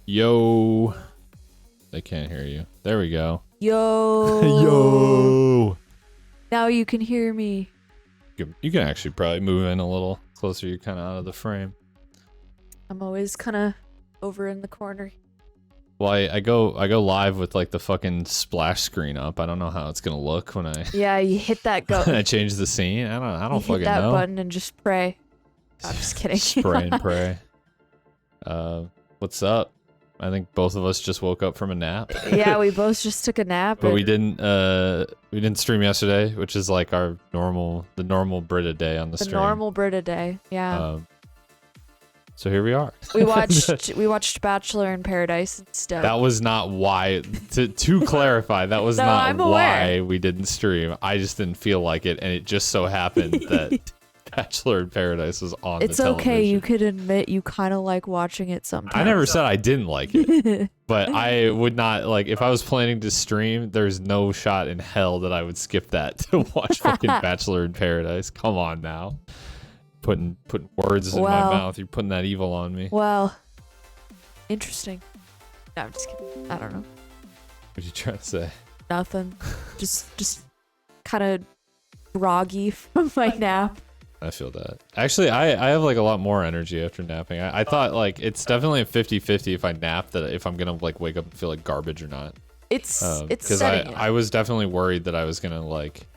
Yo. They can't hear you. There we go. Yo. Yo. Now you can hear me. You can actually probably move in a little closer. You're kind of out of the frame. I'm always kind of over in the corner. Well, I go live with like the fucking splash screen up. I don't know how it's gonna look when I Yeah, you hit that go. when I change the scene. I don't you fucking hit that know. button and just pray. I'm just kidding. Spray and pray. What's up? I think both of us just woke up from a nap. Yeah, we both just took a nap. But we didn't stream yesterday, which is like the normal Brita day on the stream. The normal Brita day, yeah. So here we are. We watched Bachelor in Paradise instead. That was not why. To clarify, that was No, not I'm aware. why we didn't stream. I just didn't feel like it, and it just so happened that Bachelor in Paradise was on. It's the television. okay. You could admit you kind of like watching it sometimes. I never said I didn't like it, but I would not like if I was planning to stream. There's no shot in hell that I would skip that to watch fucking Bachelor in Paradise. Come on now. Putting words in my mouth. You're putting that evil on me. Well, interesting. No, I'm just kidding. I don't know. What are you trying to say? Nothing. just kind of groggy from my nap. I feel that. Actually, I have like a lot more energy after napping. I thought like it's definitely a 50-50 if I nap that if I'm gonna like wake up and feel like garbage or not. It's because I was definitely worried that I was gonna like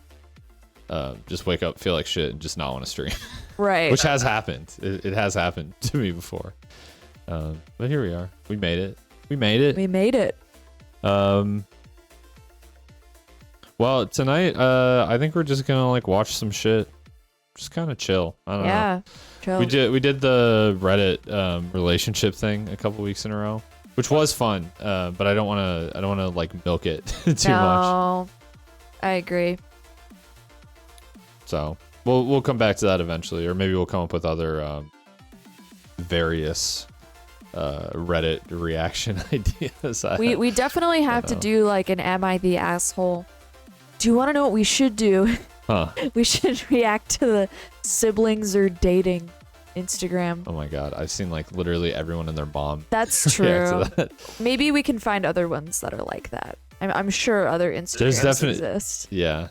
just wake up, feel like shit, and just not want to stream. Right. Which has happened. It has happened to me before. But here we are. We made it. We made it. Well, tonight, I think we're just gonna like watch some shit. Just kind of chill. I don't know. Yeah. Chill. We did the Reddit relationship thing a couple weeks in a row, which was fun. But I don't wanna like milk it too much. No, I agree. So we'll come back to that eventually, or maybe we'll come up with other various Reddit reaction ideas. We definitely have to do like an Am I the Asshole? Do you want to know what we should do? Huh. We should react to the siblings or dating Instagram. Oh my god, I've seen like literally everyone and their mom. That's true. Maybe we can find other ones that are like that. I'm sure other Instagrams exist. Yeah.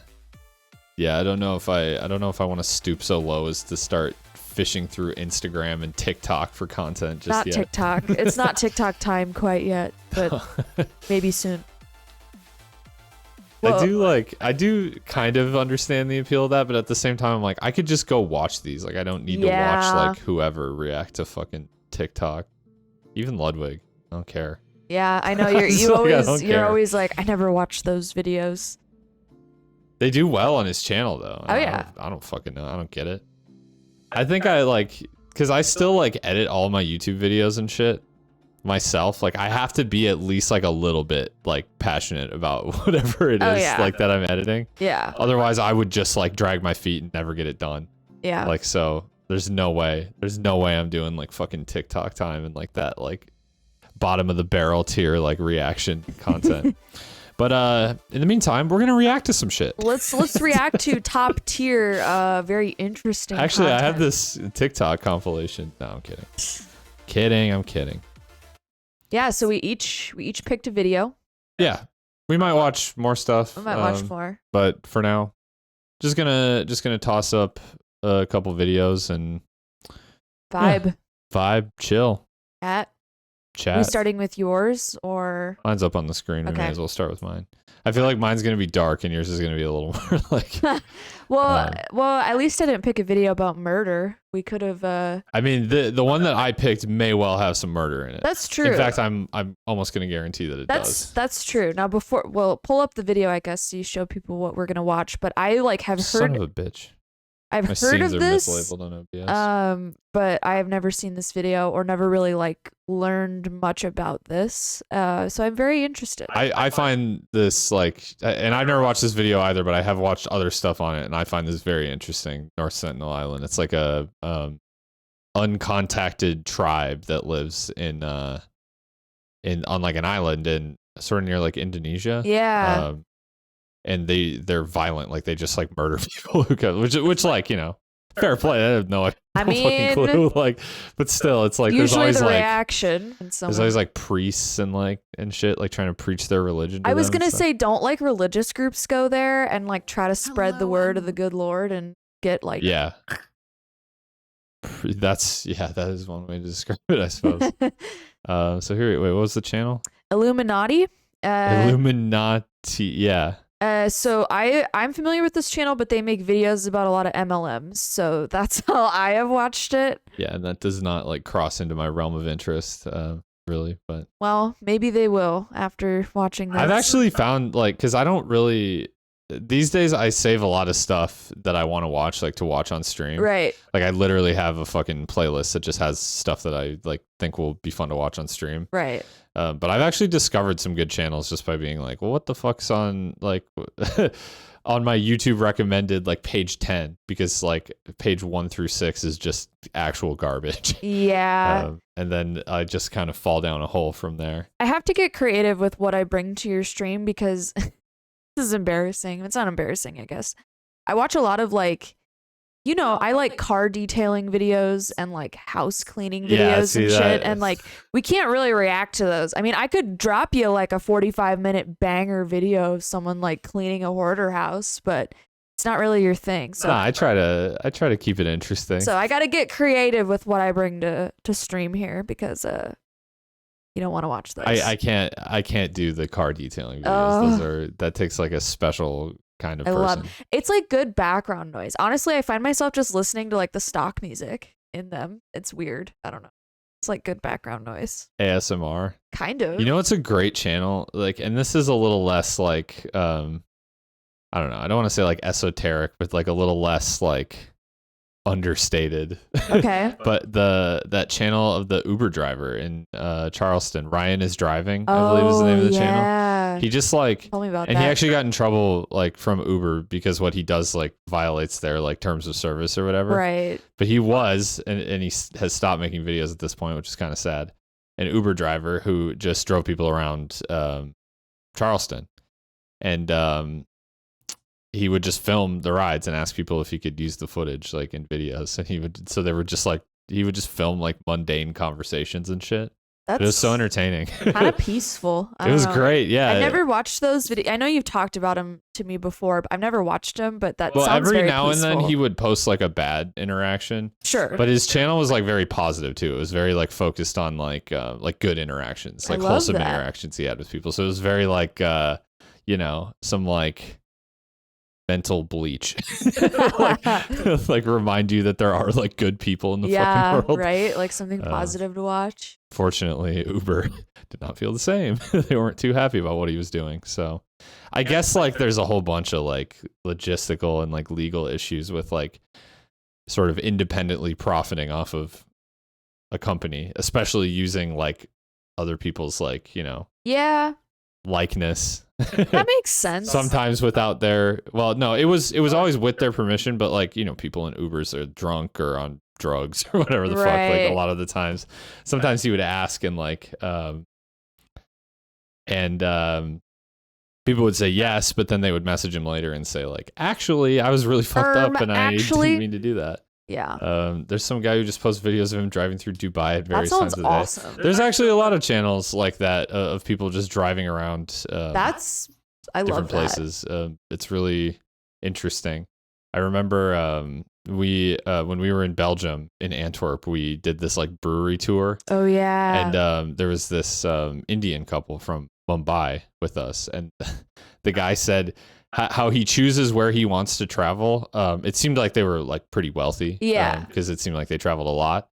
Yeah, I don't know if I want to stoop so low as to start fishing through Instagram and TikTok for content just not yet. TikTok. It's not TikTok time quite yet, but maybe soon. I do kind of understand the appeal of that, but at the same time I'm like, I could just go watch these. Like I don't need to watch like whoever react to fucking TikTok. Even Ludwig. I don't care. Yeah, I know you're always like, I never watch those videos. They do well on his channel though. Oh yeah. I don't fucking know. I don't get it. I think I like, cause I still like edit all my YouTube videos and shit myself. Like I have to be at least like a little bit like passionate about whatever it is like that I'm editing. Yeah. Otherwise I would just like drag my feet and never get it done. Yeah. Like, so there's no way I'm doing like fucking TikTok time and like that, like bottom of the barrel tier, like reaction content. But in the meantime, we're gonna react to some shit. Let's react to top tier, very interesting. Actually, content. I have this TikTok compilation. No, I'm kidding. I'm kidding. Yeah, so we each picked a video. Yeah, we might watch more stuff. We might watch more. But for now, just gonna toss up a couple videos and vibe, chill, chat. Are we starting with yours or? Mine's up on the screen. We may as well start with mine. I feel like mine's gonna be dark and yours is gonna be a little more like. well, at least I didn't pick a video about murder. We could have. I mean, the one that I picked may well have some murder in it. That's true. In fact, I'm almost gonna guarantee that it does. That's true. Now pull up the video, I guess, so you show people what we're gonna watch. But I like have heard. Son of a bitch. I've heard of this, mislabeled on OBS. But I have never seen this video or never really like learned much about this. So I'm very interested. I find this like, and I've never watched this video either, but I have watched other stuff on it, and I find this very interesting. North Sentinel Island. It's like a uncontacted tribe that lives on like an island in sort of near like Indonesia. Yeah. And they're violent, like they just like murder people who go, which like, you know, Fair play. I have no I fucking mean, clue. Like, but still, it's like there's usually always the like reaction. And there's always like priests and like and shit like trying to preach their religion. To I was them and gonna stuff. say, don't like religious groups go there and like try to spread the word of the good Lord and get like yeah. That is one way to describe it, I suppose. So here, wait, what was the channel? Illuminati. Illuminati. Yeah. So I'm familiar with this channel, but they make videos about a lot of MLMs. So that's how I have watched it. Yeah, and that does not like cross into my realm of interest, really. But well, maybe they will after watching this. I've actually found like because I don't really these days I save a lot of stuff that I want to watch, like to watch on stream. Right. Like I literally have a fucking playlist that just has stuff that I like think will be fun to watch on stream. Right. But I've actually discovered some good channels just by being like, well, what the fuck's on like on my YouTube recommended like page 10 because like page 1 through 6 is just actual garbage. Yeah. And then I just kind of fall down a hole from there. I have to get creative with what I bring to your stream because this is embarrassing. It's not embarrassing, I guess. I watch a lot of like, you know, I like car detailing videos and like house cleaning videos and shit. And like, we can't really react to those. I mean, I could drop you like a 45-minute banger video of someone like cleaning a hoarder house, but it's not really your thing. So I try to keep it interesting. So I got to get creative with what I bring to stream here because you don't want to watch those. I can't do the car detailing videos. That takes like a special kind of person. It's like good background noise. Honestly, I find myself just listening to like the stock music in them. It's weird. I don't know. It's like good background noise. ASMR. Kind of. You know, it's a great channel. Like, and this is a little less like, I don't know. I don't want to say like esoteric, but like a little less like understated. Okay. But that channel of the Uber driver in Charleston, Ryan is driving, I believe is the name of the channel. He just like told me about and that. he actually got in trouble like from Uber because what he does like violates their like terms of service or whatever. Right. But he was and he has stopped making videos at this point, which is kind of sad. An Uber driver who just drove people around Charleston. And he would just film the rides and ask people if he could use the footage like in videos. And so they were just like, he would just film like mundane conversations and shit. It was so entertaining. Kind of peaceful. It was great. Yeah. I never watched those videos. I know you've talked about them to me before, but I've never watched them, but that sounds every very now peaceful. and then he would post like a bad interaction. Sure. But his channel was like very positive too. It was very like focused on like good interactions, like wholesome interactions he had with people. So it was very like, some like mental bleach like remind you that there are like good people in the fucking world, right? Like something positive to watch. Fortunately, Uber did not feel the same. They weren't too happy about what he was doing. So I guess like there's a whole bunch of like logistical and like legal issues with like sort of independently profiting off of a company, especially using like other people's like likeness. That makes sense. Sometimes without their it was always with their permission, but like people in Ubers are drunk or on drugs or whatever the fuck, like a lot of the times. Sometimes he would ask and like people would say yes, but then they would message him later and say like, actually I was really fucked up and I didn't mean to do that. Yeah. There's some guy who just posts videos of him driving through Dubai at various times of the day. Awesome. There's actually a lot of channels like that of people just driving around I different love places. It's really interesting. I remember when we were in Belgium in Antwerp, we did this like brewery tour. Oh yeah. And there was this Indian couple from Mumbai with us, and the guy said how he chooses where he wants to travel. It seemed like they were like pretty wealthy. Yeah. Because it seemed like they traveled a lot.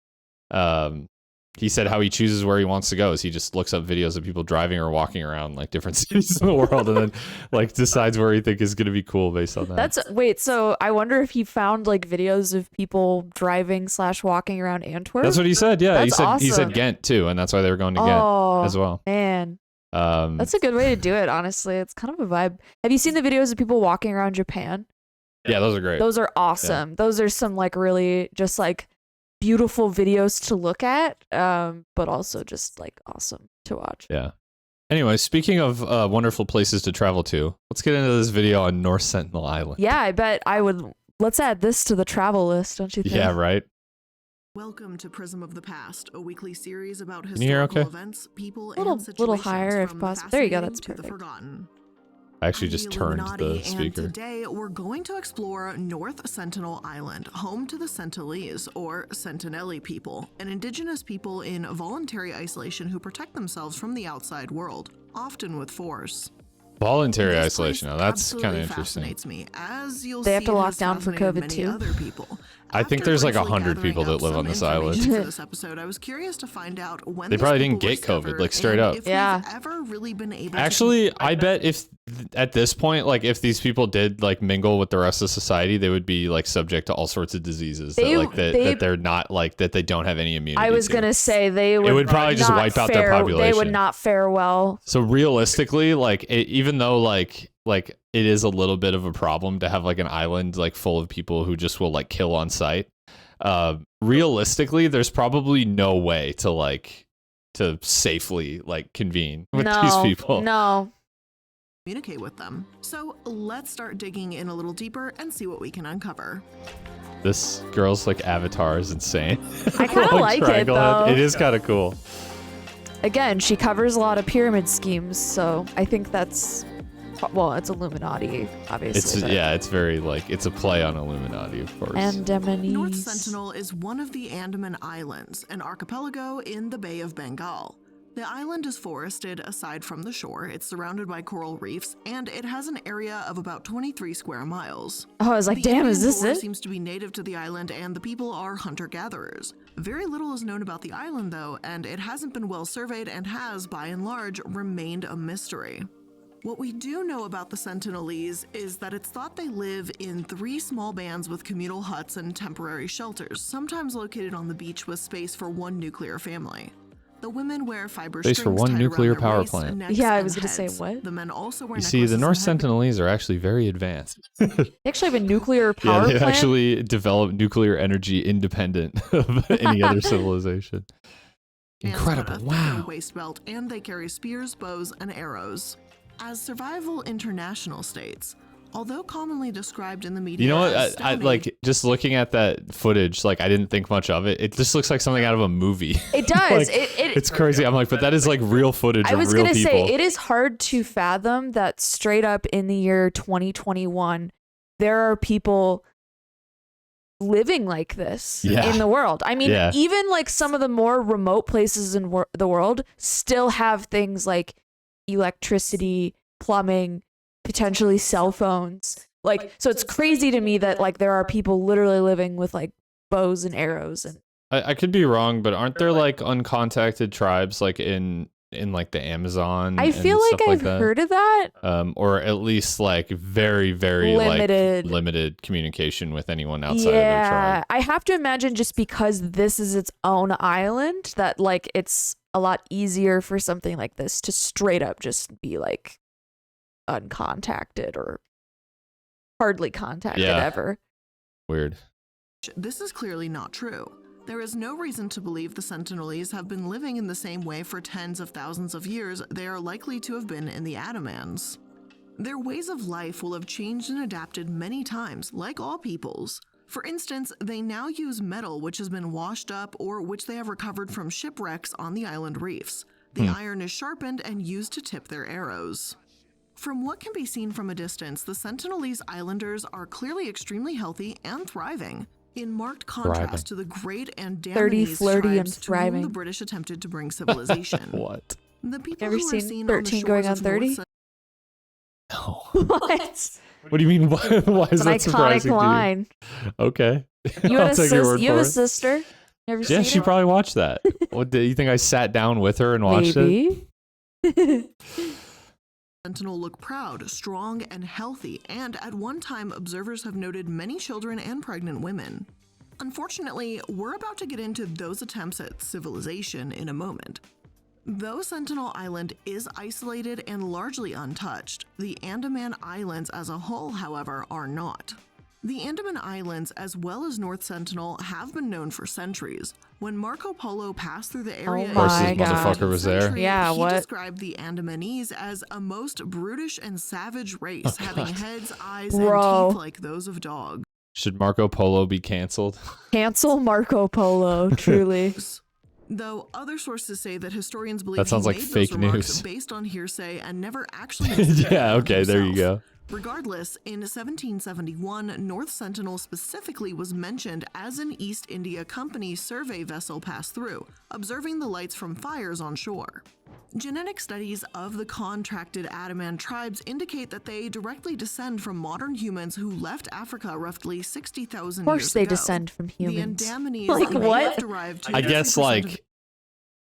He said how he chooses where he wants to go is he just looks up videos of people driving or walking around like different cities in the world and then like decides where he thinks is going to be cool based on that. So I wonder if he found like videos of people driving / walking around Antwerp. That's what he said. Yeah. That's he said awesome. Ghent too. And that's why they were going to Ghent as well. Man. That's a good way to do it, honestly. It's kind of a vibe. Have you seen the videos of people walking around Japan? Yeah, those are great. Those are awesome. Yeah. Those are some like really just like beautiful videos to look at, but also just like awesome to watch. Yeah. Anyway, speaking of wonderful places to travel to, let's get into this video on North Sentinel Island. Yeah, I bet I would let's add this to the travel list, don't you think? Yeah, right. Welcome to Prism of the Past, a weekly series about Can you hear historical okay? events, people, Little- and situations little higher if from possible. the There you go, fascinating that's to the perfect. forgotten. I actually I'm just turned Illuminati, the and speaker. today we're going to explore North Sentinel Island, home to the Sentinelese, or Sentinelli people, an indigenous people in voluntary isolation who protect themselves from the outside world, often with force. Voluntary This isolation. place Now that's absolutely kind of interesting. fascinates me, as you'll They have see to it lock has down for fascinated COVID many too. other people. I think After there's like briefly 100 people gathering that up live on some this island. information for this episode, I was curious to find out when They these probably people didn't get were COVID, discovered like, straight and up. if Yeah. we've ever really been able Actually, to I bet if at this point, like if these people did like mingle with the rest of society, they would be like subject to all sorts of diseases that they're not like that they don't have any immunity. I was to. gonna say they would. would probably just not wipe out their fare- They population. would not fare well. So realistically, like even though like it is a little bit of a problem to have like an island like full of people who just will like kill on sight. Realistically, there's probably no way to safely like convene with these people. No. communicate with them. So let's start digging in a little deeper and see what we can uncover. This girl's like avatar is insane. I kind of like it Triangle head. though. It is kind of cool. Again, she covers a lot of pyramid schemes, so I think that's, well, it's Illuminati, obviously. It's but- yeah, it's very like it's a play on Illuminati, of course. Andamanese. North Sentinel is one of the Andaman Islands, an archipelago in the Bay of Bengal. The island is forested aside from the shore, it's surrounded by coral reefs, and it has an area of about 23 square miles. Oh, I was like, The damn, is Indian this lore it? seems to be native to the island, and the people are hunter-gatherers. Very little is known about the island, though, and it hasn't been well surveyed and has, by and large, remained a mystery. What we do know about the Sentinelese is that it's thought they live in 3 small bands with communal huts and temporary shelters, sometimes located on the beach with space for 1 nuclear family. The women wear fiber Space for strings 1 tied nuclear around their power waists plant. and necks Yeah, I and was gonna say, heads. what? The men also wear You see, the necklaces North and head- Sentinelese are actually very advanced. They actually have a nuclear Yeah, power they plant? actually developed nuclear energy independent of any other civilization. and Incredible! a thicker Wow. waist belt, and they carry spears, bows, and arrows. As Survival International states, although commonly described in the media You know what? as I stony, like just looking at that footage. Like I didn't think much of it. It just looks like something out of a movie. It does. Like, it It's crazy. I'm like, but that is like real footage I of was real gonna people. say it is hard to fathom that straight up in the year 2021 there are people living like this Yeah. in the world. I mean, Yeah. even like some of the more remote places in the world still have things like electricity, plumbing, potentially cell phones. Like, so it's crazy to me that like there are people literally living with like bows and arrows and I could be wrong, but aren't there like uncontacted tribes like in like the Amazon? I and feel like stuff I've that? heard of that. Or at least like very Limited. like limited communication with anyone outside of their Yeah, tribe. I have to imagine just because this is its own island that like it's a lot easier for something like this to straight up just be like uncontacted or hardly contacted Yeah. ever. Weird. This is clearly not true. There is no reason to believe the Sentinelese have been living in the same way for tens of thousands of years they are likely to have been in the Adamans. Their ways of life will have changed and adapted many times, like all peoples. For instance, they now use metal which has been washed up or which they have recovered from shipwrecks on the island reefs. The iron is sharpened and used to tip their arrows. From what can be seen from a distance, the Sentinelese Islanders are clearly extremely healthy and thriving, in marked contrast to the great Andamanese 30, flirty, and tribes to whom thriving. the British attempted to bring civilization. What? The people Ever who are seen seen 13 on the going shores on of 30? North No. What? What do you mean? Why is It's an that surprising iconic line. to you? Okay. You I'll have a take your word you have for a it. sister? Never Yeah, seen she it? probably watched that. What do you think? I sat down with her and watched it. Maybe. Sentinel look proud, strong, and healthy, and at one time, observers have noted many children and pregnant women. Unfortunately, we're about to get into those attempts at civilization in a moment. Though Sentinel Island is isolated and largely untouched, the Andaman Islands as a whole, however, are not. The Andaman Islands, as well as North Sentinel, have been known for centuries. When Marco Polo passed through the area in Of course the this motherfucker 18th was there. century, Yeah, he what? described the Andamanese as a most brutish and savage race, having heads, eyes, Bro. and teeth like those of dogs. Should Marco Polo be canceled? Cancel Marco Polo, truly. Though other sources say that historians believe That sounds he like made fake those remarks news. based on hearsay and never actually visited Yeah, anyone okay, there you himself. go. Regardless, in 1771, North Sentinel specifically was mentioned as an East India Company survey vessel passed through, observing the lights from fires on shore. Genetic studies of the contracted Andaman tribes indicate that they directly descend from modern humans who left Africa roughly 60,000 years ago. Of course they descend from humans. The Andamanese Like, may what? have derived I guess 2% of like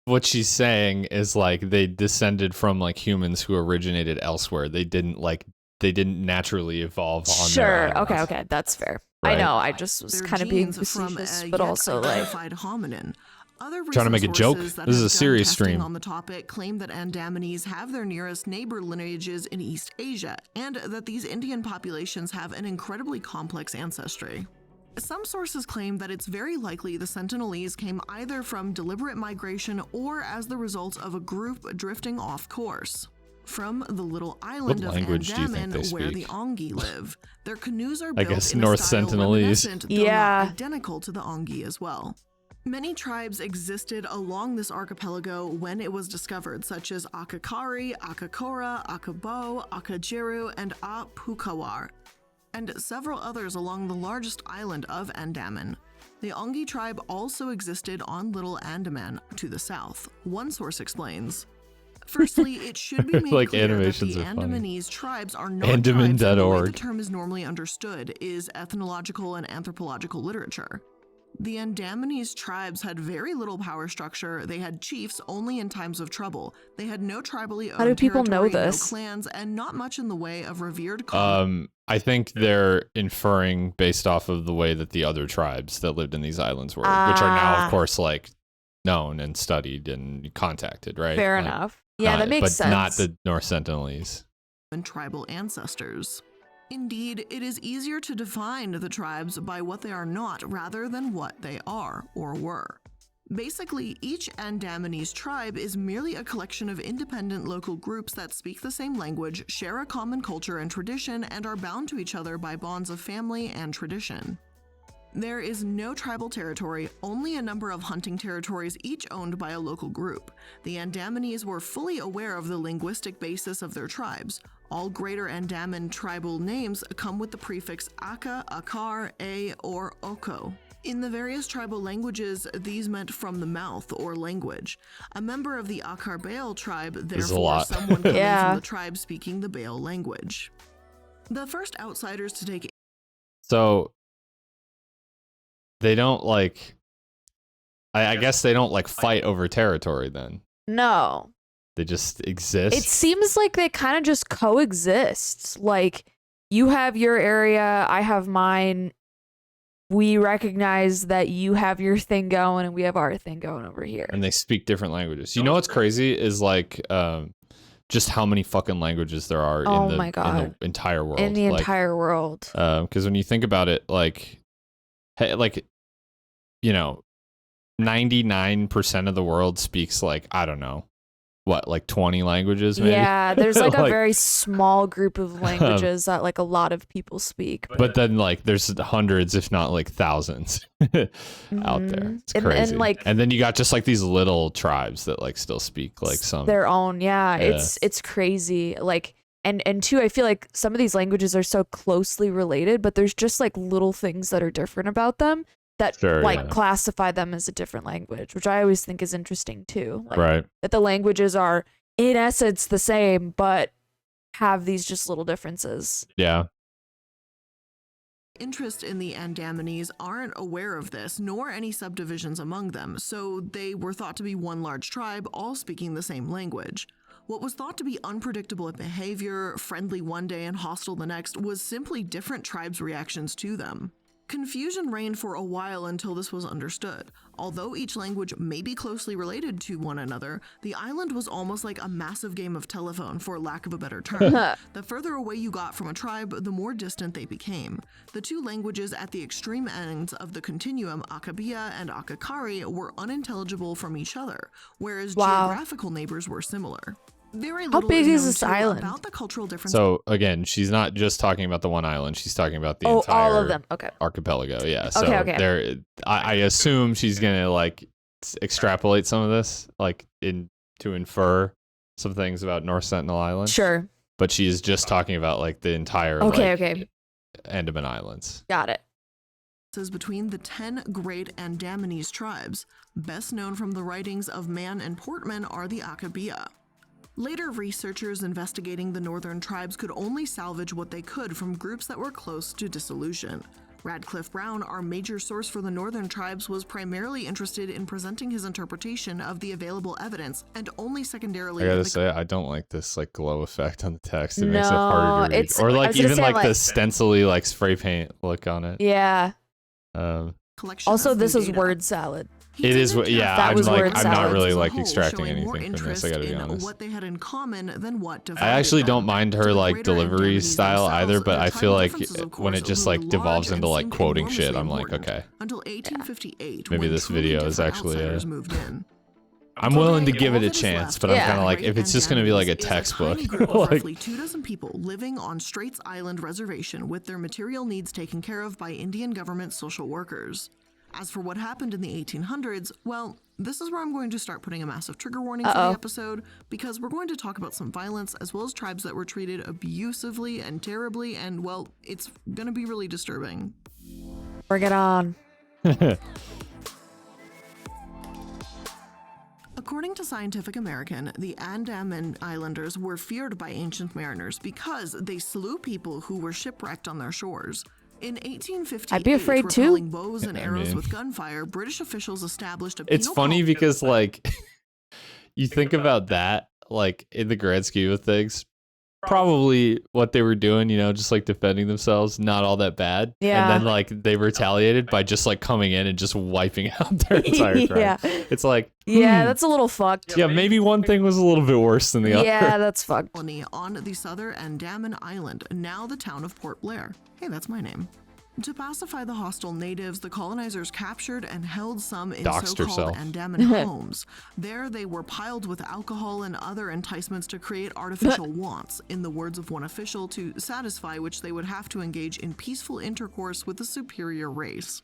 what she's saying is like they descended from like humans who originated elsewhere. They didn't naturally evolve on their Sure. own. Okay, that's fair. Right. I know. I just was their kind of being genes from facetious, a but yet also like identified hominin. Other Trying to make a recent joke? sources that This is have a done serious testing stream. on the topic claim that Andamanese have their nearest neighbor lineages in East Asia, and that these Indian populations have an incredibly complex ancestry. Some sources claim that it's very likely the Sentinelese came either from deliberate migration or as the result of a group drifting off course. From the little island of language do you think Andaman, they where the speak? Ongi live, their canoes are I built guess in North a style Sentinelese. reminiscent, though Yeah. not identical to the Ongi as well. Many tribes existed along this archipelago when it was discovered, such as Akakari, Akakora, Akabo, Akajiru, and Apukawar, and several others along the largest island of Andaman. The Ongi tribe also existed on Little Andaman to the south. One source explains. Firstly, it should be made Like clear that animations the are funny. Andamanese tribes are not Andaman.org. tribes, and the way the term is normally understood is ethnological and anthropological literature. The Andamanese tribes had very little power structure. They had chiefs only in times of trouble. They had no tribally owned How do people know territory, this? no clans, and not much in the way of revered common. I think they're inferring based off of the way that the other tribes that lived in these islands were, which are now, Ah. of course, like known and studied and contacted, right? fair Like, enough. Yeah, that makes but sense. not the North Sentinelese. And tribal ancestors. Indeed, it is easier to define the tribes by what they are not rather than what they are or were. Basically, each Andamanese tribe is merely a collection of independent local groups that speak the same language, share a common culture and tradition, and are bound to each other by bonds of family and tradition. There is no tribal territory, only a number of hunting territories, each owned by a local group. The Andamanese were fully aware of the linguistic basis of their tribes. All Greater Andaman tribal names come with the prefix Aka, Akar, A, or Oko. In the various tribal languages, these meant from the mouth or language. A member of the Akar Baal tribe, is a therefore lot. someone coming Yeah. from the tribe speaking the Baal language. The first outsiders to take So they don't like. I guess they don't like fight over territory. Then No. they just exist. It seems like they kind of just coexist. Like, you have your area, I have mine. We recognize that you have your thing going and we have our thing going over here. and they speak different languages. You know what's crazy is like just how many fucking languages there are Oh in the my God. entire world. In the Like, entire world. because when you think about it, like, hey, like, you know, 99% of the world speaks like, I don't know, what, like 20 languages maybe? Yeah, there's like a Like, very small group of languages that like a lot of people speak. but then like there's hundreds, if not like thousands out there. Mhm. It's And- crazy. and, like, and then you got just like these little tribes that like still speak like some. Their own, yeah. Yeah. It's crazy. Like, and two, I feel like some of these languages are so closely related, but there's just like little things that are different about them that Sure, like yeah. classify them as a different language, which I always think is interesting too. Like, Right. that the languages are in essence the same, but have these just little differences. Yeah. interest in the Andamanese aren't aware of this, nor any subdivisions among them, so they were thought to be one large tribe, all speaking the same language. What was thought to be unpredictable in behavior, friendly one day and hostile the next, was simply different tribes' reactions to them. Confusion reigned for a while until this was understood. Although each language may be closely related to one another, the island was almost like a massive game of telephone, for lack of a better term. The further away you got from a tribe, the more distant they became. The two languages at the extreme ends of the continuum, Akabia and Akakari, were unintelligible from each other, whereas Wow. geographical neighbors were similar. Very How little big is known, this too, island? about the cultural differences. So again, she's not just talking about the one island. She's talking about the Oh, entire all of them. Okay. archipelago. Yeah. So Okay. there, I assume she's gonna like extrapolate some of this, like to infer some things about North Sentinel Island. Sure. But she is just talking about like the entire Okay. Andaman Islands. Got it. Between the 10 great Andamanese tribes, best known from the writings of Mann and Portman are the Akabia. Later researchers investigating the northern tribes could only salvage what they could from groups that were close to dissolution. Radcliffe Brown, our major source for the northern tribes, was primarily interested in presenting his interpretation of the available evidence, and only secondarily. I gotta say, I don't like this like glow effect on the text. It makes it No, harder to read. it's- Or I like was gonna even say, like the like- stencily like spray paint look on it. Yeah. Collection Also, of this new is data. word salad. He It is didn't what- yeah, That cast was the word tribes I'm not salad. really as a like whole, extracting showing more anything from this, I interest gotta be in honest. what they had in common than what divided I actually don't them. mind To her the like greater delivery Andamanese style either, themselves, but the I tribal feel like differences, of when it course, just loomed like devolves large into and like seemed quoting shit, enormously I'm like, important, okay. until 1858, Maybe when this truly video is different actually outsiders moved in. I'm willing to Today, give all it a that is chance, left but of I'm Yeah. kind of the like, great if it's just going to be like a Andamanese is textbook, tiny group of like, roughly 24 people living on Straits Island Reservation with their material needs taken care of by Indian government social workers. As for what happened in the 1800s, well, this is where I'm going to start putting a massive trigger warning for the episode, because we're going to talk about some violence as well as tribes that were treated abusively and terribly, and well, it's going to be really disturbing. Bring it on. According to Scientific American, the Andaman Islanders were feared by ancient mariners because they slew people who were shipwrecked on their shores. In 1858, I'd be afraid too. repelling bows and I arrows mean- with gunfire, British officials established a it's penal funny colony. because like you think about that, like in the grand scheme of things, probably what they were doing, you know, just like defending themselves, not all that bad. Yeah. And then like they retaliated by just like coming in and just wiping out their entire tribe. Yeah. It's like, Yeah, that's a little fucked. yeah, maybe one thing was a little bit worse than the other. Yeah, that's fucked. colony on the southern Andaman Island, now the town of Port Blair. Hey, that's my name. To pacify the hostile natives, the colonizers captured and held some in Doxed so-called herself. Andaman homes. There they were piled with alcohol and other enticements to create artificial wants, in the words of one official, to satisfy which they would have to engage in peaceful intercourse with a superior race.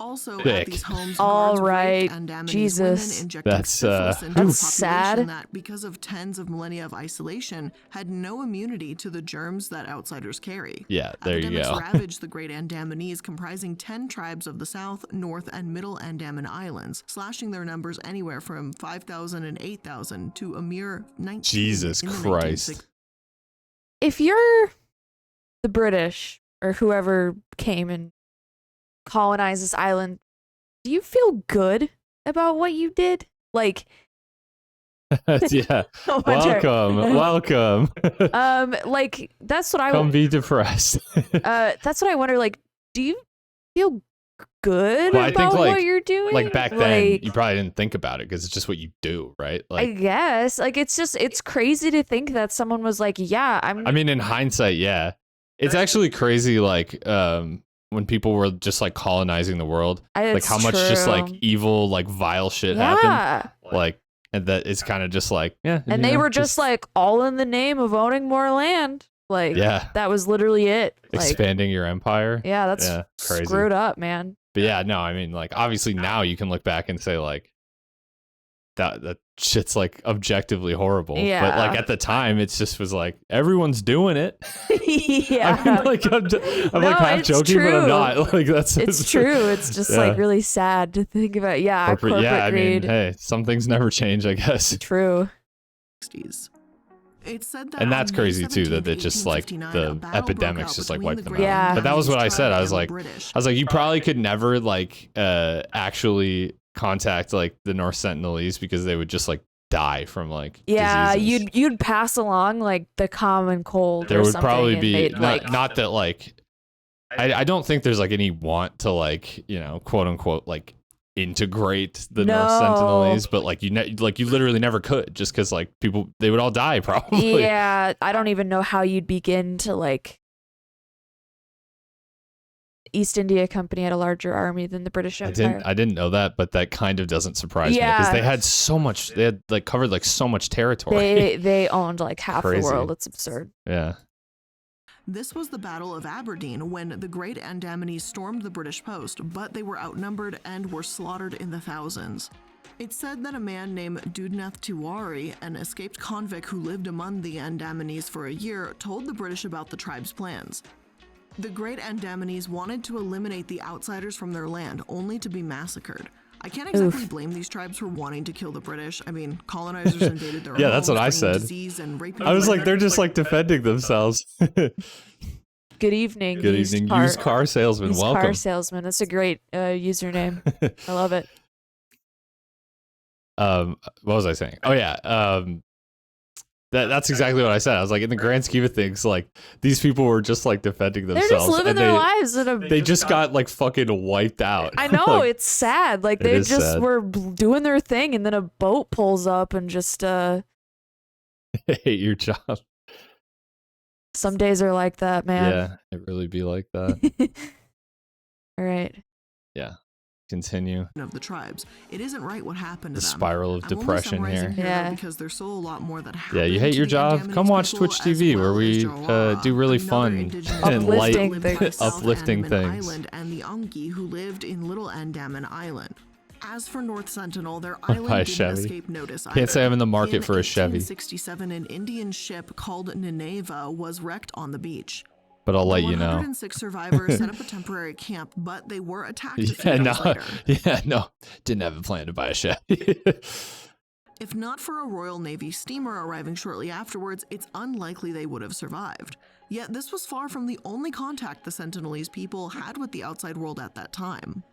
Also, Thick. at these homes, All guards right, raped Andamanese Jesus. women, injecting That's, syphilis into the That's population sad. that, because of tens of millennia of isolation, had no immunity to the germs that outsiders carry. Yeah, there you Epidemics go. ravaged the Great Andamanese, comprising 10 tribes of the South, North, and Middle Andaman Islands, slashing their numbers anywhere from 5,000 and 8,000 to a mere 19. Jesus in the Christ. 1960s. If you're the British or whoever came and colonized this island, do you feel good about what you did? Like, Yeah. I wonder. Welcome. Like that's what I Come be depressed. that's what I wonder. Like, do you feel good Well, I think, about like- what you're doing? Like back then, you probably didn't think about it because it's just what you do, right? I Like, guess like it's crazy to think that someone was like, yeah, I'm. I mean, in hindsight, yeah, it's actually crazy. Like, when people were just like colonizing the world, like how much just like evil, like vile shit happened. yeah. Like, and that it's kind of just like, yeah. And you they know, were just like all in the name of owning more land. Like, yeah, that was literally it. Like, expanding your empire. yeah, that's Yeah, crazy. screwed up, man. But yeah, no, I mean, like, obviously now you can look back and say like that shit's like objectively horrible. But Yeah. like at the time, it just was like everyone's doing it. Yeah. I mean, like I'm No, like half it's joking, but I'm true. not. Like that's It's true. It's just like Yeah. really sad to think about. Yeah, corporate yeah, I mean, greed. hey, some things never change, I guess. True. It's said that And that's on May crazy too, that 17th, it just like 1859, the a battle broke epidemics out just like between wiped the them Great out. Yeah. But that was what I Andamanese said. tribe I was and the like, British. you probably could never like actually contact like the North Sentinelese because they would just like die from like Yeah, diseases. you'd pass along like the common cold. There or would something, probably and be they'd, like, not that like I don't think there's like any want to like, you know, quote unquote like integrate the North No. Sentinelese, but like you literally never could just because like people they would all die probably. Yeah, I don't even know how you'd begin to like. East India Company had a larger army than the British Empire. I didn't know that, but that kind of doesn't surprise me because they had so much. They had like covered like so much territory. They owned like half the world. It's absurd. Yeah. This was the Battle of Aberdeen when the Great Andamanese stormed the British post, but they were outnumbered and were slaughtered in the thousands. It's said that a man named Dudnath Tiwari, an escaped convict who lived among the Andamanese for a year, told the British about the tribe's plans. The Great Andamanese wanted to eliminate the outsiders from their land, only to be massacred. I can't exactly blame these tribes for wanting to kill the British. I mean, colonizers invaded their yeah, homes, that's what I said. Disease and raping I was like, they're just like defending themselves. Good evening. Good evening, used car salesman. Used Welcome. car salesman. That's a great username. I love it. What was I saying? Oh yeah. That's exactly what I said. I was like, in the grand scheme of things, like these people were just like defending themselves. They're just living and their lives. They just got like fucking wiped out. I know, like, it's sad. Like they just were doing their thing, and then a boat pulls up and just. Hate your job. Some days are like that, man. Yeah, it really be like that. All right. Yeah. Continue. Of the tribes, it isn't right what happened to The them. spiral of depression here. Yeah, because there's still a lot more that happened. Yeah, you hate your job? Come watch Twitch TV where we do really fun and light, uplifting things. Island and the Anki who lived in Little Andaman Island. As for North Sentinel, their island didn't escape notice either. Can't say I'm in the market for a Chevy. In 1867, an Indian ship called Nineveh was wrecked on the beach. But I'll let you know. 106 survivors set up a temporary camp, but they were attacked a few days later. Yeah, no. Didn't have a plan to buy a Chevy. If not for a Royal Navy steamer arriving shortly afterwards, it's unlikely they would have survived. Yet this was far from the only contact the Sentinelese people had with the outside world at that time.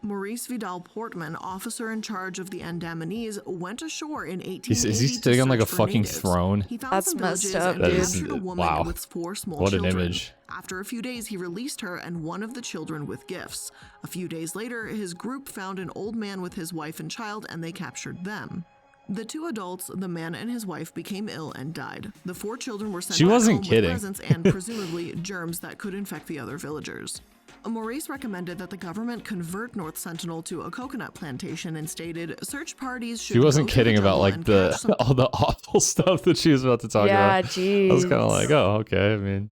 Maurice Vidal Portman, officer in charge of the Andamanese, went ashore in 1880 Is he sitting on like a fucking natives. throne? He found That's some messed villages up, and dude. captured a woman with 4 small What children. an image. After a few days, he released her and one of the children with gifts. A few days later, his group found an old man with his wife and child, and they captured them. The 2 adults, the man and his wife, became ill and died. The 4 children were sent She back wasn't home kidding. with presents and presumably germs that could infect the other villagers. Maurice recommended that the government convert North Sentinel to a coconut plantation and stated search parties should. She wasn't go to kidding the about jungle like and catch some all the awful stuff that she was about to talk Yeah, about. jeez. I was kind of like, oh, okay. I mean,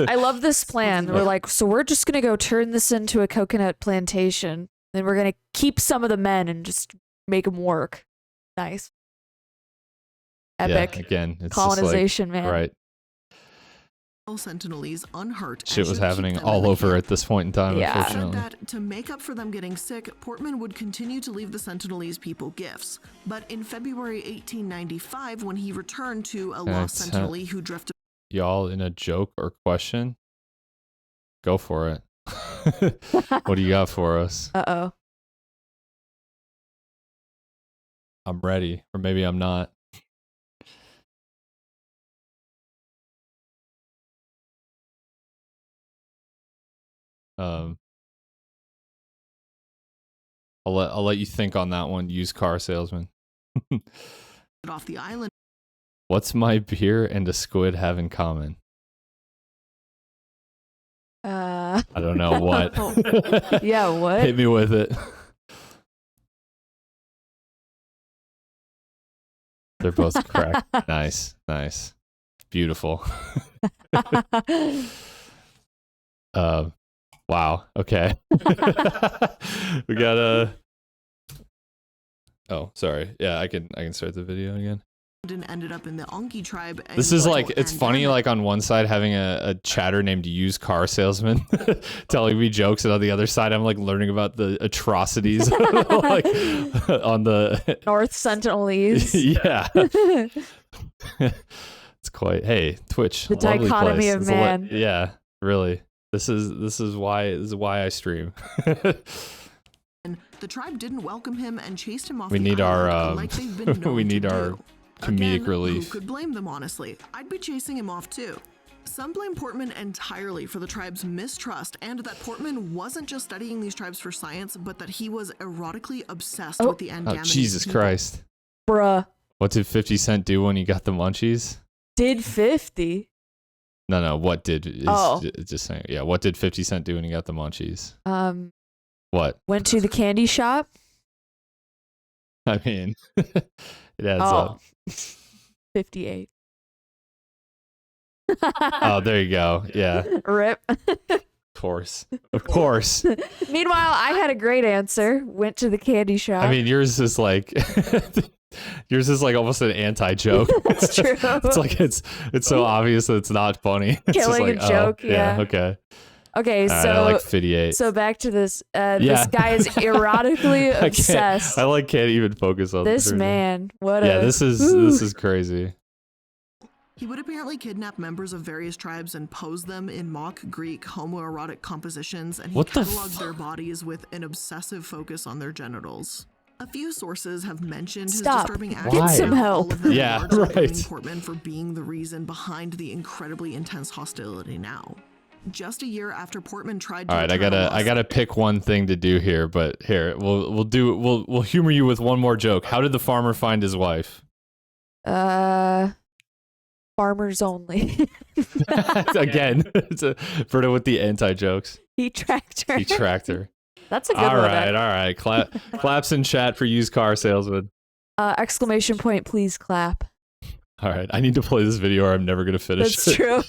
I love this plan. We're like, so we're just gonna go turn this into a coconut plantation. Then we're gonna keep some of the men and just make them work. Nice. Epic. Yeah, again, it's colonization, just like, man. Right. Sentinelese unhurt. Shit was should keep happening them all in the over camp. at this point in time, Yeah. Said unfortunately. that to make up for them getting sick, Portman would continue to leave the Sentinelese people gifts. But in February 1895, when he returned to a lost That's Sentinelese who drifted Y'all in a joke or question? Go for it. What do you got for us? Uh-oh. I'm ready. Or maybe I'm not. I'll let you think on that one, used car salesman. off the island. What's my beer and a squid have in common? I don't know what. Yeah, what? Hit me with it. They're both cracked. Nice, nice. Beautiful. Wow. Okay. We got a. Oh, sorry. Yeah, I can start the video again. And ended up in the Anki tribe. This is like, it's funny, like on one side having a chatter named used car salesman telling me jokes, and on the other side I'm like learning about the atrocities like on the North Sentinelese. Yeah. It's quite, hey, Twitch. The lovely dichotomy place. of It's man. Yeah, really. This is why I stream. The tribe didn't welcome him and chased him off. We the need our, island like they've been known we need to our do. comedic Again, relief. Who could blame them, honestly? I'd be chasing him off too. Some blame Portman entirely for the tribe's mistrust, and that Portman wasn't just studying these tribes for science, but that he was erotically obsessed with the Oh, Andamanese Jesus people. Christ. Bruh. What did 50 Cent do when he got the munchies? Did 50? No. What did? Oh. Just saying. Yeah. What did 50 Cent do when he got the munchies? What? Went to the candy shop. I mean, it adds up. 58. Oh, there you go. Yeah. Rip. Of course. Meanwhile, I had a great answer. Went to the candy shop. I mean, yours is like almost an anti-joke. That's true. It's like it's so obvious that it's not funny. It's just Killing like, a joke. Oh, yeah. Okay. Okay. All So right, I like 58. So back to this. Yeah. This guy is erotically obsessed. I can't even focus on This man. What Yeah, a. this is crazy. He would apparently kidnap members of various tribes and pose them in mock Greek homoerotic compositions, and he What the cataloged their bodies with an obsessive focus on their genitals. A few sources have mentioned his Stop. disturbing Get actions. some All help. of them Yeah, largely right. blaming Portman for being the reason behind the incredibly intense hostility now. Just a year after Portman tried to All right, I return a gotta pick one thing to do here, but here we'll humor you with one more joke. How did the farmer find his wife? Farmers only. Again, it's Brita with the anti-jokes. He tracked her. He tracked her. That's a good All one. right. Claps in chat for used car salesman. Exclamation point, please clap. All right, I need to play this video or I'm never gonna finish That's it. true.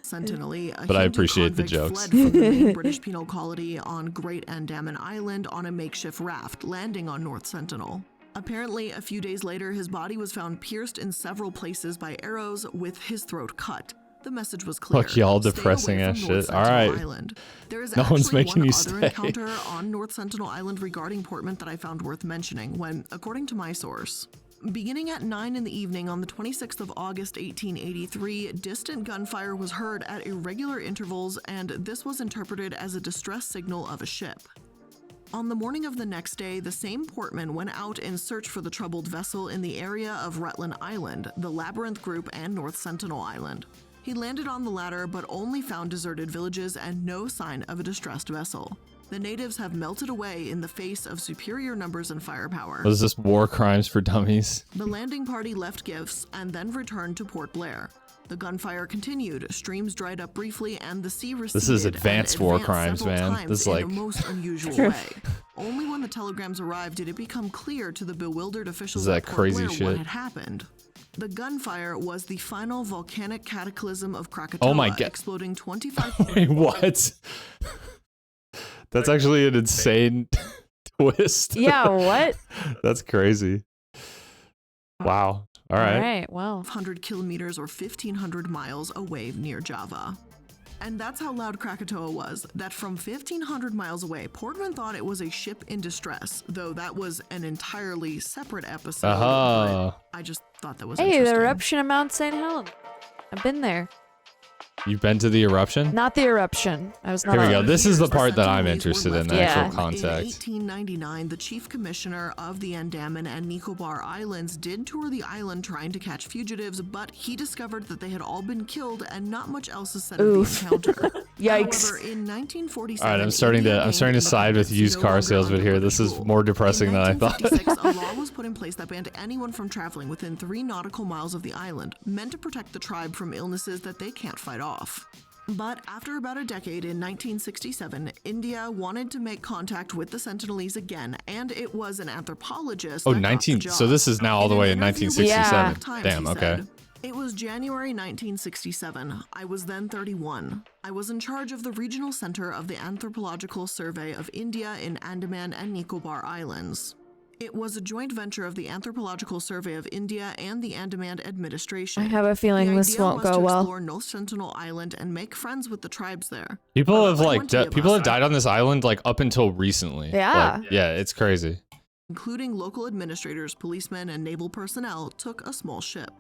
Sentinel-y, a But I Hindu appreciate the convict jokes. fled from the main British penal colony on Great Andaman Island on a makeshift raft, landing on North Sentinel. Apparently, a few days later, his body was found pierced in several places by arrows with his throat cut. The message was clear. Look, y'all Stay depressing away ass from North shit. All Sentinel right. Island. There is No one's actually making one you other stay. encounter on North Sentinel Island regarding Portman that I found worth mentioning when, according to my source, beginning at 9 in the evening on the 26th of August 1883, distant gunfire was heard at irregular intervals, and this was interpreted as a distress signal of a ship. On the morning of the next day, the same Portman went out in search for the troubled vessel in the area of Rutland Island, the Labyrinth Group, and North Sentinel Island. He landed on the latter, but only found deserted villages and no sign of a distressed vessel. The natives have melted away in the face of superior numbers and firepower. Was this war crimes for dummies? The landing party left gifts and then returned to Port Blair. The gunfire continued, streams dried up briefly, and the sea receded. This is advanced war crimes, several man. times This is in like a most unusual way. Only when the telegrams arrived did it become clear to the bewildered officials that at Port crazy Blair shit. what had happened. The gunfire was the final volcanic cataclysm of Krakatoa, Oh my God. exploding 25. Wait, what? That's actually an insane twist. Yeah, what? That's crazy. Wow. All right. Well. 100 kilometers or 1,500 miles away near Java. And that's how loud Krakatoa was, that from 1,500 miles away, Portman thought it was a ship in distress, though that was an entirely separate episode. Uh-huh. But I just thought that was Hey, the interesting. eruption of Mount St. Helena. I've been there. You've been to the eruption? Not the eruption. I was not. Here we go. on- This is the part that I'm Sentinelese were interested in, left the Yeah. actual alone. context. In 1899, the chief commissioner of the Andaman and Nicobar Islands did tour the island trying to catch fugitives, but he discovered that they had all been killed and not much else is said Oof. of the encounter. Yikes. However, in 1947, All right, I'm starting to side with used car salesman here. This is more depressing than I thought. In 1956, a law was put in place that banned anyone from traveling within 3 nautical miles of the island, meant to protect the tribe from illnesses that they can't fight off. But after about a decade, in 1967, India wanted to make contact with the Sentinelese again, and it was an anthropologist Oh, that got the job. so this is now all the In way an in interview with 1967. the Times, Damn, he okay. said, "It was January 1967. I was then 31. I was in charge of the regional center of the Anthropological Survey of India in Andaman and Nicobar Islands. It was a joint venture of the Anthropological Survey of India and the Andaman administration. I have a feeling The this idea won't was go to well. explore North Sentinel Island and make friends with the tribes there. People have About like 20 of people us, have died on this island like up until recently. Yeah. Like, yeah, it's crazy. including local administrators, policemen, and naval personnel, took a small ship.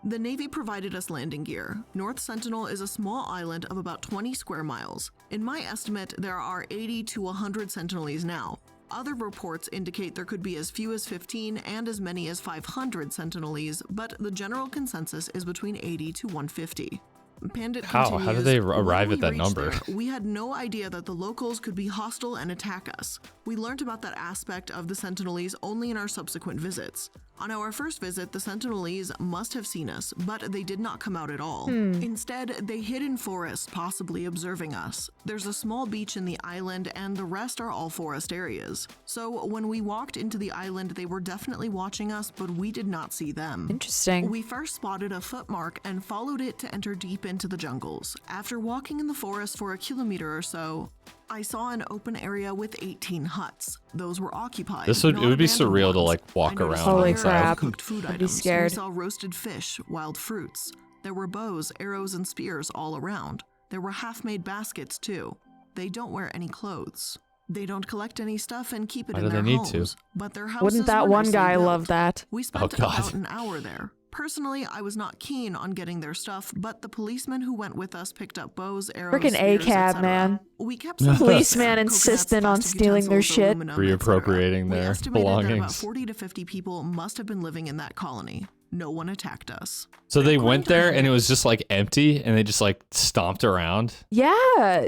The Navy provided us landing gear. North Sentinel is a small island of about 20 square miles. In my estimate, there are 80 to 100 Sentinelese now. Other reports indicate there could be as few as 15 and as many as 500 Sentinelese, but the general consensus is between 80 to 150. Pandit How continues, do they "When arrive we at that reached number? there, we had no idea that the locals could be hostile and attack us. We learned about that aspect of the Sentinelese only in our subsequent visits. On our first visit, the Sentinelese must have seen us, but they did not come out at all. Instead, they hid in forests, possibly observing us. There's a small beach in the island, and the rest are all forest areas. So when we walked into the island, they were definitely watching us, but we did not see them. Interesting. We first spotted a footmark and followed it to enter deep into the jungles. After walking in the forest for a kilometer or so, I saw an open area with 18 huts. Those were occupied. It would be not surreal to abandoned like ones. walk I noticed around Holy fire inside. and crap. cooked food I'd be items. scared. We saw roasted fish, wild fruits. There were bows, arrows, and spears all around. There were half-made baskets too. They don't wear any clothes. They don't collect any stuff and keep it Why in do they their need homes. to? But their houses Wouldn't that were one nicely guy built. love that? We spent Oh, God. about an hour there. Personally, I was not keen on getting their stuff, but the policeman who went with us picked up bows, arrows, Frickin' spears, ACAB, etc. man. We kept some Policeman coconuts, insisting on plastic stealing their utensils, shit. aluminum, etc. Reappropriating We their estimated that about belongings. 40 to 50 people must have been living in that colony. No one attacked us. So they According went to there Pandit, and it was just like empty and they just like stomped around. Yeah,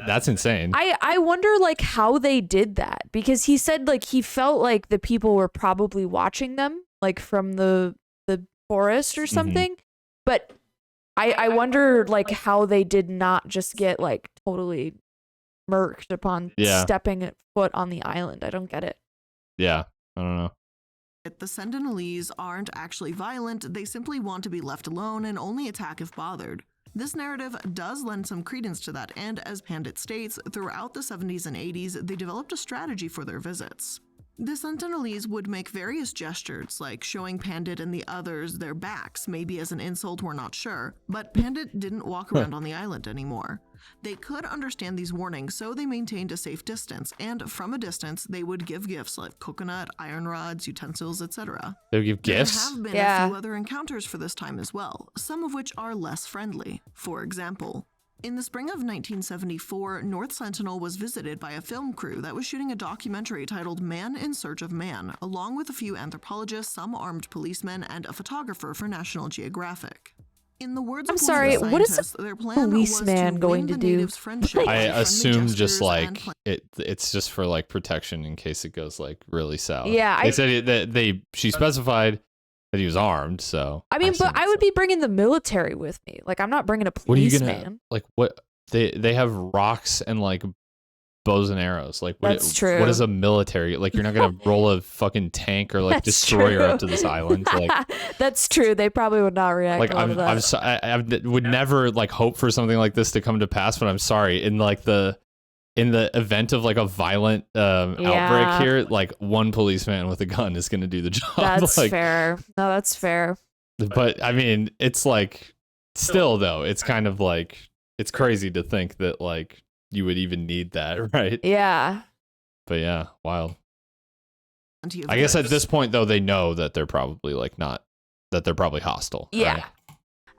That's insane. I wonder like how they did that, because he said like he felt like the people were probably watching them like from the forest or something. But I wonder like how they did not just get like totally murked upon Yeah. stepping foot on the island. I don't get it. Yeah, I don't know. The Sentinelese aren't actually violent, they simply want to be left alone and only attack if bothered. This narrative does lend some credence to that, and as Pandit states, throughout the 70s and 80s, they developed a strategy for their visits. The Sentinelese would make various gestures, like showing Pandit and the others their backs, maybe as an insult, we're not sure, but Pandit didn't walk around on the island anymore. They could understand these warnings, so they maintained a safe distance, and from a distance, they would give gifts like coconut, iron rods, utensils, etc. They would give There gifts? have been Yeah. a few other encounters for this time as well, some of which are less friendly. For example, in the spring of 1974, North Sentinel was visited by a film crew that was shooting a documentary titled Man in Search of Man, along with a few anthropologists, some armed policemen, and a photographer for National Geographic. In the words I'm of sorry, one of the what is a scientists, their plan policeman was going win to the do? natives' friendship I by I friendly assume just gestures like and it's just for like protection in case it goes like really south. Yeah, They said that she specified that he was armed, so I mean, assume but I it's would be bringing the military with me. Like, I'm not bringing a What are you policeman. gonna like? What they have rocks and like bows and arrows. Like what, That's true. What is a military? Like you're not gonna roll a fucking tank or like That's destroyer true. up to this island. Like That's true. They probably would not react like well to that. I would never like hope for something like this to come to pass. But I'm sorry. In the event of like a violent outbreak here, like one policeman with a gun is gonna do the job. That's like, fair. No, that's fair. But I mean, it's like still though, it's kind of like it's crazy to think that like you would even need that, right? Yeah. But yeah, wild. plenty of I guess at gifts. this point though, they know that they're probably like not that they're probably hostile. Yeah. right?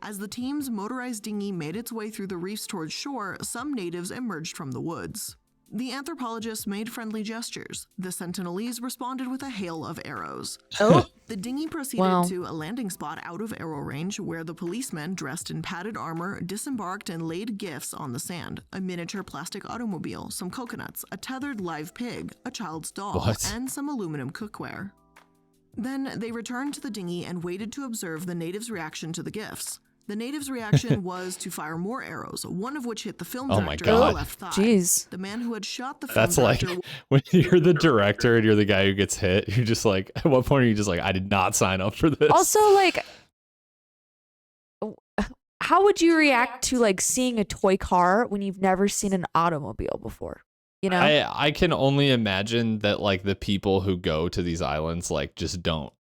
As the team's motorized dinghy made its way through the reefs towards shore, some natives emerged from the woods. The anthropologists made friendly gestures. The Sentinelese responded with a hail of arrows. Oh. The dinghy proceeded Wow. to a landing spot out of arrow range where the policemen, dressed in padded armor, disembarked and laid gifts on the sand: a miniature plastic automobile, some coconuts, a tethered live pig, a child's doll, What? and some aluminum cookware. Then they returned to the dinghy and waited to observe the natives' reaction to the gifts. The natives' reaction was to fire more arrows, one of which hit the film Oh my director in the God. left thigh. Jeez. The man who had shot the film That's like director when you're the director and you're the guy who gets hit, you're just like at what point are you just like, I did not sign up for this. Also, like, how would you react to like seeing a toy car when you've never seen an automobile before? You know? I can only imagine that like the people who go to these islands like just don't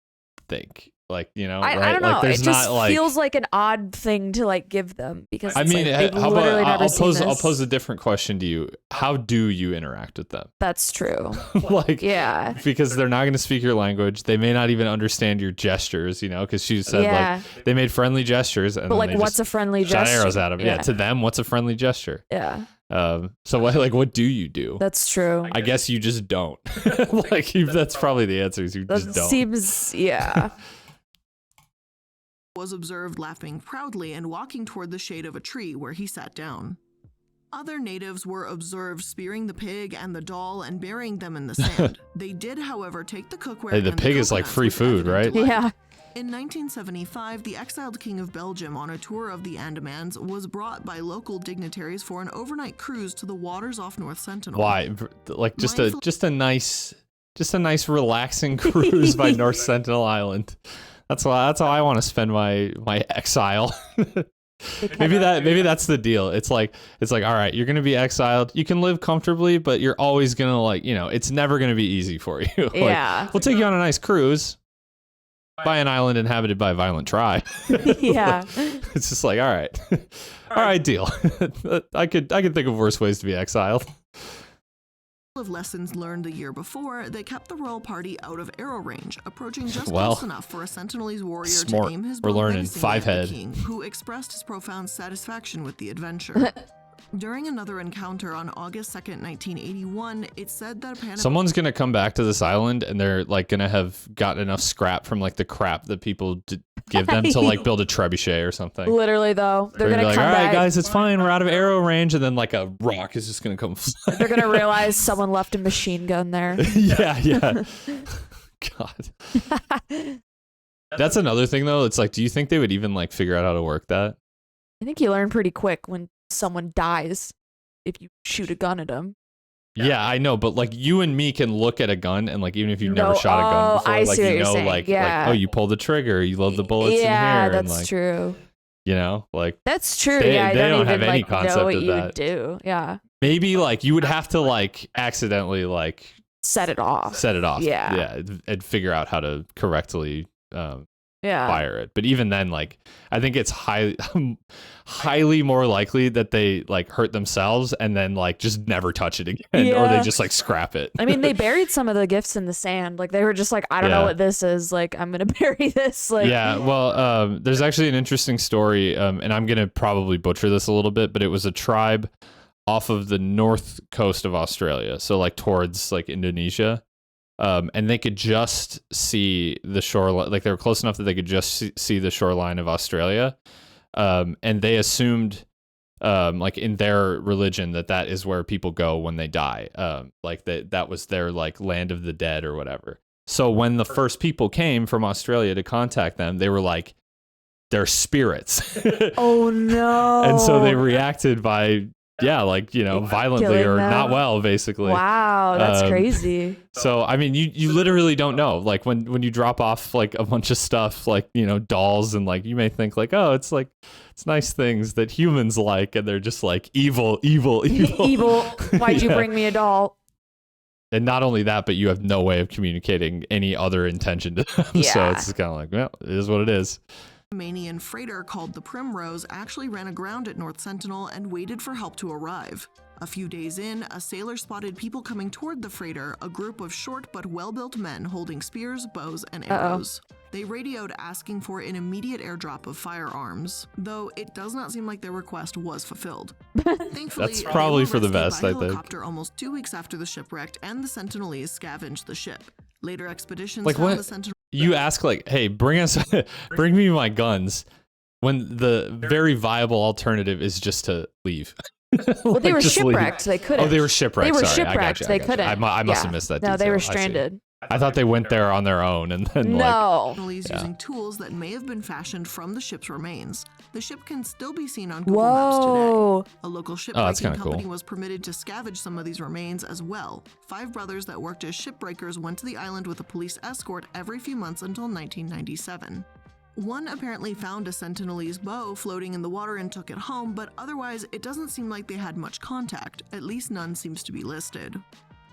think. Like, you know, right? I don't know. Like, there's It just not, like, feels like an odd thing to like give them because I it's mean, like, they've how about literally never seen I'll this. pose a different question to you. How do you interact with them? That's true. Like, Yeah. because they're not going to speak your language. They may not even understand your gestures, you know, because she said Yeah. like they made friendly gestures. And But then like, they what's a just friendly shot gesture? arrows at them. Yeah. To them, what's a friendly gesture? Yeah. So what do you do? That's true. I guess you just don't. Like that's probably the answer. Is you That just don't. seems, yeah. was observed laughing proudly and walking toward the shade of a tree where he sat down. Other natives were observed spearing the pig and the doll and burying them in the sand. They did, however, take the cookware. Hey, the and pig is like coconuts free with food, evident right? delight. Yeah. In 1975, the exiled king of Belgium on a tour of the Andamans was brought by local dignitaries for an overnight cruise to the waters off North Sentinel. Why? Like just a nice relaxing cruise by North Sentinel Island. That's how I want to spend my exile. maybe that's the deal. It's like all right, you're gonna be exiled. You can live comfortably, but you're always gonna it's never gonna be easy for you. Yeah. We'll take you on a nice cruise by an island inhabited by a violent tribe. Yeah. It's just like, all right, deal. I could think of worse ways to be exiled. Of lessons learned the year before, they kept the royal party out of arrow range, approaching just Well, close enough for a Sentinelese warrior smart. to aim his We're bow learning. menacingly at the Five-head. king, who expressed his profound satisfaction with the adventure. During another encounter on August 2nd, 1981, it's said that a Someone's gonna come back to this island and they're like gonna have gotten enough scrap from like the crap that people give them to like build a trebuchet or something. Literally, though, they're gonna be like, come all right, back. guys, it's fine. We're out of arrow range, and then like a rock is just gonna come. They're gonna realize someone left a machine gun there. yeah. God. That's another thing though. It's like, do you think they would even like figure out how to work that? I think you learn pretty quick when someone dies if you shoot a gun at them. Yeah, I know, but like you and me can look at a gun and like even if you've never shot a gun before, I like see what you you're know, saying. like Yeah. oh, you pull the trigger, you load the bullets in here. Yeah, and, that's like, true. You know, like That's true. They- Yeah, I they don't don't even have any like concept know what of you that. would do. Yeah, maybe like you would have to like accidentally like set it off. set it off. Yeah. Yeah, and figure out how to correctly Yeah, fire it. But even then, like I think it's highly more likely that they like hurt themselves and then like just never touch it again, or they Yeah. just like scrap it. I mean, they buried some of the gifts in the sand. Like they were just like, I don't know Yeah. what this is. Like I'm gonna bury this. Like Yeah, well, there's actually an interesting story, and I'm gonna probably butcher this a little bit, but it was a tribe off of the north coast of Australia, so like towards like Indonesia, and they could just see the shoreline. Like they were close enough that they could just see the shoreline of Australia, and they assumed, like in their religion, that is where people go when they die. Like that was their like land of the dead or whatever. So when the first people came from Australia to contact them, they were like, they're spirits. Oh no. And so they reacted by, violently Killing or them. not well, basically. Wow, that's Um, crazy. So, I mean, you literally don't know. Like when you drop off like a bunch of stuff, like, dolls, and like you may think like, oh, it's nice things that humans like. And they're just like evil. Evil. Why'd you Yeah. bring me a doll? And not only that, but you have no way of communicating any other intention to them. So Yeah. it's just kind of like, well, it is what it is. Tasmanian freighter called the Primrose actually ran aground at North Sentinel and waited for help to arrive. A few days in, a sailor spotted people coming toward the freighter, a group of short but well-built men holding spears, bows, and arrows. They radioed asking for an immediate airdrop of firearms, though it does not seem like their request was fulfilled. Thankfully, That's they probably were for the rescued best, by I think. helicopter almost 2 weeks after the ship wrecked, and the Sentinelese scavenged the ship. Later expeditions Like found what? the Sentinel. You ask like, hey, bring me my guns, when the very viable alternative is just to leave. Well, they Like, were just leave. shipwrecked. They couldn't. Oh, they were shipwrecked. They were Sorry, I got shipwrecked. you, I They got you. couldn't. I must Yeah. have missed that. No, they detail. were I see. stranded. I thought they went there on their own, and then like, No. Sentinelese Yeah. using tools that may have been fashioned from the ship's remains. The ship can still be seen on Google Maps today. Whoa. A local Oh, that's shipbreaking kinda company cool. was permitted to scavenge some of these remains as well. 5 brothers that worked as shipbreakers went to the island with a police escort every few months until 1997. One apparently found a Sentinelese bow floating in the water and took it home, but otherwise it doesn't seem like they had much contact, at least none seems to be listed.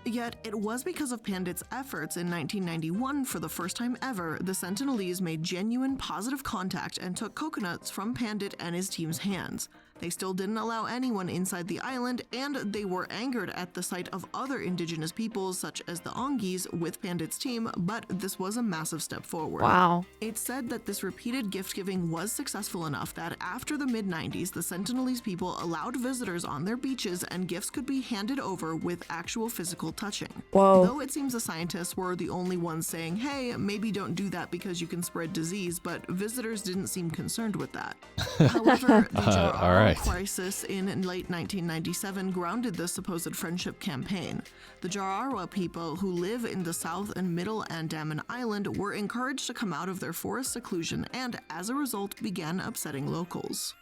Yet, it was because of Pandit's efforts in 1991, for the first time ever, the Sentinelese made genuine positive contact and took coconuts from Pandit and his team's hands. They still didn't allow anyone inside the island, and they were angered at the sight of other indigenous peoples such as the Ongis with Pandit's team, but this was a massive step forward. Wow. It's said that this repeated gift-giving was successful enough that after the mid-90s, the Sentinelese people allowed visitors on their beaches and gifts could be handed over with actual physical touching. Whoa. Though it seems the scientists were the only ones saying, hey, maybe don't do that because you can spread disease, but visitors didn't seem concerned with that. However, the Jarawa crisis in late 1997 grounded this supposed friendship campaign. The Jarawa people who live in the South and Middle Andaman Island were encouraged to come out of their forest seclusion and, as a result, began upsetting locals.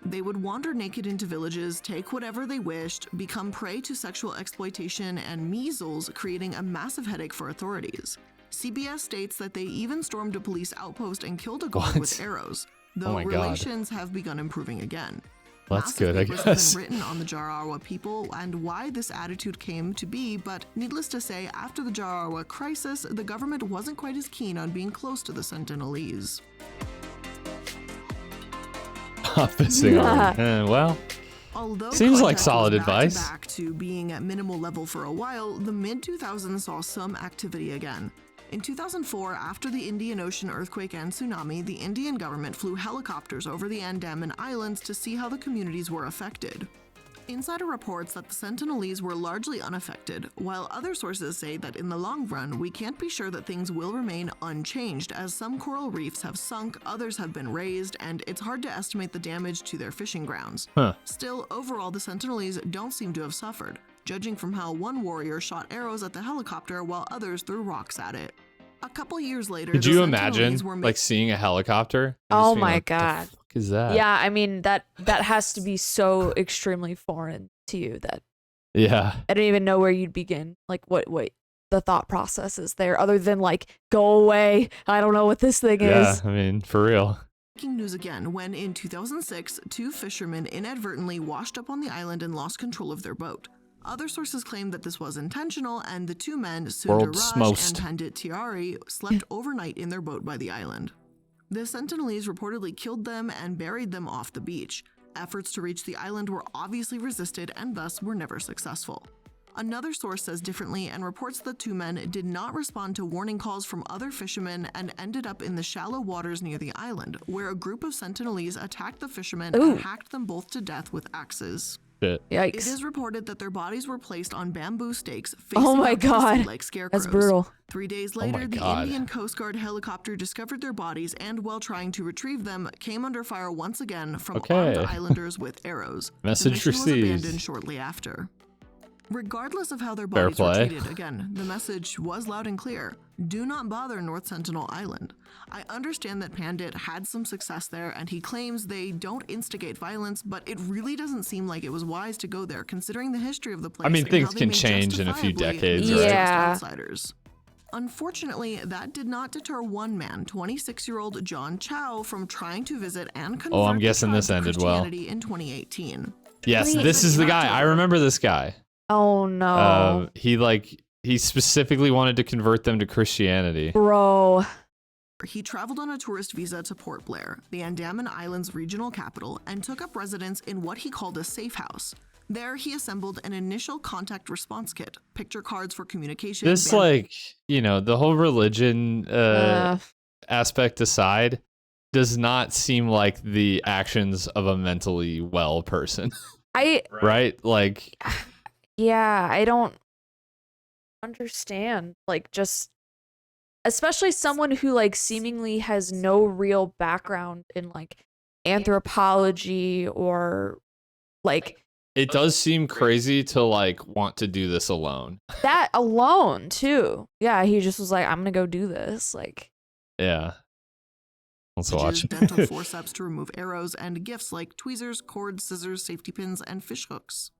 They would wander naked into villages, take whatever they wished, become prey to sexual exploitation and measles, creating a massive headache for authorities. CBS states that they even stormed a police outpost and killed a guard with arrows, though relations have begun improving again. That's good, I guess. Have been written on the Jarawa people and why this attitude came to be, but needless to say, after the Jarawa crisis, the government wasn't quite as keen on being close to the Sentinelese. Well, Although seems like contact solid was advice. back to being at minimal level for a while, the mid-2000s saw some activity again. In 2004, after the Indian Ocean earthquake and tsunami, the Indian government flew helicopters over the Andaman Islands to see how the communities were affected. Insider reports that the Sentinelese were largely unaffected, while other sources say that in the long run, we can't be sure that things will remain unchanged, as some coral reefs have sunk, others have been raised, and it's hard to estimate the damage to their fishing grounds. Still, overall, the Sentinelese don't seem to have suffered, judging from how one warrior shot arrows at the helicopter while others threw rocks at it. A couple years later, could you imagine like seeing a helicopter? Oh my god. What the fuck is that? Yeah, I mean that has to be so extremely foreign to you that I don't even know where you'd begin. Like what the thought process is there other than like go away. I don't know what this thing is. Yeah, I mean for real. Breaking news again when in 2006, 2 fishermen inadvertently washed up on the island and lost control of their boat. Other sources claim that this was intentional, and the 2 men, Sundar Raj and Pandit Tiwari, slept overnight in their boat by the island. The Sentinelese reportedly killed them and buried them off the beach. Efforts to reach the island were obviously resisted and thus were never successful. Another source says differently and reports the 2 men did not respond to warning calls from other fishermen and ended up in the shallow waters near the island, where a group of Sentinelese attacked the fishermen and hacked them both to death with axes. Shit. Yikes. It is reported that their bodies were placed on bamboo stakes facing like scarecrows. That's brutal. 3 days later, the Indian Coast Guard helicopter discovered their bodies and, while trying to retrieve them, came under fire once again from armed islanders with arrows. Message the mission received. was abandoned shortly after. Regardless of how their bodies were treated, again, the message was loud and clear. Do not bother North Sentinel Island. I understand that Pandit had some success there, and he claims they don't instigate violence, but it really doesn't seem like it was wise to go there, considering the history of the place. I mean, things can change in a few decades, right? Outsiders. Unfortunately, that did not deter one man, 26-year-old John Chow, from trying to visit and convert I'm guessing this ended well. in 2018. Yes, this is the guy. I remember this guy. Oh no. He specifically wanted to convert them to Christianity. Bro. He traveled on a tourist visa to Port Blair, the Andaman Islands regional capital, and took up residence in what he called a safe house. There, he assembled an initial contact response kit, picture cards for communication. This, the whole religion aspect aside, does not seem like the actions of a mentally well person. Right? Like... Yeah, I don't understand. Like, just especially someone who like seemingly has no real background in like anthropology or like it does seem crazy to like want to do this alone. That alone too. Yeah, he just was like, I'm gonna go do this. Like, yeah. Let's watch. Dental forceps to remove arrows and gifts like tweezers, cords, scissors, safety pins, and fish hooks.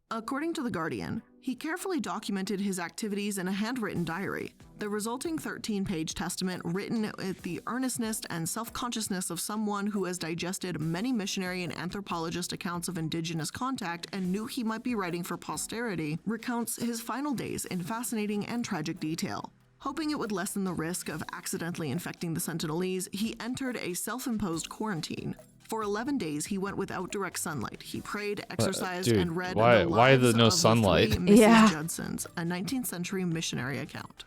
According to The Guardian, he carefully documented his activities in a handwritten diary. The resulting 13-page testament, written with the earnestness and self-consciousness of someone who has digested many missionary and anthropologist accounts of indigenous contact and knew he might be writing for posterity, recounts his final days in fascinating and tragic detail. Hoping it would lessen the risk of accidentally infecting the Sentinelese, he entered a self-imposed quarantine. For 11 days, he went without direct sunlight. He prayed, exercised, dude, and read why the lives the no of sunlight? The three Mrs. Yeah. Judsons, a 19th century missionary account.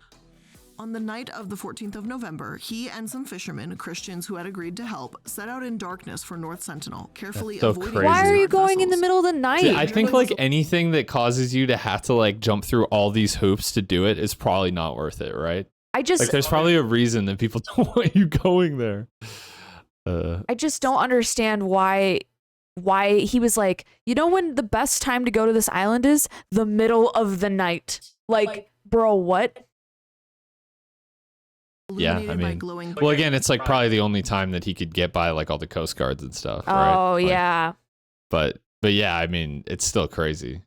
On the night of the 14th of November, he and some fishermen, Christians who had agreed to help, set out in darkness for North Sentinel, carefully That's so avoiding crazy. Why are you guard going in the vessels. middle of the night? See, I think like anything that causes you to have to like jump through all these hoops to do it is probably not worth it, right? I just Like there's probably a reason that people don't want you going there. I just don't understand why he was like, you know when the best time to go to this island is? The middle of the night. Like bro, what? Yeah, I Illuminated by mean, glowing well, again, it's like probably the only time that he could get by like all the coast guards and stuff. Right? Oh Like, yeah. But yeah, I mean, it's still crazy.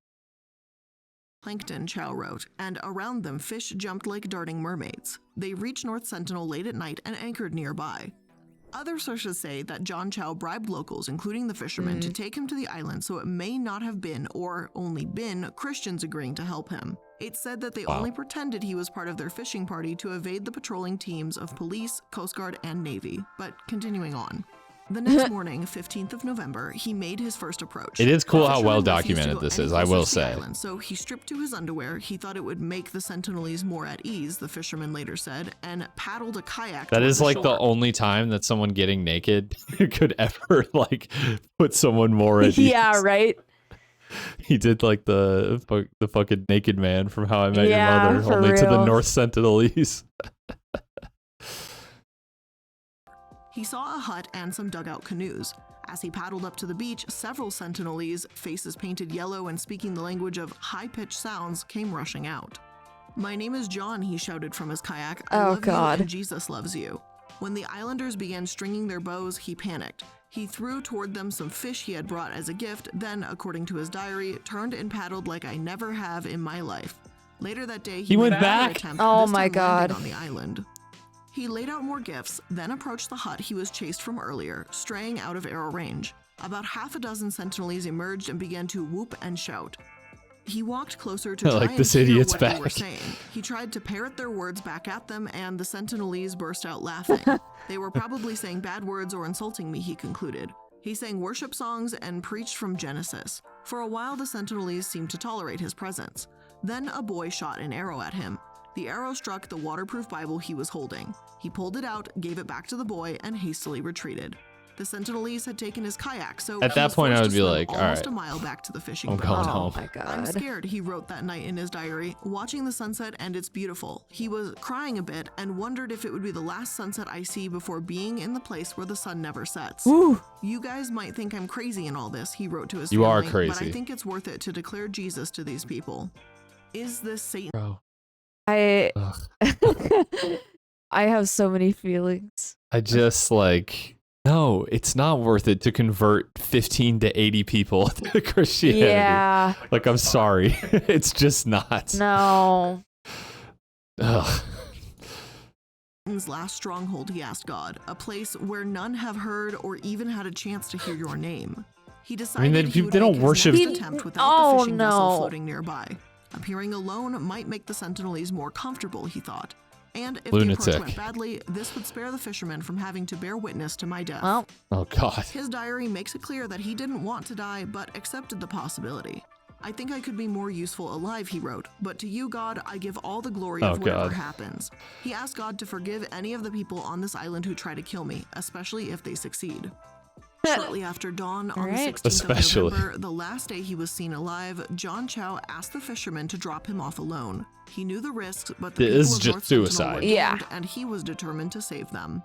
plankton, Chow wrote, and around them fish jumped like darting mermaids. They reached North Sentinel late at night and anchored nearby. Other sources say that John Chow bribed locals, including the fishermen, to take him to the island, so it may not have been, or only been, Christians agreeing to help him. It's said that they only pretended he was part of their fishing party to evade the patrolling teams of police, Coast Guard, and Navy. But continuing on. The next morning, 15th of November, he made his first approach. It is cool The how fisherman well refused to documented go this any is, I closer will to the say. island, so he stripped to his underwear. He thought it would make the Sentinelese more at ease, the fisherman later said, and paddled a kayak. That toward is the like the shore. only time that someone getting naked could ever like put someone more at ease. Yeah, right? He did like the fucking naked man from How I Met Yeah, Your Mother, for only to the real. North Sentinelese. He saw a hut and some dugout canoes. As he paddled up to the beach, several Sentinelese, faces painted yellow and speaking the language of high-pitched sounds, came rushing out. "My name is John," he shouted from his kayak. "I Oh, love God. you and Jesus loves you." When the islanders began stringing their bows, he panicked. He threw toward them some fish he had brought as a gift, then, according to his diary, turned and paddled like I never have in my life. Later that day, He made went another back? attempt, Oh this my time landing God. on the island. He laid out more gifts, then approached the hut he was chased from earlier, straying out of arrow range. About half a dozen Sentinelese emerged and began to whoop and shout. He walked closer to try Like and this hear idiot's what they were back. saying. He tried to parrot their words back at them, and the Sentinelese burst out laughing. They were probably saying bad words or insulting me, he concluded. He sang worship songs and preached from Genesis. For a while, the Sentinelese seemed to tolerate his presence. Then a boy shot an arrow at him. The arrow struck the waterproof Bible he was holding. He pulled it out, gave it back to the boy, and hastily retreated. The Sentinelese had taken his kayak, so At he that was point, I forced would to be swim like, all almost right. a mile back to the fishing I'm boat. going Oh home. my "I'm god. scared," he wrote that night in his diary, "watching the sunset, and it's beautiful. He was crying a bit and wondered if it would be the last sunset I see before being in the place where the sun never sets. Ooh. You guys might think I'm crazy in all this," he wrote to his You are family, "but I crazy. think it's worth it to declare Jesus to these people. Is this Satan?" Bro. I Ugh. I have so many feelings. I just like, no, it's not worth it to convert 15 to 80 people to Christianity. Yeah. Like, I'm sorry. It's just not. No. Ugh. Satan's last stronghold, he asked God, a place where none have heard or even had a chance to hear your name. He decided they he would don't make his worship- next He- attempt without oh, the fishing vessel no. floating nearby. Appearing alone might make the Sentinelese more comfortable, he thought. And if the Lunatic. approach went badly, this would spare the fishermen from having to bear witness to my death. Well, Oh, God. His diary makes it clear that he didn't want to die, but accepted the possibility. "I think I could be more useful alive," he wrote, "but to you, God, I give all the glory Oh, of whatever God. happens." He asked God to forgive any of the people on this island who try to kill me, especially if they succeed. Shortly after dawn on Alright. the 16th Especially. of November, the last day he was seen alive, John Chow asked the fishermen to drop him off alone. He knew the risks, but the It people is of just North Sentinel suicide. were Yeah. doomed, and he was determined to save them.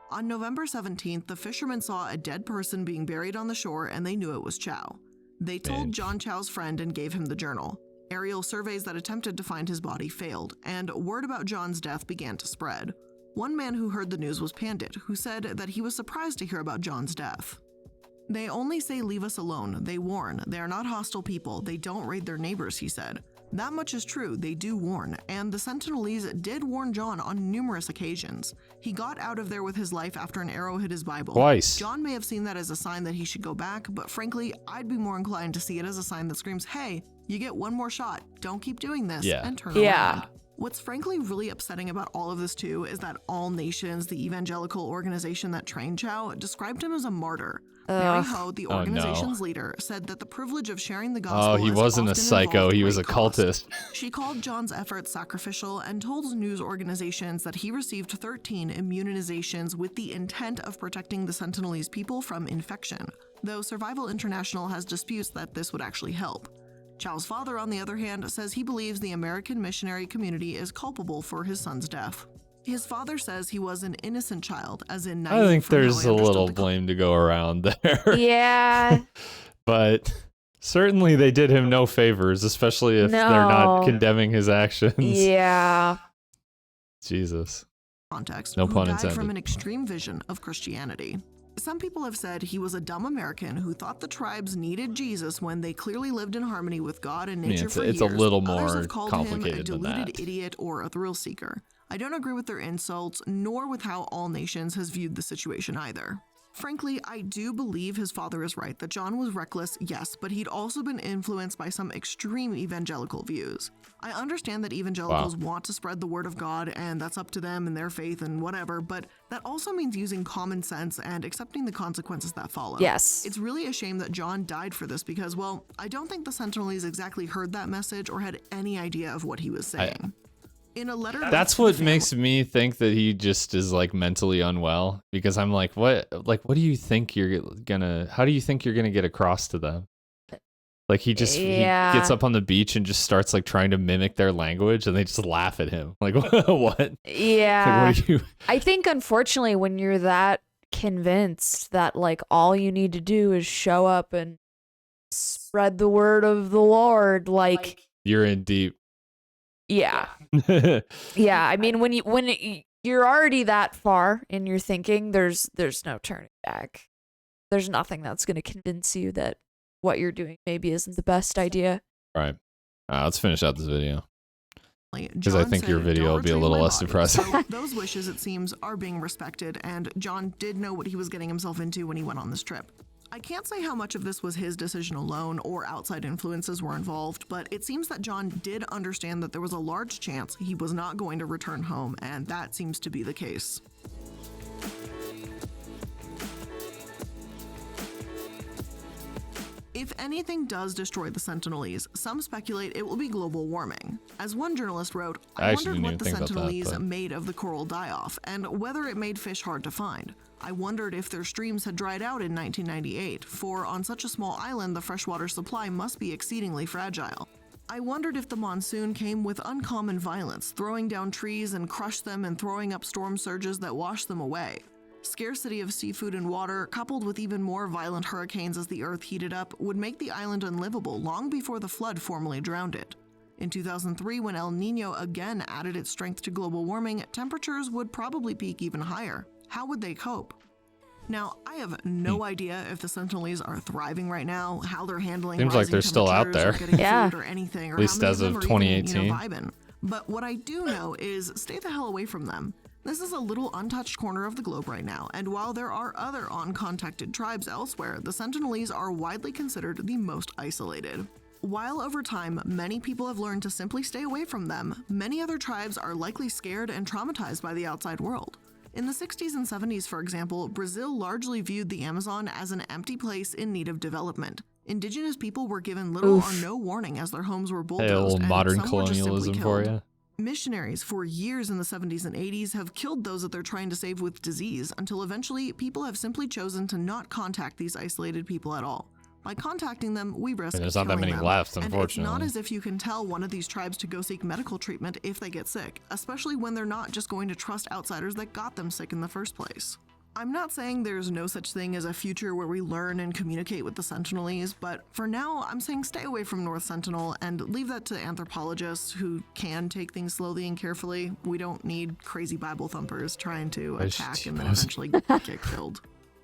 On November 17th, the fishermen saw a dead person being buried on the shore, and they knew it was Chow. They told Man. John Chow's friend and gave him the journal. Aerial surveys that attempted to find his body failed, and word about John's death began to spread. One man who heard the news was Pandit, who said that he was surprised to hear about John's death. "They only say leave us alone. They warn. They are not hostile people. They don't raid their neighbors," he said. That much is true. They do warn, and the Sentinelese did warn John on numerous occasions. He got out of there with his life after an arrow hit his Bible. Twice. John may have seen that as a sign that he should go back, but frankly, I'd be more inclined to see it as a sign that screams, "Hey, you get one more shot. Don't keep doing this," Yeah. and turn Yeah. around. What's frankly really upsetting about all of this too is that All Nations, the evangelical organization that trained Chow, described him as a martyr. Mary Ugh. Ho, the Oh, no. organization's leader, said that the privilege of sharing the gospel Oh, he is wasn't a often psycho. involved He was a great cost. cultist. She called John's efforts sacrificial and told news organizations that he received 13 immunizations with the intent of protecting the Sentinelese people from infection, though Survival International has disputes that this would actually help. Chow's father, on the other hand, says he believes the American missionary community is culpable for his son's death. His father says he was an innocent child, as in naive I think from how there's I a understood little the blame to go around there. Yeah. But certainly they did him no favors, especially if they're not No. condemning his actions. Yeah. Jesus. context, No who pun died intended. from an extreme vision of Christianity. Some people have said he was a dumb American who thought the tribes needed Jesus when they clearly lived in harmony with God and I mean, nature it's for a years. little Others more have called him a complicated than deluded that. idiot or a thrill seeker. I don't agree with their insults, nor with how All Nations has viewed the situation either. Frankly, I do believe his father is right that John was reckless, yes, but he'd also been influenced by some extreme evangelical views. I understand that evangelicals want to spread the word of God, and that's up to them and their faith and whatever, but that also means using common sense and accepting the consequences that follow. Yes. It's really a shame that John died for this because, well, I don't think the Sentinelese exactly heard that message or had any idea of what he was saying. In a letter That's to the what family- makes me think that he just is like mentally unwell, because I'm like, what do you think how do you think you're gonna get across to them? Like he Yeah. gets up on the beach and just starts like trying to mimic their language, and they just laugh at him. Like, what? Yeah. Like, what are you? I think unfortunately when you're that convinced that like all you need to do is show up and spread the word of the Lord, like You're in deep. yeah. Yeah, I mean when you're already that far in your thinking, there's no turning back. There's nothing that's going to convince you that what you're doing maybe isn't the best idea. Right. Let's finish out this video. Because I think your video will be a little less depressing. So those wishes, it seems, are being respected, and John did know what he was getting himself into when he went on this trip. I can't say how much of this was his decision alone or outside influences were involved, but it seems that John did understand that there was a large chance he was not going to return home, and that seems to be the case. If anything does destroy the Sentinelese, some speculate it will be global warming. As one journalist wrote, I I actually wondered didn't what the even think about that, Sentinelese but- made of the coral die-off, and whether it made fish hard to find. I wondered if their streams had dried out in 1998, for on such a small island the freshwater supply must be exceedingly fragile. I wondered if the monsoon came with uncommon violence, throwing down trees and crushed them and throwing up storm surges that washed them away. Scarcity of seafood and water, coupled with even more violent hurricanes as the earth heated up, would make the island unlivable long before the flood formally drowned it. In 2003, when El Niño again added its strength to global warming, temperatures would probably peak even higher. How would they cope? Now, I have no idea if the Sentinelese are thriving right now, how they're handling Seems like rising they're still out temperatures or there. getting Yeah. food or anything, or At least how many as them of are even, 2018. vibing. But what I do know is stay the hell away from them. This is a little untouched corner of the globe right now, and while there are other uncontacted tribes elsewhere, the Sentinelese are widely considered the most isolated. While over time, many people have learned to simply stay away from them, many other tribes are likely scared and traumatized by the outside world. In the 60s and 70s, for example, Brazil largely viewed the Amazon as an empty place in need of development. Indigenous people were given little or no warning as their homes were Hey, bulldozed, a little and modern some were just simply colonialism for killed. you. Missionaries for years in the 70s and 80s have killed those that they're trying to save with disease until eventually people have simply chosen to not contact these isolated people at all. By contacting them, we risk There's not that killing many them. left, And it's unfortunately. not as if you can tell one of these tribes to go seek medical treatment if they get sick, especially when they're not just going to trust outsiders that got them sick in the first place. I'm not saying there's no such thing as a future where we learn and communicate with the Sentinelese, but for now, I'm saying stay away from North Sentinel and leave that to anthropologists who can take things slowly and carefully. We don't need crazy Bible thumpers trying to attack and then eventually get killed.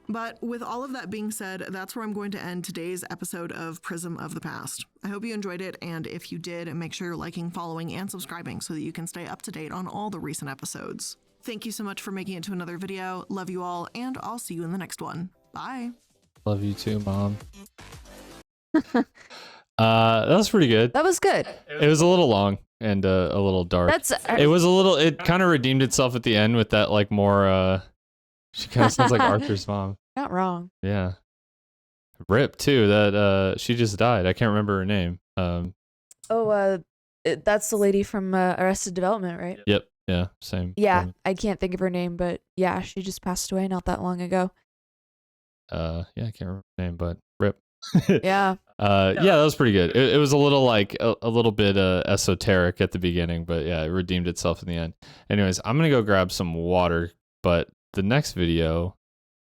But with all of that being said, that's where I'm going to end today's episode of Prism of the Past. I hope you enjoyed it, and if you did, make sure you're liking, following, and subscribing so that you can stay up to date on all the recent episodes. Thank you so much for making it to another video. Love you all, and I'll see you in the next one. Bye. Love you too, Mom. That was pretty good. That was good. It was a little long. and a little dark. That's It was a little. It kind of redeemed itself at the end with that like more. She kind of sounds like Arthur's mom. not wrong. Yeah. Rip too. That she just died. I can't remember her name. That's the lady from Arrested Development, right? Yep. Yeah. Same. Yeah, same. I can't think of her name, but yeah, she just passed away not that long ago. Yeah, I can't remember her name, but rip. Yeah. Yeah, that was pretty good. It was a little like a little bit esoteric at the beginning, but yeah, it redeemed itself in the end. Anyways, I'm gonna go grab some water, but the next video,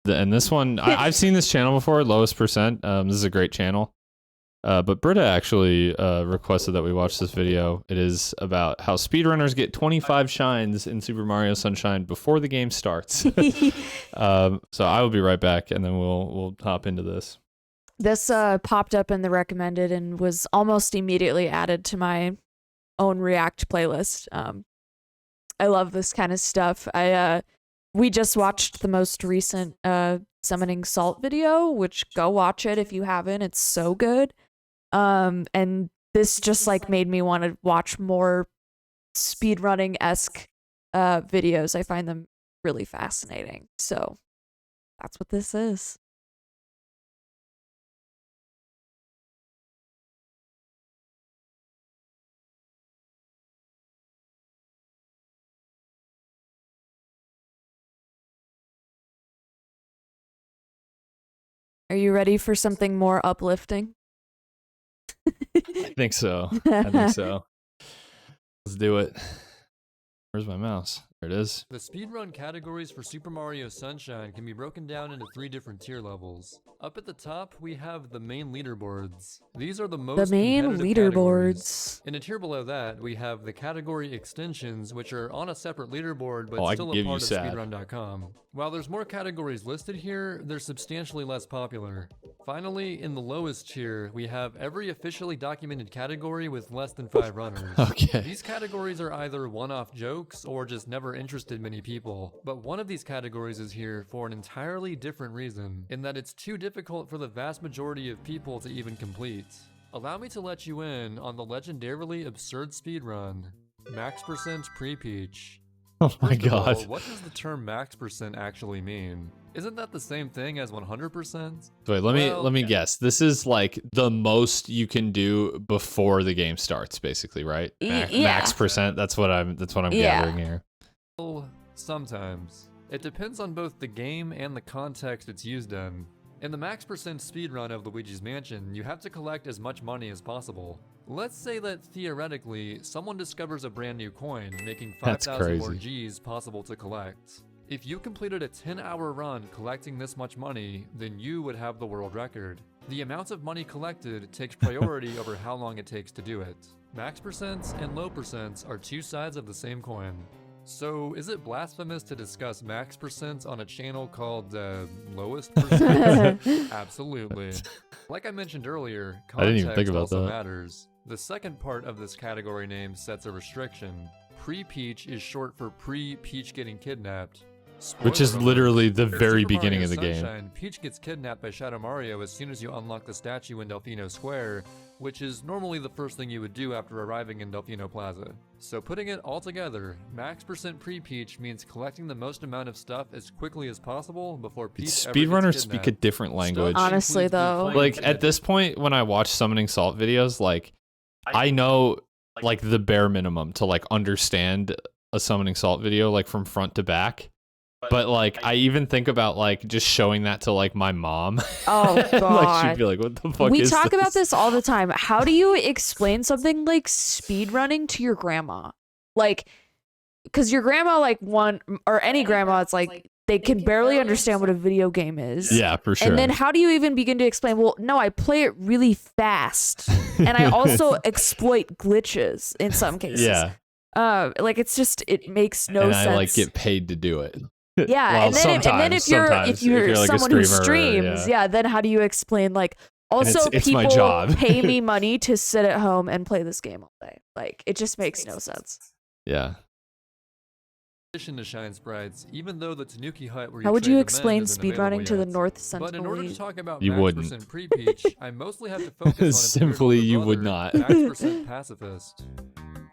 and this one, I've seen this channel before, Lowest Percent. This is a great channel. But Brita actually requested that we watch this video. It is about how speedrunners get 25 shines in Super Mario Sunshine before the game starts. So I will be right back, and then we'll hop into this. This popped up in the recommended and was almost immediately added to my own React playlist. I love this kind of stuff. We just watched the most recent Summoning Salt video, which go watch it if you haven't. It's so good. And this just like made me want to watch more speedrunning-esque videos. I find them really fascinating. So that's what this is. Are you ready for something more uplifting? I think so. I think so. Let's do it. Where's my mouse? There it is. The speedrun categories for Super Mario Sunshine can be broken down into 3 different tier levels. Up at the top, we have the main leaderboards. These are the most competitive categories. In a tier below that, we have the category extensions, which are on a separate leaderboard, but still a part of speedrun.com. While there's more categories listed here, they're substantially less popular. Finally, in the lowest tier, we have every officially documented category with less than 5 runners. Okay. These categories are either one-off jokes or just never interested many people, but one of these categories is here for an entirely different reason, in that it's too difficult for the vast majority of people to even complete. Allow me to let you in on the legendarily absurd speedrun, Max Percent Pre-Peach. Oh my First of all, god. what does the term max percent actually mean? Isn't that the same thing as 100%? Wait, let me guess. This is like the most you can do before the game starts, basically, right? Max percent. That's what I'm gathering here. Well, sometimes. It depends on both the game and the context it's used in. In the max percent speedrun of Luigi's Mansion, you have to collect as much money as possible. Let's say that theoretically, someone discovers a brand new coin, making 5,000 more Gs possible to collect. If you completed a 10-hour run collecting this much money, then you would have the world record. The amount of money collected takes priority over how long it takes to do it. Max percents and low percents are 2 sides of the same coin. So, is it blasphemous to discuss max percents on a channel called lowest percent? Absolutely. Like I mentioned earlier, I didn't even think context about also that. matters. The second part of this category name sets a restriction. Pre-Peach is short for pre-Peach getting kidnapped. Which is Spoiler literally alert. the In very Super beginning Mario of the game. Sunshine, Peach gets kidnapped by Shadow Mario as soon as you unlock the statue in Delfino Square, which is normally the first thing you would do after arriving in Delfino Plaza. So putting it all together, max percent pre-Peach means collecting the most amount of stuff as quickly as possible before Peach ever gets Speedrunners speak a kidnapped. different language. Honestly, though. Like at this point, when I watch Summoning Salt videos, like I know like the bare minimum to like understand a Summoning Salt video like from front to back. But like I even think about like just showing that to like my mom. Oh god. Like she'd be like, "What the fuck We is talk this?" about this all the time. How do you explain something like speedrunning to your grandma? Like, because your grandma, like one or any grandma, it's like they can barely understand what a video game is. Yeah, for sure. And then how do you even begin to explain? Well, no, I play it really fast, and I also exploit glitches in some cases. Yeah. Like it's just it makes no and sense. I like get paid to do it. Yeah, Well, and then if you're like a someone who streamer, streams, yeah, then how do you explain like also it's people my job. pay me money to sit at home and play this game all day? Like it just makes no sense. Yeah. In addition to Shine Sprites, even though the Tanuki Hut where How would you trade the explain men isn't available speedrunning to the yet. North But in order to Sentinel? talk about You max wouldn't. percent pre-Peach, I mostly have to focus on its Simply, weird you older would brother, not. Max percent pacifist.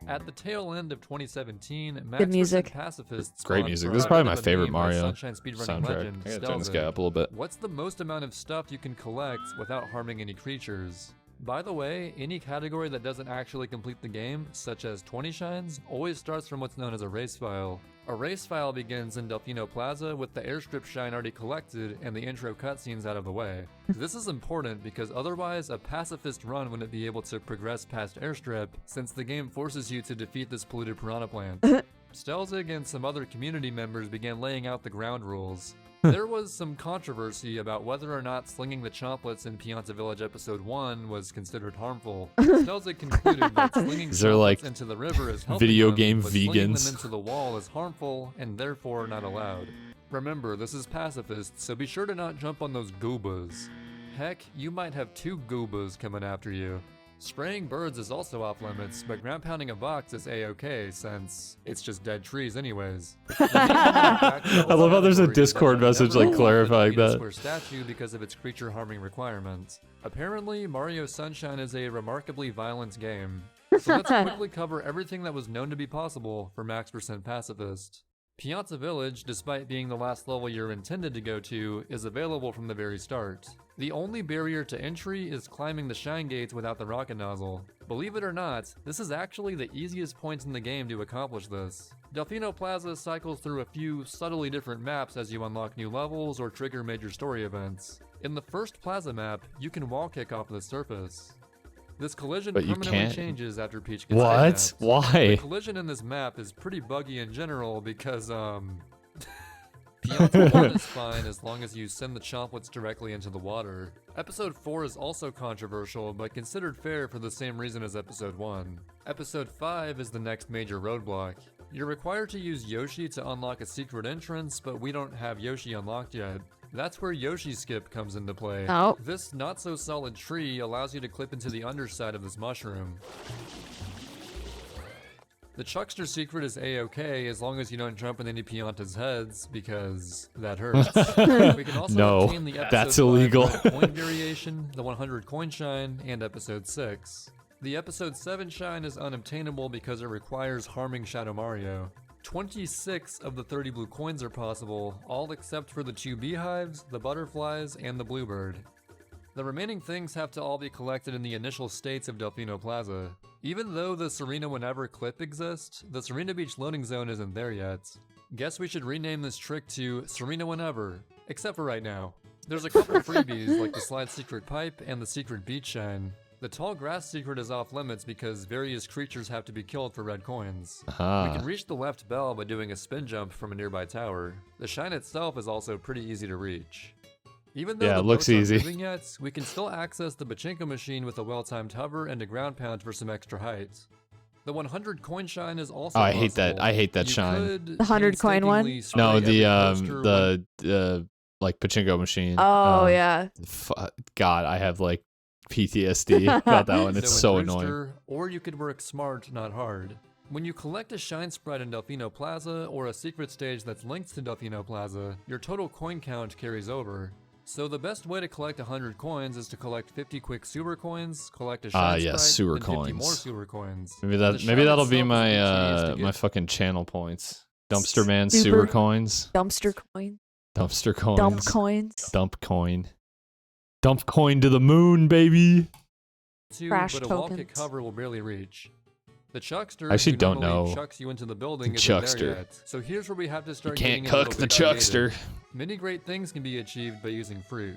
At the tail end of 2017, Good music. pacifists Great music. This is probably my favorite Mario Sunshine speedrunning soundtrack. legend I gotta turn this Stelzig. guy up a little bit. What's the most amount of stuff you can collect without harming any creatures? By the way, any category that doesn't actually complete the game, such as 20 shines, always starts from what's known as a race file. A race file begins in Delfino Plaza with the airstrip shine already collected and the intro cutscenes out of the way. This is important because otherwise a pacifist run wouldn't be able to progress past airstrip since the game forces you to defeat this polluted piranha plant. Stelzig and some other community members began laying out the ground rules. There was some controversy about whether or not slinging the chomplets in Pianta Village Episode 1 was considered harmful. Stelzig concluded that slinging Is there, chomplets like, into the river is helping video them, game but slinging vegans? them into the wall is harmful and therefore not allowed. Remember, this is pacifist, so be sure to not jump on those goobas. Heck, you might have 2 goobas coming after you. Spraying birds is also off limits, but ground pounding a box is a-okay since it's just dead trees anyways. I love how there's a Discord message, like, clarifying that. Square statue because of its creature harming requirements. Apparently, Mario Sunshine is a remarkably violent game. So let's quickly cover everything that was known to be possible for max % pacifist. Pianta Village, despite being the last level you're intended to go to, is available from the very start. The only barrier to entry is climbing the shine gates without the rocket nozzle. Believe it or not, this is actually the easiest point in the game to accomplish this. Delfino Plaza cycles through a few subtly different maps as you unlock new levels or trigger major story events. In the first Plaza map, you can wall kick off the surface. This collision But you permanently can't? changes after Peach gets What? kidnapped. Why? The collision in this map is pretty buggy in general because, Pianta 1 is fine as long as you send the chomplets directly into the water. Episode 4 is also controversial, but considered fair for the same reason as Episode 1. Episode 5 is the next major roadblock. You're required to use Yoshi to unlock a secret entrance, but we don't have Yoshi unlocked yet. That's where Yoshi Skip comes into play. Oh. This not-so-solid tree allows you to clip into the underside of this mushroom. The Chuckster secret is a-okay as long as you don't jump in any Pianta's heads, because that hurts. We can also No, obtain the that's episode 5 illegal. red coin variation, the 100 coin shine, and episode 6. The episode 7 shine is unobtainable because it requires harming Shadow Mario. 26 of the 30 blue coins are possible, all except for the 2 beehives, the butterflies, and the bluebird. The remaining things have to all be collected in the initial states of Delfino Plaza. Even though the Serena Whenever clip exists, the Serena Beach loading zone isn't there yet. Guess we should rename this trick to Serena Whenever, except for right now. There's a couple freebies like the Slide Secret Pipe and the Secret Beach Shine. The Tall Grass secret is off limits because various creatures have to be killed for red coins. We can reach the left bell by doing a spin jump from a nearby tower. The shine itself is also pretty easy to reach. Even though Yeah, the it looks boats aren't easy. moving yet, we can still access the Pachinko machine with a well-timed hover and a ground pound for some extra height. The 100 coin shine is also Oh, I hate that. possible. I hate that You shine. could The 100 coin one? painstakingly spray No, every poster the like pachinko machine. Oh, yeah. God, I have like PTSD about that one. It's so in annoying. Brewster, or you could work smart, not hard. When you collect a shine sprite in Delfino Plaza or a secret stage that's linked to Delfino Plaza, your total coin count carries over. So the best way to collect 100 coins is to collect 50 quick sewer coins, collect a shine sprite, sewer and 50 more coins. sewer coins. Maybe The that'll shine be itself is my the key to my get- fucking channel points. Dumpster man Super sewer coins. Dumpster coin. Dumpster coins. Dump coins. Dump coin. Dump coin to the moon, baby. Crash but a wall kick tokens. cover will barely reach. The Chuckster I actually who don't normally know chucks you into the building the isn't there Chuckster. yet. So here's where we have to You start can't getting a cook little the bit creative. Chuckster. Many great things can be achieved by using fruit.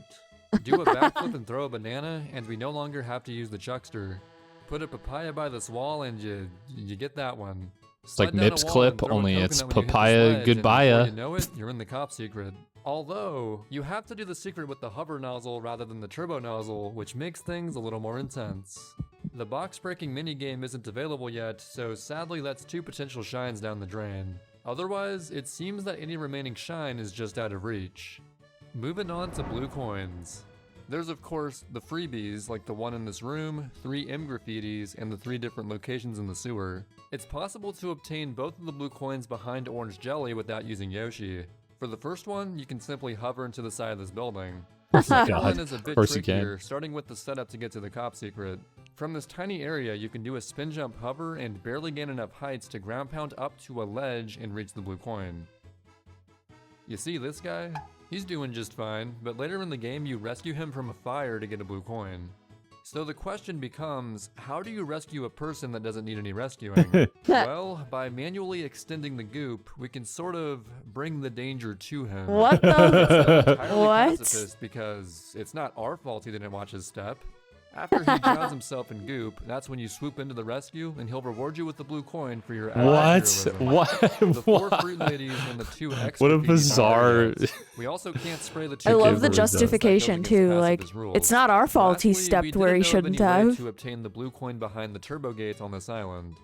Do a backflip and throw a banana, and we no longer have to use the Chuckster. Put a papaya by this wall, and you get that one. It's like Slide down a Mip's wall clip, and throw a only it's coconut when you hit the papaya sledge, and goodbye. before you know it, you're in the cop secret. Although, you have to do the secret with the hover nozzle rather than the turbo nozzle, which makes things a little more intense. The box-breaking minigame isn't available yet, so sadly that's 2 potential shines down the drain. Otherwise, it seems that any remaining shine is just out of reach. Moving on to blue coins. There's of course the freebies like the one in this room, 3 M graffitis, and the 3 different locations in the sewer. It's possible to obtain both of the blue coins behind orange jelly without using Yoshi. For the first one, you can simply hover into the side of this building. Oh my Second God. one is a Of bit course you can. trickier, starting with the setup to get to the cop secret. From this tiny area, you can do a spin jump hover and barely gain enough heights to ground pound up to a ledge and reach the blue coin. You see this guy? He's doing just fine, but later in the game you rescue him from a fire to get a blue coin. So the question becomes, how do you rescue a person that doesn't need any rescuing? Well, by manually extending the goop, we can sort of bring the danger to him. What the? Entirely What? pacifist because it's not our fault he didn't watch his step. After he drowns himself in goop, that's when you swoop into the rescue and he'll reward you with the blue coin for your act of heroism. What? The 4 What? fruit ladies and the 2 extra What a feet are bizarre. areas. We also can't spray the 2 I love give the her does. justification too. Like, it's not our fault he Lastly, we stepped didn't where he know of shouldn't any way have. to obtain the blue coin behind the turbo gate on this island.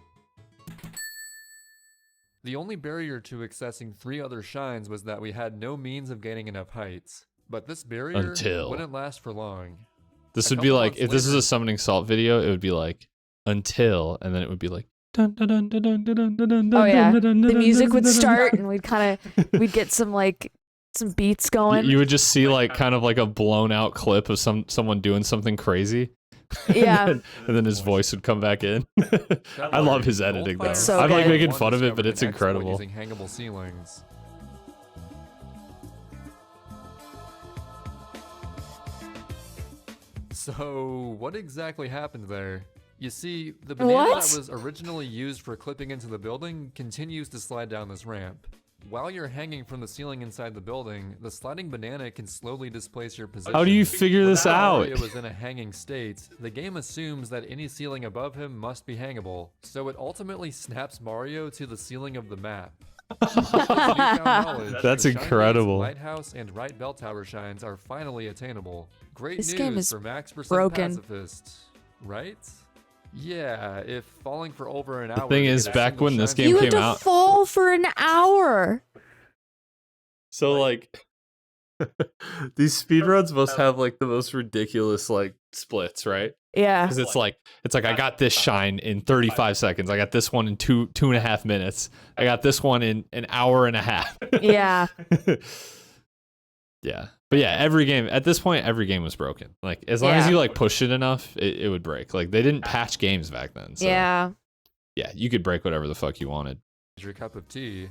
The only barrier to accessing 3 other shines was that we had no means of gaining enough heights. But this barrier Until. wouldn't last for long. This A would be couple like months if this is later- a summoning salt video, it would be like until, and then it would be like dun, dun, dun, dun, dun, dun, dun, dun, Oh yeah, dun, dun, the dun, music dun, would dun, dun, start and we'd get some beats going. You would just see like kind of like a blown out clip of someone doing something crazy. Yeah. and then his voice would come back in. I love his editing though. So I'm like good. making fun of it, but it's incredible. Using hangable ceilings. So, what exactly happened there? You see, the banana What? that was originally used for clipping into the building continues to slide down this ramp. While you're hanging from the ceiling inside the building, the sliding banana can slowly displace your position. How do you figure this When out? Mario was in a hanging state, the game assumes that any ceiling above him must be hangable, so it ultimately snaps Mario to the ceiling of the map. Newfound knowledge, That's the Shine Lane's incredible. Lighthouse and right bell tower shines are finally attainable. Great This news game is for max percent broken. pacifists, right? Yeah, if falling for over an hour. thing to is, get a back single when this shine game You came had to out- fall for an hour. So like these speedruns must have like the most ridiculous like splits, right? Yeah. Because it's like I got this shine in 35 seconds. I got this one in two and a half minutes. I got this one in an hour and a half. Yeah. Yeah. But yeah, every game at this point, every game was broken. Like as long as Yeah. you like push it enough, it would break. Like they didn't patch games back then. So Yeah. yeah, you could break whatever the fuck you wanted. your cup of tea.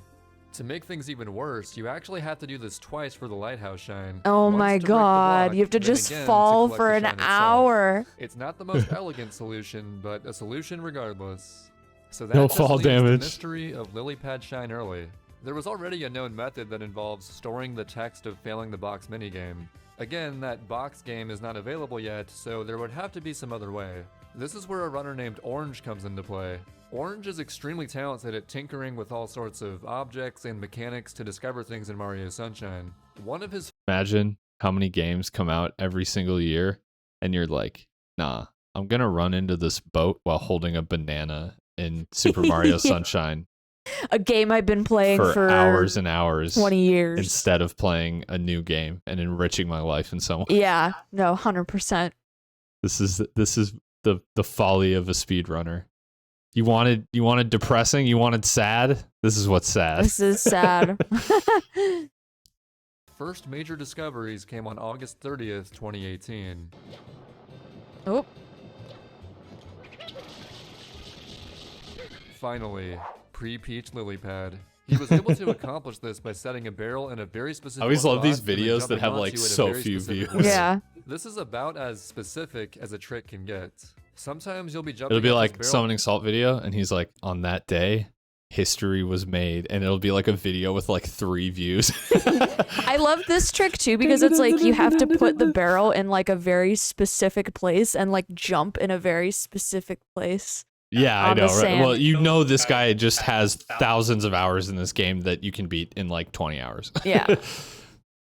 To make things even worse, you actually have to do this twice for the lighthouse shine. Oh Once my to break the god, block, you have to then just again to fall collect for the an shine itself. hour. It's not the most elegant solution, but a solution regardless. So that No just fall leaves the damage. mystery of lily pad shine early. There was already a known method that involves storing the text of failing the box minigame. Again, that box game is not available yet, so there would have to be some other way. This is where a runner named Orange comes into play. Orange is extremely talented at tinkering with all sorts of objects and mechanics to discover things in Mario Sunshine. One of his Imagine how many games come out every single year and you're like, nah, I'm gonna run into this boat while holding a banana in Super Mario Yeah. Sunshine A game I've been playing for hours and hours 20 years. instead of playing a new game and enriching my life in some way. Yeah. No, 100%. This is the folly of a speedrunner. You wanted depressing, you wanted sad. This is what's sad. This is sad. first major discoveries came on August 30th, 2018. Oh. Finally, pre-Peach lily pad. He was able to accomplish this by setting a barrel in a very specific I always love these spot and then videos that jumping have, onto like, it a so very few specific views. way. Yeah. This is about as specific as a trick can get. Sometimes you'll be jumping It'll be up like this barrel- summoning salt video, and he's like, on that day, history was made, and it'll be like a video with like 3 views. I love this trick too because it's like you have to put the barrel in like a very specific place and like jump in a very specific place. Yeah, I On the know, right? sand. Well, you know this guy just has thousands of hours in this game that you can beat in like 20 hours. Yeah.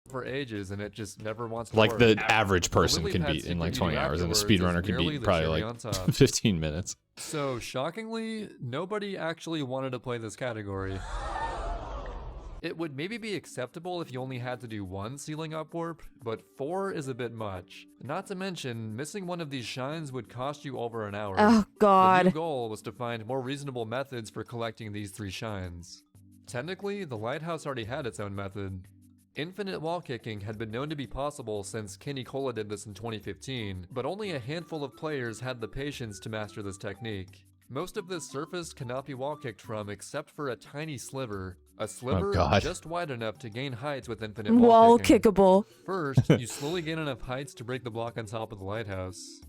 for ages, and it just never wants to Like work. the average person lily can pad beat in secret like you 20 do hours, and a afterwards is speedrunner can merely beat the probably cherry like on top. 15 minutes. So, shockingly, nobody actually wanted to play this category. It would maybe be acceptable if you only had to do 1 ceiling up warp, but 4 is a bit much. Not to mention, missing one of these shines would cost you over an hour. Oh The new god. goal was to find more reasonable methods for collecting these 3 shines. Technically, the lighthouse already had its own method. Infinite wall kicking had been known to be possible since Kenny Cola did this in 2015, but only a handful of players had the patience to master this technique. Most of this surface cannot be wall kicked from except for a tiny sliver. A sliver just wide enough to gain heights with infinite wall kicking. Kickable. First, you slowly gain enough heights to break the block on top of the lighthouse.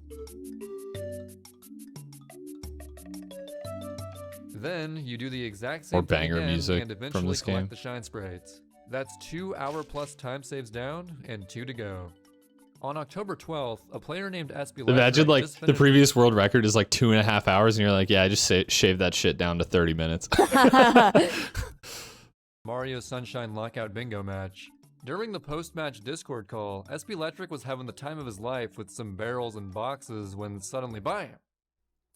Then, you do the exact same thing banger again music and from eventually this collect game. the shine sprites. That's 2 hour plus time saves down and 2 to go. On October 12th, a player named SB Imagine like the previous world record is like 2.5 hours, and you're like, yeah, I just shaved that shit down to 30 minutes. Mario Sunshine Lockout Bingo match. During the post-match Discord call, SB Electric was having the time of his life with some barrels and boxes when suddenly, BAM!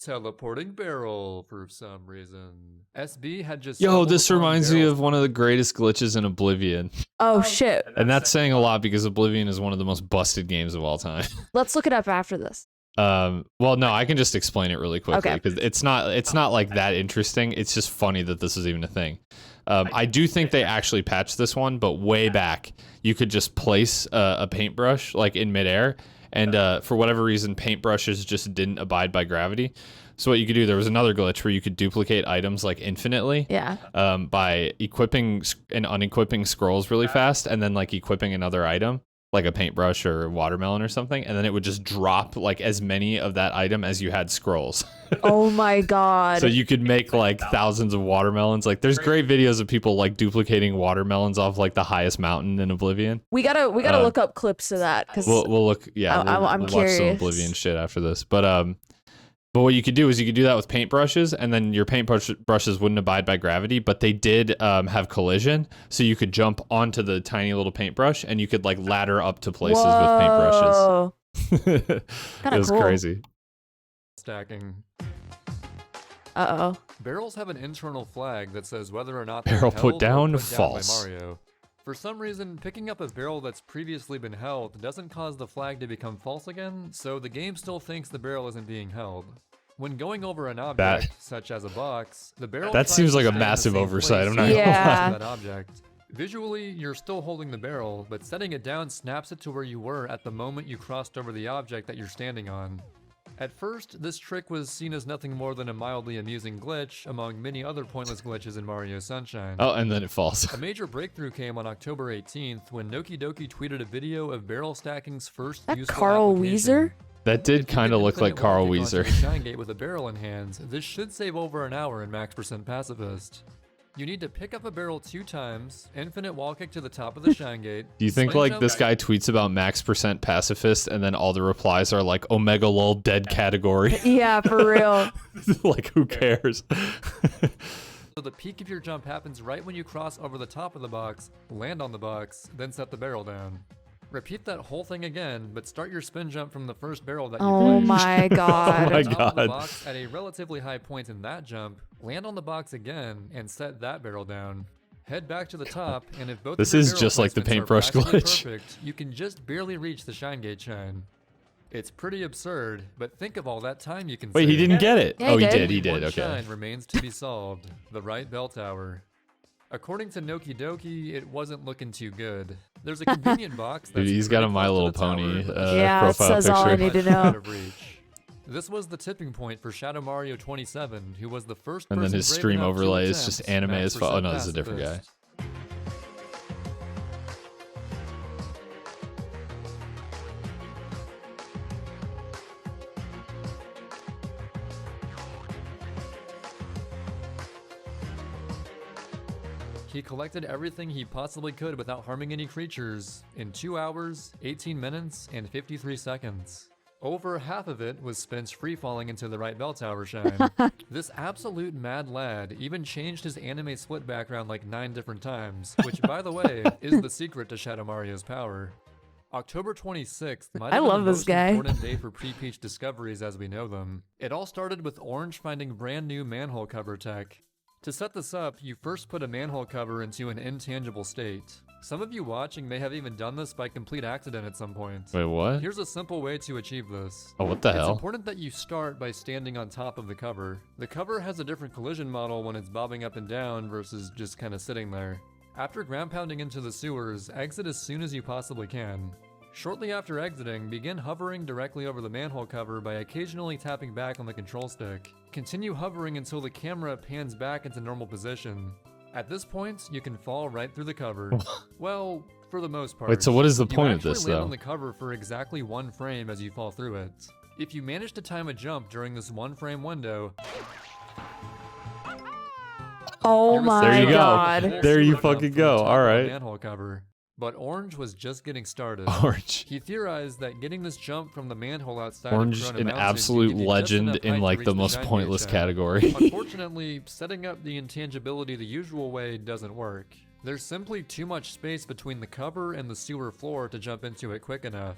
Teleporting barrel for some reason. SB had just This reminds me of one of the greatest glitches in Oblivion. Oh shit. And that's saying a lot because Oblivion is one of the most busted games of all time. Let's look it up after this. Well, no, I can just explain it really quickly Okay. because it's not like that interesting. It's just funny that this is even a thing. I do think they actually patched this one, but way back, you could just place a paintbrush like in midair, and for whatever reason, paintbrushes just didn't abide by gravity. So what you could do, there was another glitch where you could duplicate items like infinitely. Yeah. By equipping and unequipping scrolls really fast, and then like equipping another item, like a paintbrush or a watermelon or something, and then it would just drop like as many of that item as you had scrolls. Oh my god. So you could make like thousands of watermelons. Like there's great videos of people like duplicating watermelons off like the highest mountain in Oblivion. We gotta look up clips of that because We'll look. Yeah, I'm we'll curious. watch some Oblivion shit after this. But what you could do is you could do that with paintbrushes, and then your paintbrushes wouldn't abide by gravity, but they did have collision, so you could jump onto the tiny little paintbrush, and you could like ladder up to places with paintbrushes. It was cool. crazy. Stacking. Uh-oh. Barrels have an internal flag that says whether or not Barrel they're put held or down, put false. by Mario. For some reason, picking up a barrel that's previously been held doesn't cause the flag to become false again, so the game still thinks the barrel isn't being held. When going over an object, such as a box, the barrel That tries seems to like a stay in the massive same oversight, place I'm not gonna lie. as that object. Visually, you're still holding the barrel, but setting it down snaps it to where you were at the moment you crossed over the object that you're standing on. At first, this trick was seen as nothing more than a mildly amusing glitch among many other pointless glitches in Mario Sunshine. Oh, and then it falls. A major breakthrough came on October 18th when Noki Doki tweeted a video of barrel stacking's first That useful Carl application. Weezer? That did If you kind of can look like infinite Carl wall kick onto Weezer. the Shine Gate with a barrel in hand, this should save over an hour in max % pacifist. You need to pick up a barrel 2 times, infinite wall kick to the top of the Shine Gate. Do you think sling like jump- this guy tweets about max % pacifist, and then all the replies are like Omega lol dead category? Yeah, for real. Like who cares? So the peak of your jump happens right when you cross over the top of the box, land on the box, then set the barrel down. Repeat that whole thing again, but start your spin jump from the first barrel that you Oh placed. my god. Oh my Top of the God. box at a relatively high point in that jump, land on the box again, and set that barrel down. Head back to the top, and if both This of your is barrel just like the placements are paintbrush practically glitch. perfect, you can just barely reach the Shine Gate shine. It's pretty absurd, but think of all that time you can Wait, he save. didn't get it. Yeah, Oh, he he did. did. He Only did. one Okay. shine remains to be solved, the right bell tower. According to Noki Doki, it wasn't looking too good. There's a convenient box that's Dude, he's got a pretty My close to Little the tower, Pony but Yeah, it profile says all I picture. need to much out know. of reach. This was the tipping point for Shadow Mario 27, who was the first And then person his brave stream enough to overlay is attempt just anime max as fuck. Oh percent no, this is a different guy. pacifist. He collected everything he possibly could without harming any creatures in 2 hours, 18 minutes, and 53 seconds. Over half of it was spent free-falling into the right bell tower shine. This absolute mad lad even changed his anime split background like 9 different times, which, by the way, is the secret to Shadow Mario's power. October 26th might I have been love the this most guy. important day for pre-peach discoveries as we know them. It all started with Orange finding brand new manhole cover tech. To set this up, you first put a manhole cover into an intangible state. Some of you watching may have even done this by complete accident at some point. Wait, what? Here's a simple way to achieve this. Oh, what the It's hell? important that you start by standing on top of the cover. The cover has a different collision model when it's bobbing up and down versus just kind of sitting there. After ground pounding into the sewers, exit as soon as you possibly can. Shortly after exiting, begin hovering directly over the manhole cover by occasionally tapping back on the control stick. Continue hovering until the camera pans back into normal position. At this point, you can fall right through the cover. Well, for the most part. Wait, so what is the point of this, You actually land though? on the cover for exactly 1 frame as you fall through it. If you manage to time a jump during this 1 frame window, Oh you're my There you go. god. There you Super jump fucking from the go. top All of the right. manhole cover. But Orange was just getting started. Orange. He theorized that getting this jump from the manhole outside Orange, of Corona an Mountain absolute could give you just legend enough in height to like reach the most shine pointless gate shaft. category. Unfortunately, setting up the intangibility the usual way doesn't work. There's simply too much space between the cover and the sewer floor to jump into it quick enough.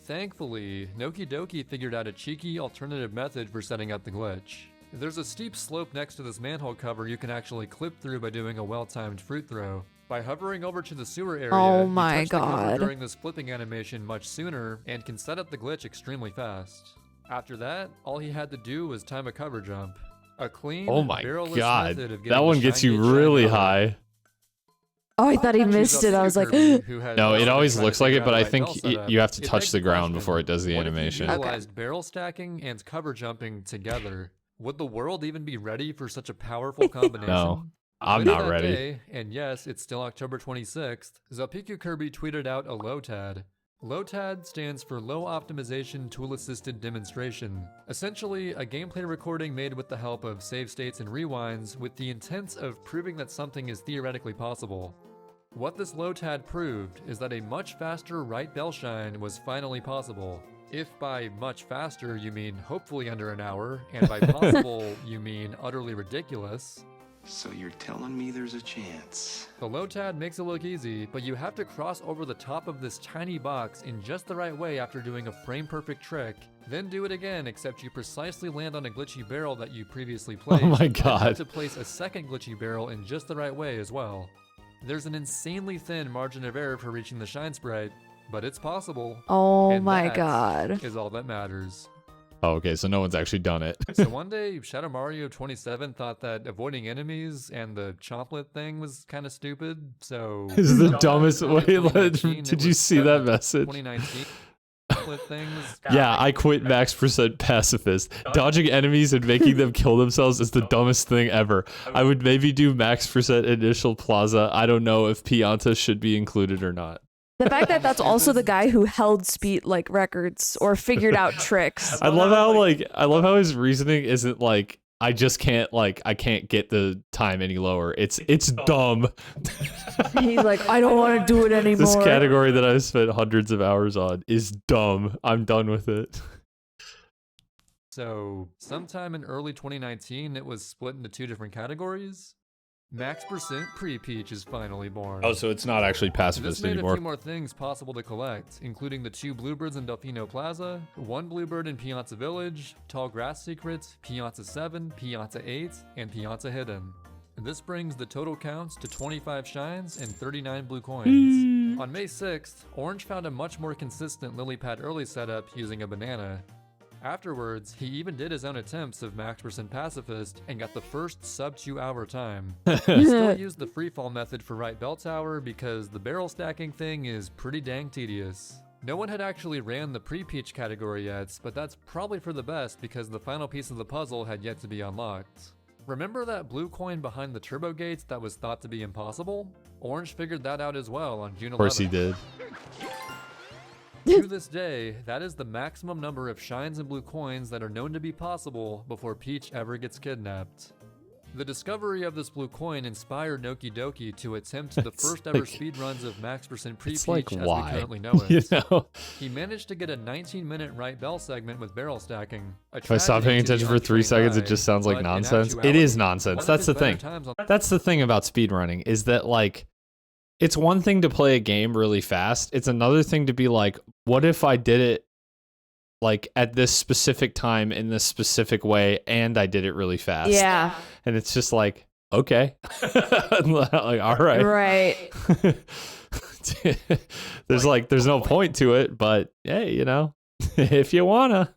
Thankfully, Noki Doki figured out a cheeky alternative method for setting up the glitch. There's a steep slope next to this manhole cover you can actually clip through by doing a well-timed fruit throw. By hovering over to the sewer area, Oh you my touch the cover God. during this flipping animation much sooner and can set up the glitch extremely fast. After that, all he had to do was time a cover jump. A clean, Oh my barrel-less god. method of getting That the one gets shine you gate shine really cover. high. Oh, I thought he Choose missed up it. I to was like, Kirby, who had No, it also always been trying to looks like figure it, but out I a right think bell y- setup. you have to It touch begs the ground question, before it does the what if you animation. Okay. utilized barrel stacking and cover jumping together? Would the world even be ready for such a powerful combination? No, I'm Later not that ready. day, and yes, it's still October 26th, Zapiku Kirby tweeted out a LOTAD. LOTAD stands for Low Optimization Tool Assisted Demonstration. Essentially, a gameplay recording made with the help of save states and rewinds with the intent of proving that something is theoretically possible. What this LOTAD proved is that a much faster right bell shine was finally possible. If by much faster you mean hopefully under an hour, and by possible you mean utterly ridiculous, So you're telling me there's a chance? the LOTAD makes it look easy, but you have to cross over the top of this tiny box in just the right way after doing a frame-perfect trick, then do it again except you precisely land on a glitchy barrel that you previously placed. Oh my and have god. to place a second glitchy barrel in just the right way as well. There's an insanely thin margin of error for reaching the shine sprite, but it's possible. oh and my that god. is all that matters. Oh, okay, so no one's actually done it. So one day, Shadow Mario 27 thought that avoiding enemies and the chomplet thing was kind of stupid, so... This is the dumbest way. 2019, Did it you was see that message? 2019 chomplet thing was... Yeah, I quit max percent pacifist. Dodging enemies and making them kill themselves is the dumbest thing ever. I would maybe do max percent initial plaza. I don't know if Pianta should be included or not. The fact that that's also the guy who held speed like records or figured out tricks. I love how his reasoning isn't like I just can't I can't get the time any lower. It's dumb. He's like, I don't want to do it anymore. This category that I've spent hundreds of hours on is dumb. I'm done with it. So, sometime in early 2019, it was split into 2 different categories. Max percent pre-Peach is finally born. Oh, so it's not actually This pacifist made a anymore. few more things possible to collect, including the 2 bluebirds in Delfino Plaza, 1 bluebird in Piazza Village, Tall Grass Secret, Piazza 7, Piazza 8, and Piazza Hidden. This brings the total counts to 25 shines and 39 blue coins. On May 6th, Orange found a much more consistent lily pad early setup using a banana. Afterwards, he even did his own attempts of max percent pacifist and got the first sub 2 hour time. He still used the freefall method for right bell tower because the barrel stacking thing is pretty dang tedious. No one had actually ran the pre-Peach category yet, but that's probably for the best because the final piece of the puzzle had yet to be unlocked. Remember that blue coin behind the turbo gates that was thought to be impossible? Orange figured that out as well on June 11th. Of course he did. To this day, that is the maximum number of shines and blue coins that are known to be possible before Peach ever gets kidnapped. The discovery of this blue coin inspired Noki Doki to attempt the It's first ever like- speedruns of max percent pre-Peach It's like as why? we currently know it. You know? He managed to get a 19-minute right bell segment with barrel stacking. If I stop paying attention for 3 seconds, it just sounds like nonsense. It is nonsense. That's the thing. That's the thing about speedrunning is that it's one thing to play a game really fast. It's another thing to be like, what if I did it at this specific time in this specific way and I did it really fast? Yeah. And it's just like, okay. All right. Right. There's no point to it, but hey, if you wanna.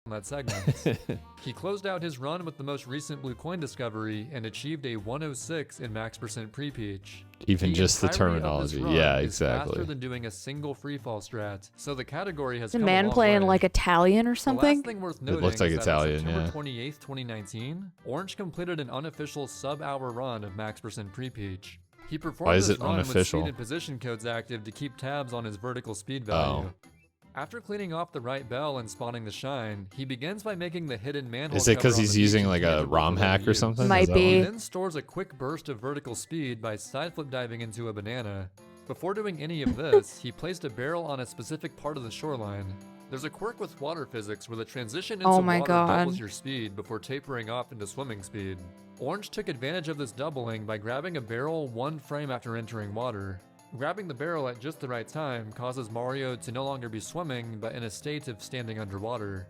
on that segment. He closed out his run with the most recent blue coin discovery and achieved a 106 in max % pre-peach. Even just the entirety of this terminology. run Yeah, is exactly. faster than doing a single freefall strat, so the category has Is a come man long playing way. like Italian or The something? last thing worth noting looks like is that Italian, on September yeah. 28th, 2019, Orange completed an unofficial sub-hour run of max % pre-peach. He performed Why is this it run with unofficial? speed and position codes active to keep tabs on his vertical speed value. Oh. After cleaning off the right bell and spawning the shine, he begins by making the hidden manhole Is it cover because on he's the beach using like a intangible ROM for them hack to or use. something? Might Is that be. why? He then stores a quick burst of vertical speed by side flip diving into a banana. Before doing any of this, he placed a barrel on a specific part of the shoreline. There's a quirk with water physics where the transition into Oh my water God. doubles your speed before tapering off into swimming speed. Orange took advantage of this doubling by grabbing a barrel one frame after entering water. Grabbing the barrel at just the right time causes Mario to no longer be swimming, but in a state of standing underwater.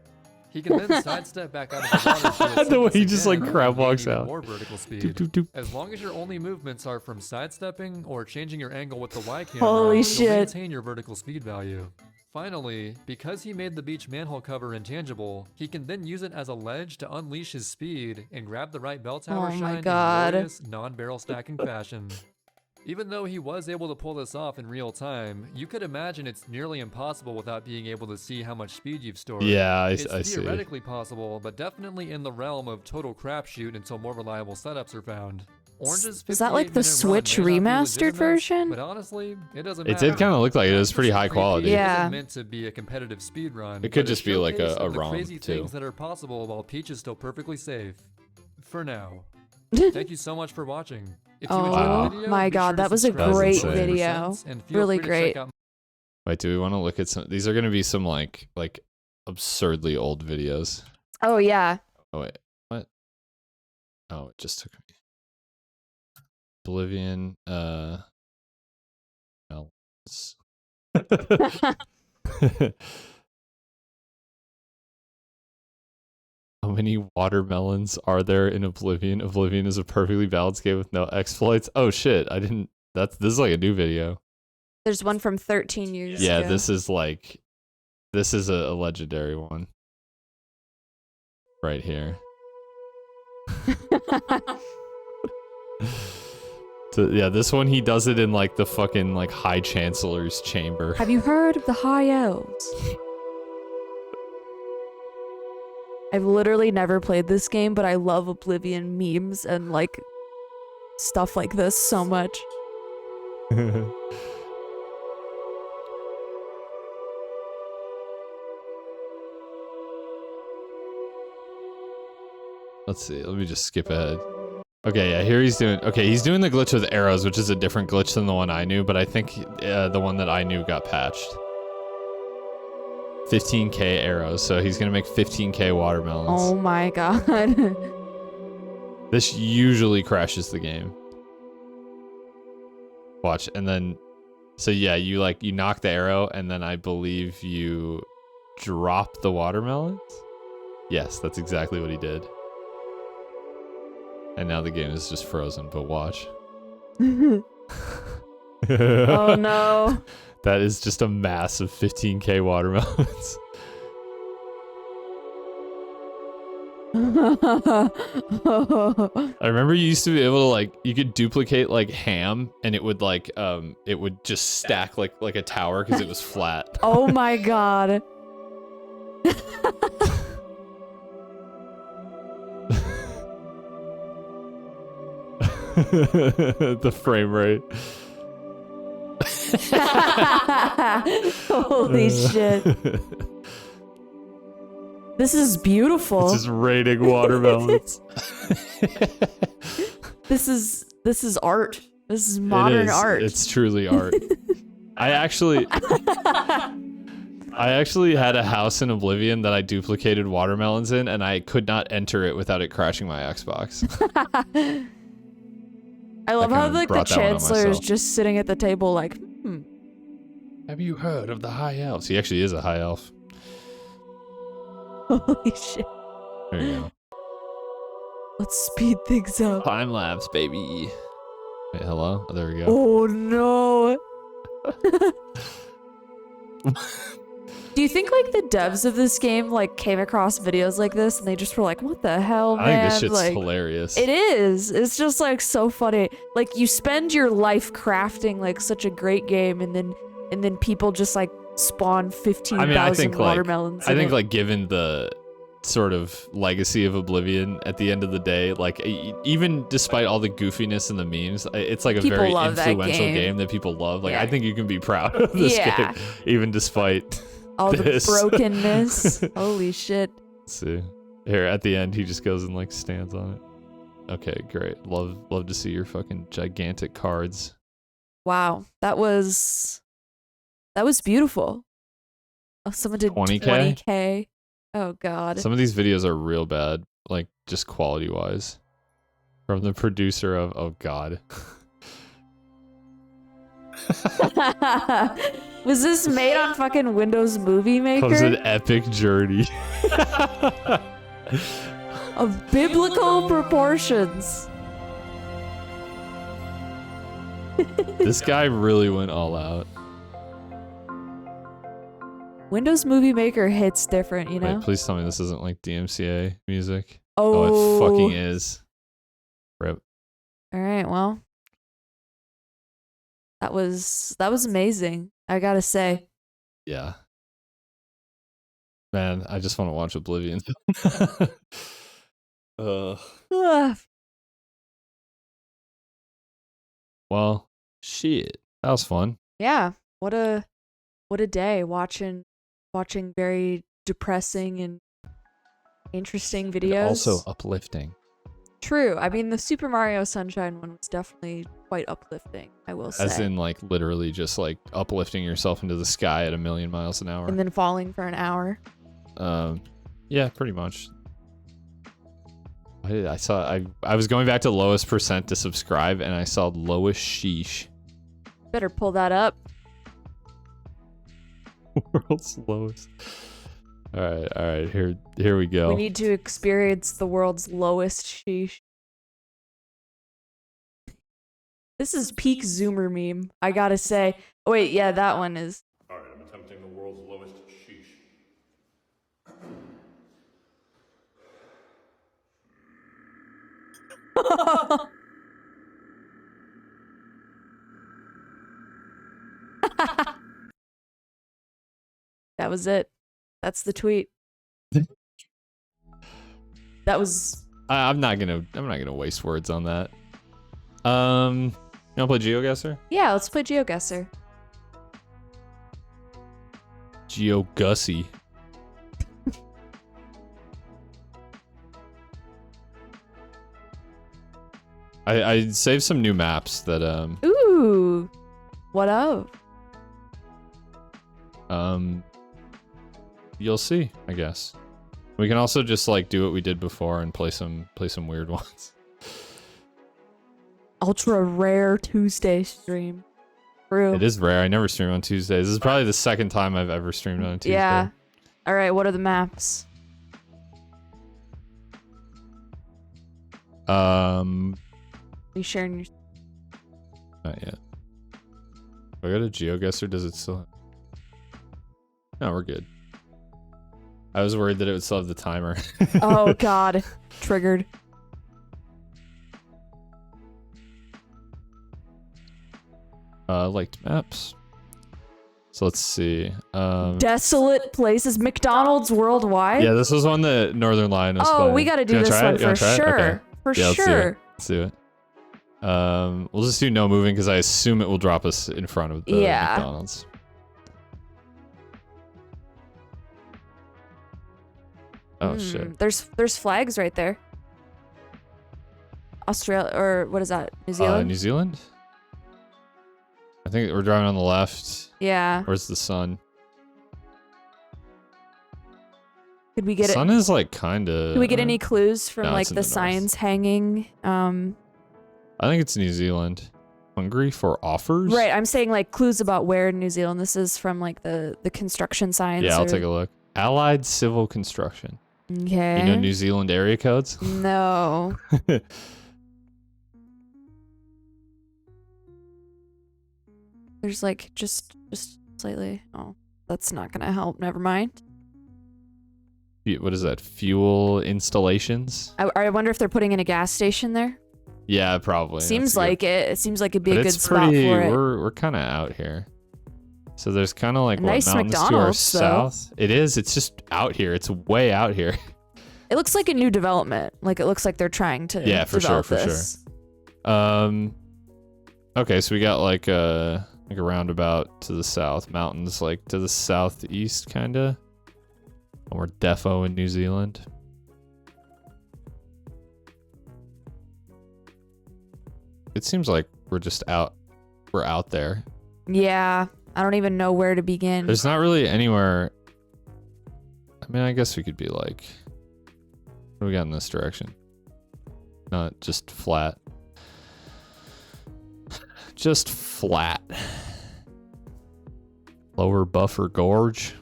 He can then sidestep back out of the water to its The way surface he just, like, again crab and gain walks even out. more vertical speed. Doop, doop, doop. As long as your only movements are from sidestepping or changing your angle with the Y camera, Holy you'll shit. maintain your vertical speed value. Finally, because he made the beach manhole cover intangible, he can then use it as a ledge to unleash his speed and grab the right bell tower Oh my shine God. in glorious non-barrel stacking fashion. Even though he was able to pull this off in real time, you could imagine it's nearly impossible without being able to see how much speed you've stored. Yeah, I It's see. theoretically possible, but definitely in the realm of total crapshoot until more reliable setups are found. Orange's Is that like the 58-minute run Switch may not be remastered legitimate, version? But honestly, it doesn't It matter. did kind of look like it. It was pretty high quality. Yeah. Isn't meant to be a competitive speed run. It could but just be like showcase a of the ROM, crazy too. things that are possible while Peach is still perfectly safe. For now. Thank you so much for watching. If you enjoyed Wow. the video, My be sure God, to that was a subscribe great for more video. percents, and feel Really free to great. check out Wait, do we want to look at some? These are going to be some like absurdly old videos. Oh yeah. Oh wait, what? Oh, it just took me. Oblivion. No. How many watermelons are there in Oblivion? Oblivion is a perfectly balanced game with no exploits. Oh shit, I didn't. This is like a new video. There's one from 13 years Yeah, ago. this is a legendary one. Right here. So, yeah, this one he does it in like the fucking like High Chancellor's chamber. Have you heard of the High Elves? I've literally never played this game, but I love Oblivion memes and like stuff like this so much. Let's see. Let me just skip ahead. Okay, yeah, here he's doing the glitch with arrows, which is a different glitch than the one I knew, but I think the one that I knew got patched. 15k arrows, so he's gonna make 15k watermelons. Oh my god. This usually crashes the game. Watch, and then, so yeah, you knock the arrow, and then I believe you drop the watermelons? Yes, that's exactly what he did. And now the game is just frozen, but watch. Oh no. That is just a massive 15k watermelons. I remember you used to be able to you could duplicate like ham and it would it would just stack like a tower because it was flat. Oh my god. The frame rate. Holy shit. This is beautiful. It's just rating watermelons. This is art. This is modern art. It's truly art. I actually had a house in Oblivion that I duplicated watermelons in, and I could not enter it without it crashing my Xbox. I love how kinda the brought that one on Chancellor is myself. just sitting at the table like, Have you heard of the High Elves? He actually is a High Elf. holy shit. There you go. Let's speed things up. Time lapse, baby. Wait, hello? Oh, there we go. Oh no. Do you think like the devs of this game like came across videos like this and they just were like, what the hell, man? I think this shit's like, hilarious. It is. It's just like so funny. Like you spend your life crafting like such a great game and then people just like spawn 15,000 watermelons. I think like given the sort of legacy of Oblivion at the end of the day, like even despite all the goofiness and the memes, it's like a People very love that influential game. that people love. Like Yeah. I think you can be proud of this game, even despite all this. the brokenness. Holy shit. Let's see. Here at the end, he just goes and like stands on it. Okay, great. Love to see your fucking gigantic cards. Wow, that was beautiful. Oh, someone did 20K? 20K. Oh god. Some of these videos are real bad, like just quality wise. From the producer of oh god. Was this made on fucking Windows Movie Maker? Comes an epic journey. Of biblical proportions. This guy really went all out. Windows Movie Maker hits different, you know? Wait, please tell me this isn't like DMCA music. Oh, Oh, it fucking is. Rip. All right, well. That was amazing, I gotta say. Yeah. Man, I just want to watch Oblivion. Ugh. Well, shit. That was fun. Yeah, what a day watching very depressing and interesting videos. Also uplifting. True. I mean, the Super Mario Sunshine one was definitely quite uplifting, I will say. As in, like, literally just, like, uplifting yourself into the sky at 1,000,000 miles an hour. And then falling for an hour. Yeah, pretty much. I was going back to lowest percent to subscribe, and I saw lowest sheesh. Better pull that up. World's lowest. All right. Here we go. We need to experience the world's lowest sheesh. This is peak Zoomer meme, I gotta say. Oh, wait, yeah, that one is. All right, I'm attempting the world's lowest sheesh. That was it. That's the tweet. That was. I'm not gonna waste words on that. You wanna play Geoguessr? Yeah, let's play Geoguessr. Geoguessin. I saved some new maps that Ooh. What of? you'll see, I guess. We can also just like do what we did before and play some weird ones. Ultra rare Tuesday stream. True. It is rare. I never stream on Tuesdays. This is probably the second time I've ever streamed on a Tuesday. Yeah. All right, what are the maps? Are you sharing your... Not yet. If I go to Geoguessr, does it still... No, we're good. I was worried that it would still have the timer. Oh, God. Triggered. Liked maps. So let's see. Desolate places. McDonald's worldwide? Yeah, this was one that Northern Lion was Oh, playing. we got to do You wanna this try one it? You wanna for try it? sure. Okay. For Yeah, sure. Let's do it. We'll just do no moving because I assume it will drop us in front of the McDonald's. Oh shit. There's flags right there. Australia, or what is that? New Zealand? New Zealand? I think we're driving on the left. Yeah. Where's the sun? Could we get it? Sun is like kind of... Could we get any clues from No, like it's in the the north. signs hanging? I think it's New Zealand. Hungry for offers? Right, I'm saying like clues about where in New Zealand this is from, like the construction signs. Yeah, I'll or... take a look. Allied Civil Construction. Okay. You know New Zealand area codes? No. There's like just slightly. Oh. That's not gonna help. Never mind. What is that? Fuel installations? I wonder if they're putting in a gas station there. Yeah, probably. Seems That's a good- like it. It seems like it'd be but a good it's spot pretty, for it. We're kind of out here. So there's kind of like A what, nice mountains to our McDonald's, though. south. It is. It's just out here. It's way out here. It looks like a new development. Like it looks like they're trying to Yeah, for sure, develop for this. Okay, so we got like a roundabout to the south, mountains like to the southeast, kinda. And we're defo in New Zealand. It seems like we're just out. We're out there. Yeah, I don't even know where to begin. There's not really anywhere. I mean, I guess we could be like, what do we got in this direction? Not just flat. Just flat. Lower Buffer Gorge.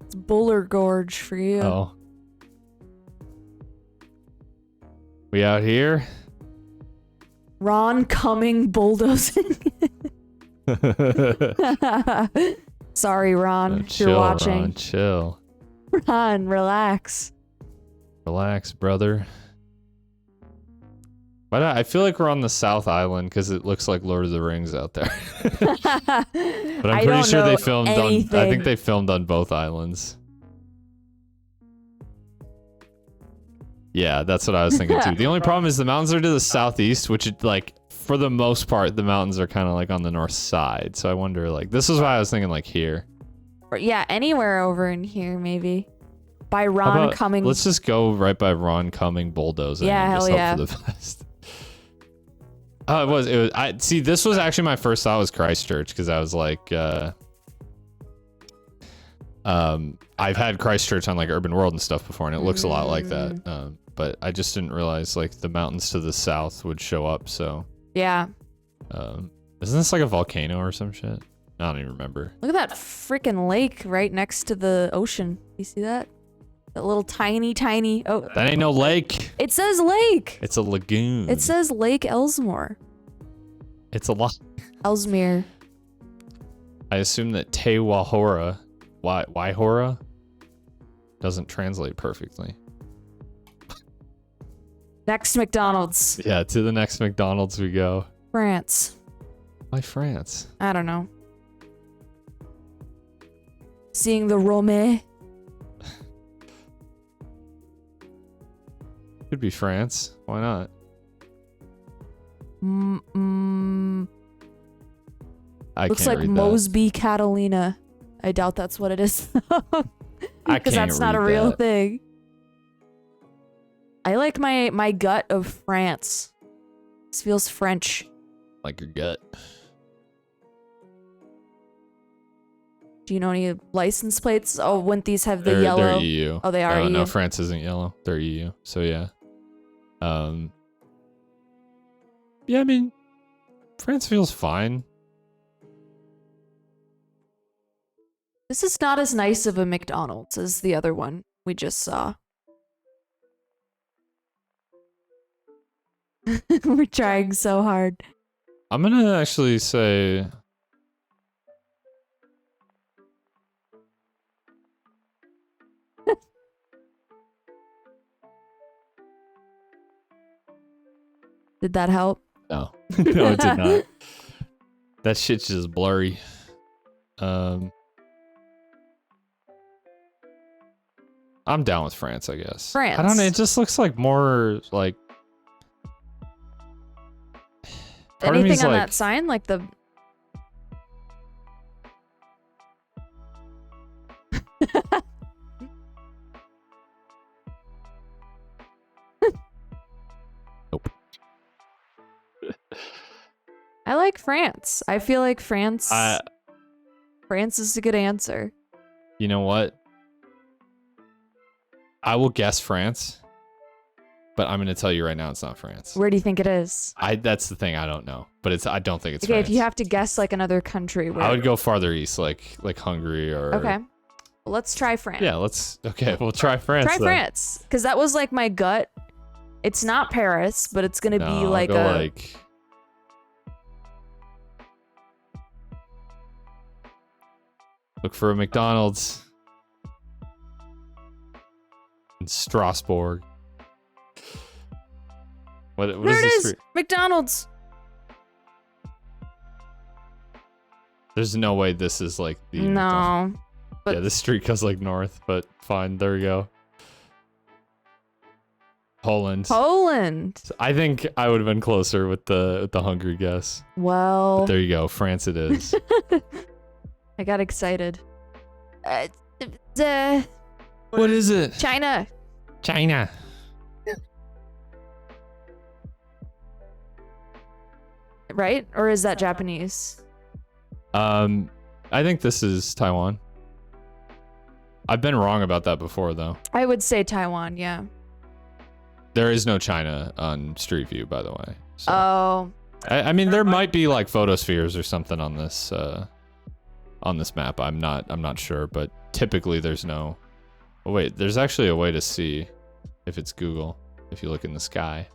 It's Buller Gorge for you. Oh. We out here? Ron Cumming bulldozing. Sorry, Ron, if Chill, you're watching. Ron, chill. Ron, relax. Relax, brother. But I feel like we're on the South Island because it looks like Lord of the Rings out there. But I'm pretty sure they filmed on. I think they filmed on both islands. Yeah, that's what I was thinking too. The only problem is the mountains are to the southeast, which like for the most part the mountains are kind of like on the north side. So I wonder like this is why I was thinking like here. Yeah, anywhere over in here maybe. By How Ron about- Cumming. Let's just go right by Ron Cumming bulldozing. Yeah, and hell just hope yeah. for the best. Oh, it was. I see. This was actually my first thought was Christchurch because I was like, I've had Christchurch on like Urban World and stuff before, and it looks a lot like that. But I just didn't realize like the mountains to the south would show up. So Yeah. isn't this like a volcano or some shit? I don't even remember. Look at that freaking lake right next to the ocean. You see that? That little tiny. Oh, That ain't no lake. it says lake. It's a lagoon. It says Lake Elsmore. It's a lot. Ellesmere. I assume that Te Wahora, Waihora, doesn't translate perfectly. Next McDonald's. Yeah, to the next McDonald's we go. France. Why France? I don't know. Seeing the Rome. Could be France. Why not? I Looks can't like read Mosby Catalina. I doubt that's what it is. I Because can't that's not a read real that. thing. I like my gut of France. This feels French. Like your gut. Do you know any license plates? Oh, wouldn't these have the They're yellow? EU. Oh, they are EU. No, France isn't yellow. They're EU. So yeah. Yeah, I mean, France feels fine. This is not as nice of a McDonald's as the other one we just saw. We're trying so hard. I'm gonna actually say Did that help? no. No, it did not. That shit's just blurry. I'm down with France, I guess. France. I don't know. It just looks like more like. Part of me Anything is on like, that sign? Like the... Nope. I like France. I feel like France... France is a good answer. You know what? I will guess France, but I'm gonna tell you right now it's not France. Where do you think it is? That's the thing, I don't know, but I don't think it's Okay, France. if you have to guess like another country, where... I would go farther east, like Hungary or. Okay. Well, let's try France. Yeah, we'll try France. Try then. France, because that was like my gut. It's not Paris, but it's gonna be No, like go a... like. Look for a McDonald's. In Strasbourg. What There is it this is! street? McDonald's! There's no way this is like the McDonald's. No. But Yeah, this street goes like north, but fine. There we go. Poland. Poland. I think I would have been closer with the hungry guess. Well, But there you go. France it is. I got excited. Uh, What is it? China. China. Right? Or is that Japanese? I think this is Taiwan. I've been wrong about that before, though. I would say Taiwan, yeah. There is no China on Street View, by the way. So. Oh. I mean, there might be like photospheres or something on this map. I'm not sure, but typically there's no. Oh wait, there's actually a way to see if it's Google if you look in the sky.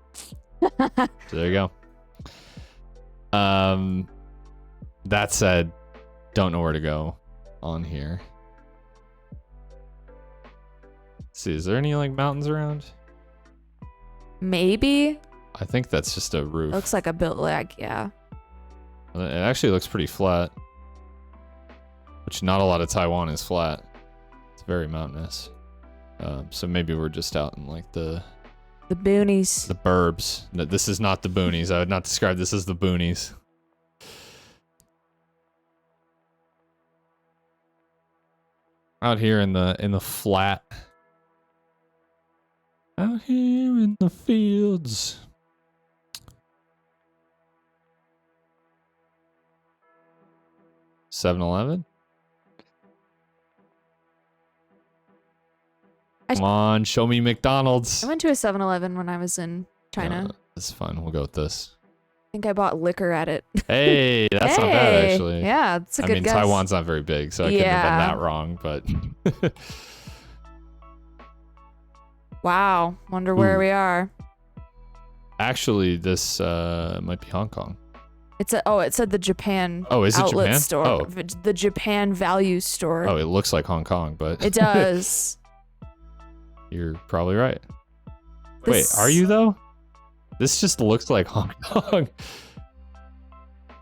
So there you go. That said, don't know where to go on here. Let's see, is there any like mountains around? Maybe. I think that's just a roof. Looks like a built leg, yeah. It actually looks pretty flat. Which not a lot of Taiwan is flat. It's very mountainous. So maybe we're just out in like the boonies. the burbs. No, this is not the boonies. I would not describe this as the boonies. Out here in the flat. Out here in the fields. $7-Eleven? Come on, show me McDonald's. I went to a 7-Eleven when I was in China. Yeah, that's fun. We'll go with this. I think I bought liquor at it. Hey, that's not bad Hey, actually. Yeah, it's a I good mean, guess. Taiwan's not very big, so I couldn't have been Yeah. that wrong, but Wow. Wonder where Ooh. we are. actually this might be Hong Kong. It said the Japan Oh, is it outlet Japan? store. Oh. The Japan value store. Oh, it looks like Hong Kong, but It does. you're probably right. Wait, This- are you though? This just looks like Hong Kong.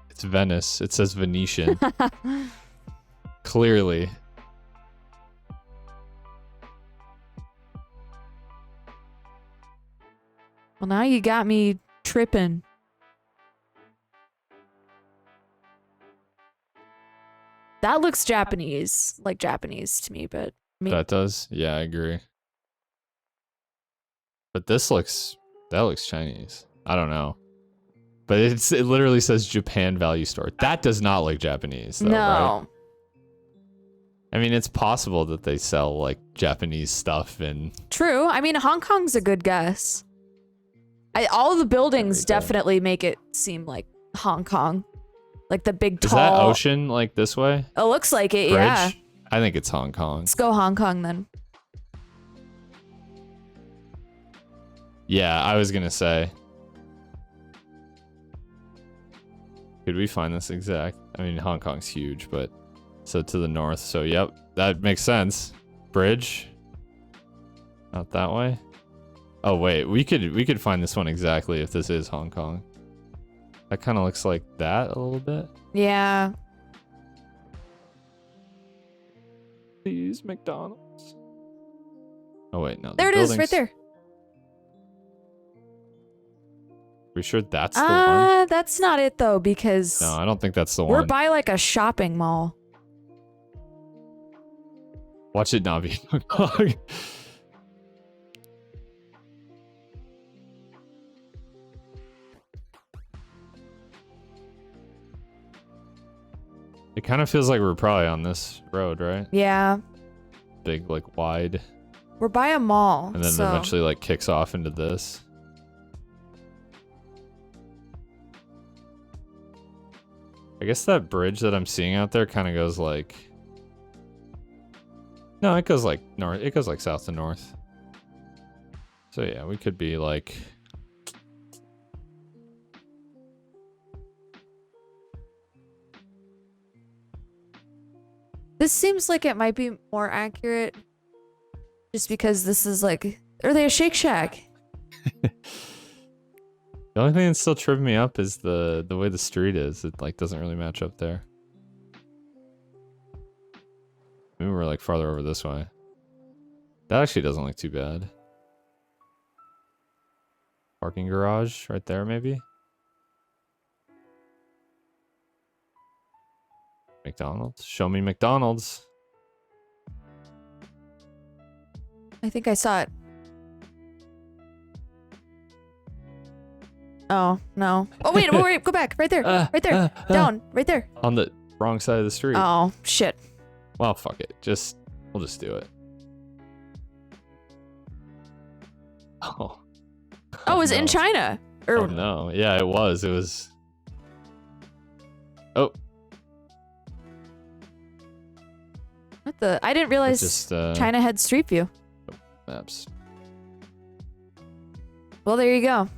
It's Venice. It says Venetian. Clearly. Well, now you got me tripping. That looks Japanese, like Japanese to me, but That does? Yeah, I agree. But that looks Chinese. I don't know. But it literally says Japan value store. That does not look Japanese though, no. right? I mean, it's possible that they sell like Japanese stuff in True. I mean, Hong Kong's a good guess. All the buildings There we go. definitely make it seem like Hong Kong. Like the big Is tall. that ocean like this way? It looks like it, Bridge? yeah. I think it's Hong Kong. Let's go Hong Kong then. Yeah, I was gonna say. Could we find this exact? I mean, Hong Kong's huge, but so to the north. So yep, that makes sense. Bridge. Not that way. Oh wait, we could find this one exactly if this is Hong Kong. That kind of looks like that a little bit. Yeah. Please, McDonald's. Oh wait, no. the There it is, right building's- there. We sure that's the one? That's not it though, because No, I don't think that's the we're one. by like a shopping mall. Watch it not be Hong Kong. It kind of feels like we're probably on this road, right? Yeah. Big, like, wide. We're by a mall. And then so. eventually, like, kicks off into this. I guess that bridge that I'm seeing out there kind of goes, like... No, it goes, like, north. It goes, like, south to north. So, yeah, we could be, like... This seems like it might be more accurate just because this is like, are they a Shake Shack? The only thing that's still tripping me up is the way the street is. It like doesn't really match up there. Maybe we're like farther over this way. That actually doesn't look too bad. Parking garage right there, maybe? McDonald's? Show me McDonald's. I think I saw it. Oh, no. Oh, wait, wait, go back. Right there. Right there. Down. Right there. On the wrong side of the street. Oh, shit. Well, fuck it. We'll just do it. Oh. Oh, it was no. in China. Or Oh, no. Yeah, it was. It was. Oh. what the? I didn't realize Just, China had Street View. Maps. Well, there you go.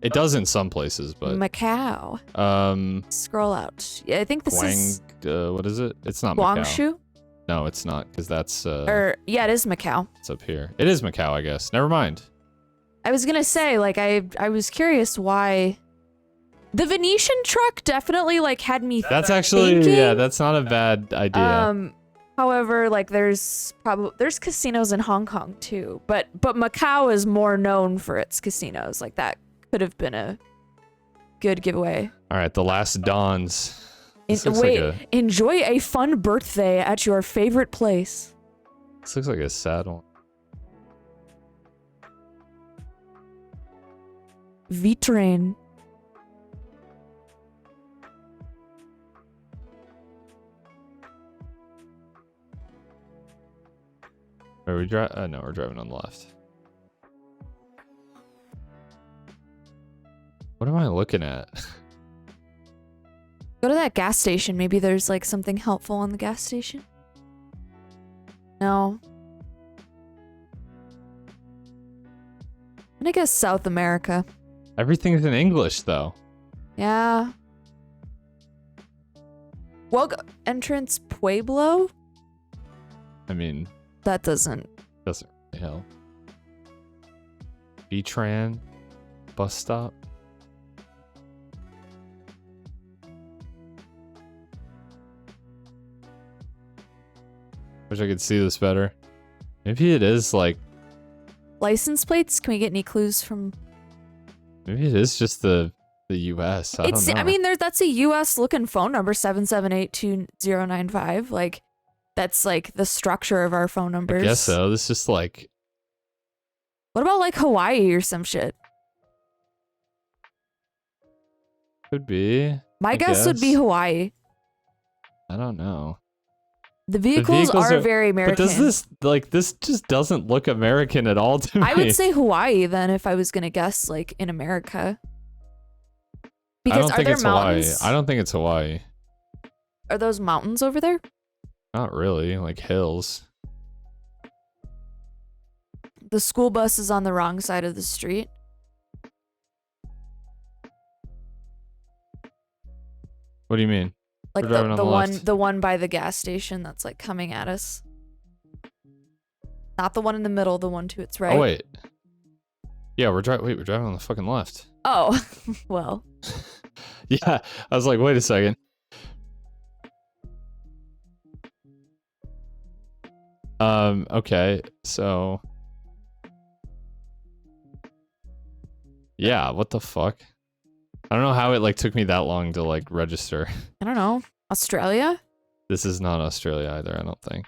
It does in some places, but Macau. Scroll out. Yeah, I think this is what is it? It's not Macau. Guangzhou. No, it's not, because that's Yeah, it is Macau. it's up here. It is Macau, I guess. Never mind. I was gonna say, like, I was curious why the Venetian truck definitely like had me. That's actually thinking, yeah, that's not a bad idea. However, like there's casinos in Hong Kong too, but Macau is more known for its casinos. Like that could have been a good giveaway. All right, the last dawns. This looks Wait, like enjoy a fun birthday at your favorite place. this looks like a sad one. V-Train. Are we drive? No, we're driving on the left. What am I looking at? Go to that gas station. Maybe there's like something helpful on the gas station. No. And I guess South America. Everything's in English, though. Yeah. Well, entrance Pueblo? I mean, That doesn't. doesn't really help. B-Tran bus stop. Wish I could see this better. Maybe it is like. License plates? Can we get any clues from? Maybe it is just the U.S. I don't know. I mean, that's a U.S. looking phone number, 778-2095. Like, that's like the structure of our phone numbers. I guess so. This is just like. What about like Hawaii or some shit? Could be. My I guess would be guess. Hawaii. I don't know. The vehicles are very American. But does this just doesn't look American at all to me? I would say Hawaii then if I was gonna guess like in America. I Because don't are think there it's mountains? Hawaii. I don't think it's Hawaii. Are those mountains over there? Not really, like hills. The school bus is on the wrong side of the street. What do you mean? Like We're driving on the the one left. the one by the gas station that's like coming at us. Not the one in the middle, the one to its right. Oh wait. Yeah, we're driving on the fucking left. Oh, well. Yeah, I was like, wait a second. Okay, so. Yeah, what the fuck? I don't know how it like took me that long to like register. I don't know. Australia? This is not Australia either, I don't think.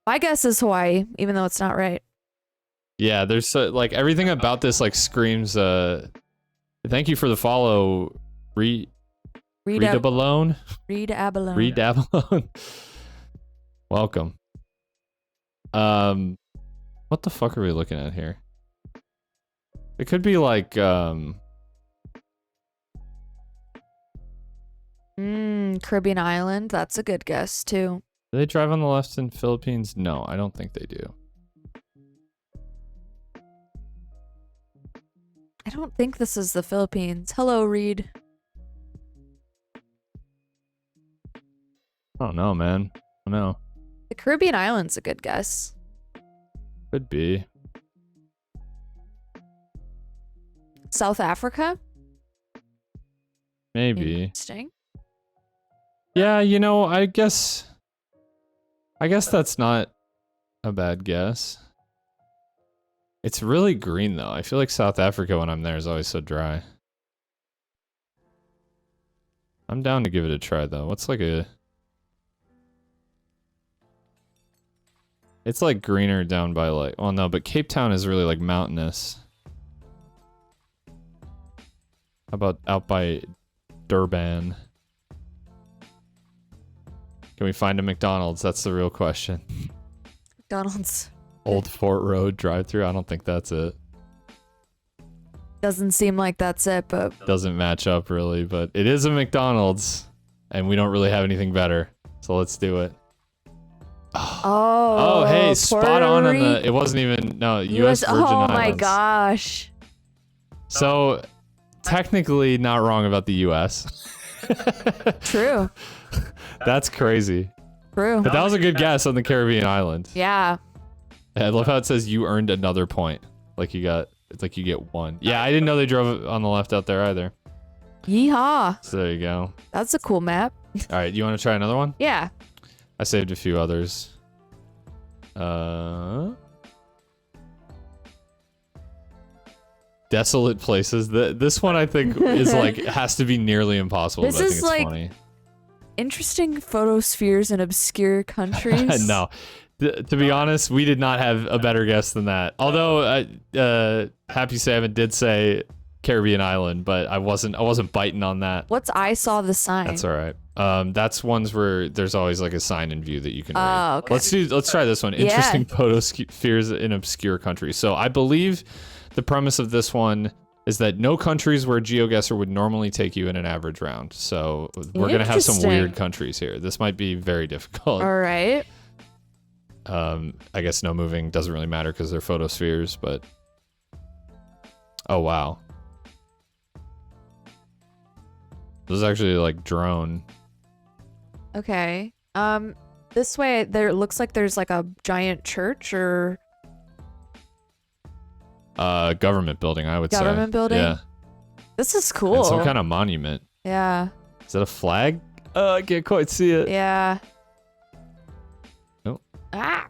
My guess is Hawaii, even though it's not right. Yeah, there's like everything about this like screams thank you for the follow. Read Abalone. Read Abalone. Read Abalone. Welcome. What the fuck are we looking at here? It could be like Caribbean island. That's a good guess too. do they drive on the left in Philippines? No, I don't think they do. I don't think this is the Philippines. Hello, Reed. I don't know, man. I don't know. The Caribbean island's a good guess. Could be. South Africa? Maybe. Interesting. Yeah, you know, I guess that's not a bad guess. It's really green though. I feel like South Africa when I'm there is always so dry. I'm down to give it a try though. What's like a... It's like greener down by like... Well, no, but Cape Town is really like mountainous. How about out by Durban? Can we find a McDonald's? That's the real question. McDonald's. Old Fort Road drive-thru? I don't think that's it. Doesn't seem like that's it, but... Doesn't match up really, but it is a McDonald's. And we don't really have anything better. So let's do it. Oh, hey, spot on the... Rico. It wasn't even... No, U.S. Virgin Oh Islands. my gosh. So, technically not wrong about the U.S. True. That's crazy. True. But that was a good guess on the Caribbean island. Yeah. I love how it says you earned another point. Like you got... It's like you get one. Yeah, I didn't know they drove on the left out there either. Yeehaw. So there you go. That's a cool map. All right, you want to try another one? Yeah. I saved a few others. Desolate places. This one I think is like has to be nearly impossible. This but I think is it's like funny. Interesting photospheres in obscure countries. No, to be honest, we did not have a better guess than that. Although Happy Salmon did say Caribbean island, but I wasn't biting on that. What's I saw the sign? That's all right. That's ones where there's always like a sign in view that you can read. Okay. Let's try this one. Yeah. Interesting photospheres in obscure countries. So I believe the premise of this one is that no countries where Geoguessr would normally take you in an average round. So we're gonna have some weird Interesting. countries here. This might be very difficult. All right. I guess no moving doesn't really matter because they're photospheres, but oh wow. This is actually like drone. Okay. This way there looks like there's like a giant church or Government building, I would say. government building. Yeah. This is cool. And some kind of monument. Yeah. Is that a flag? I can't quite see it. Yeah. Nope. Ah.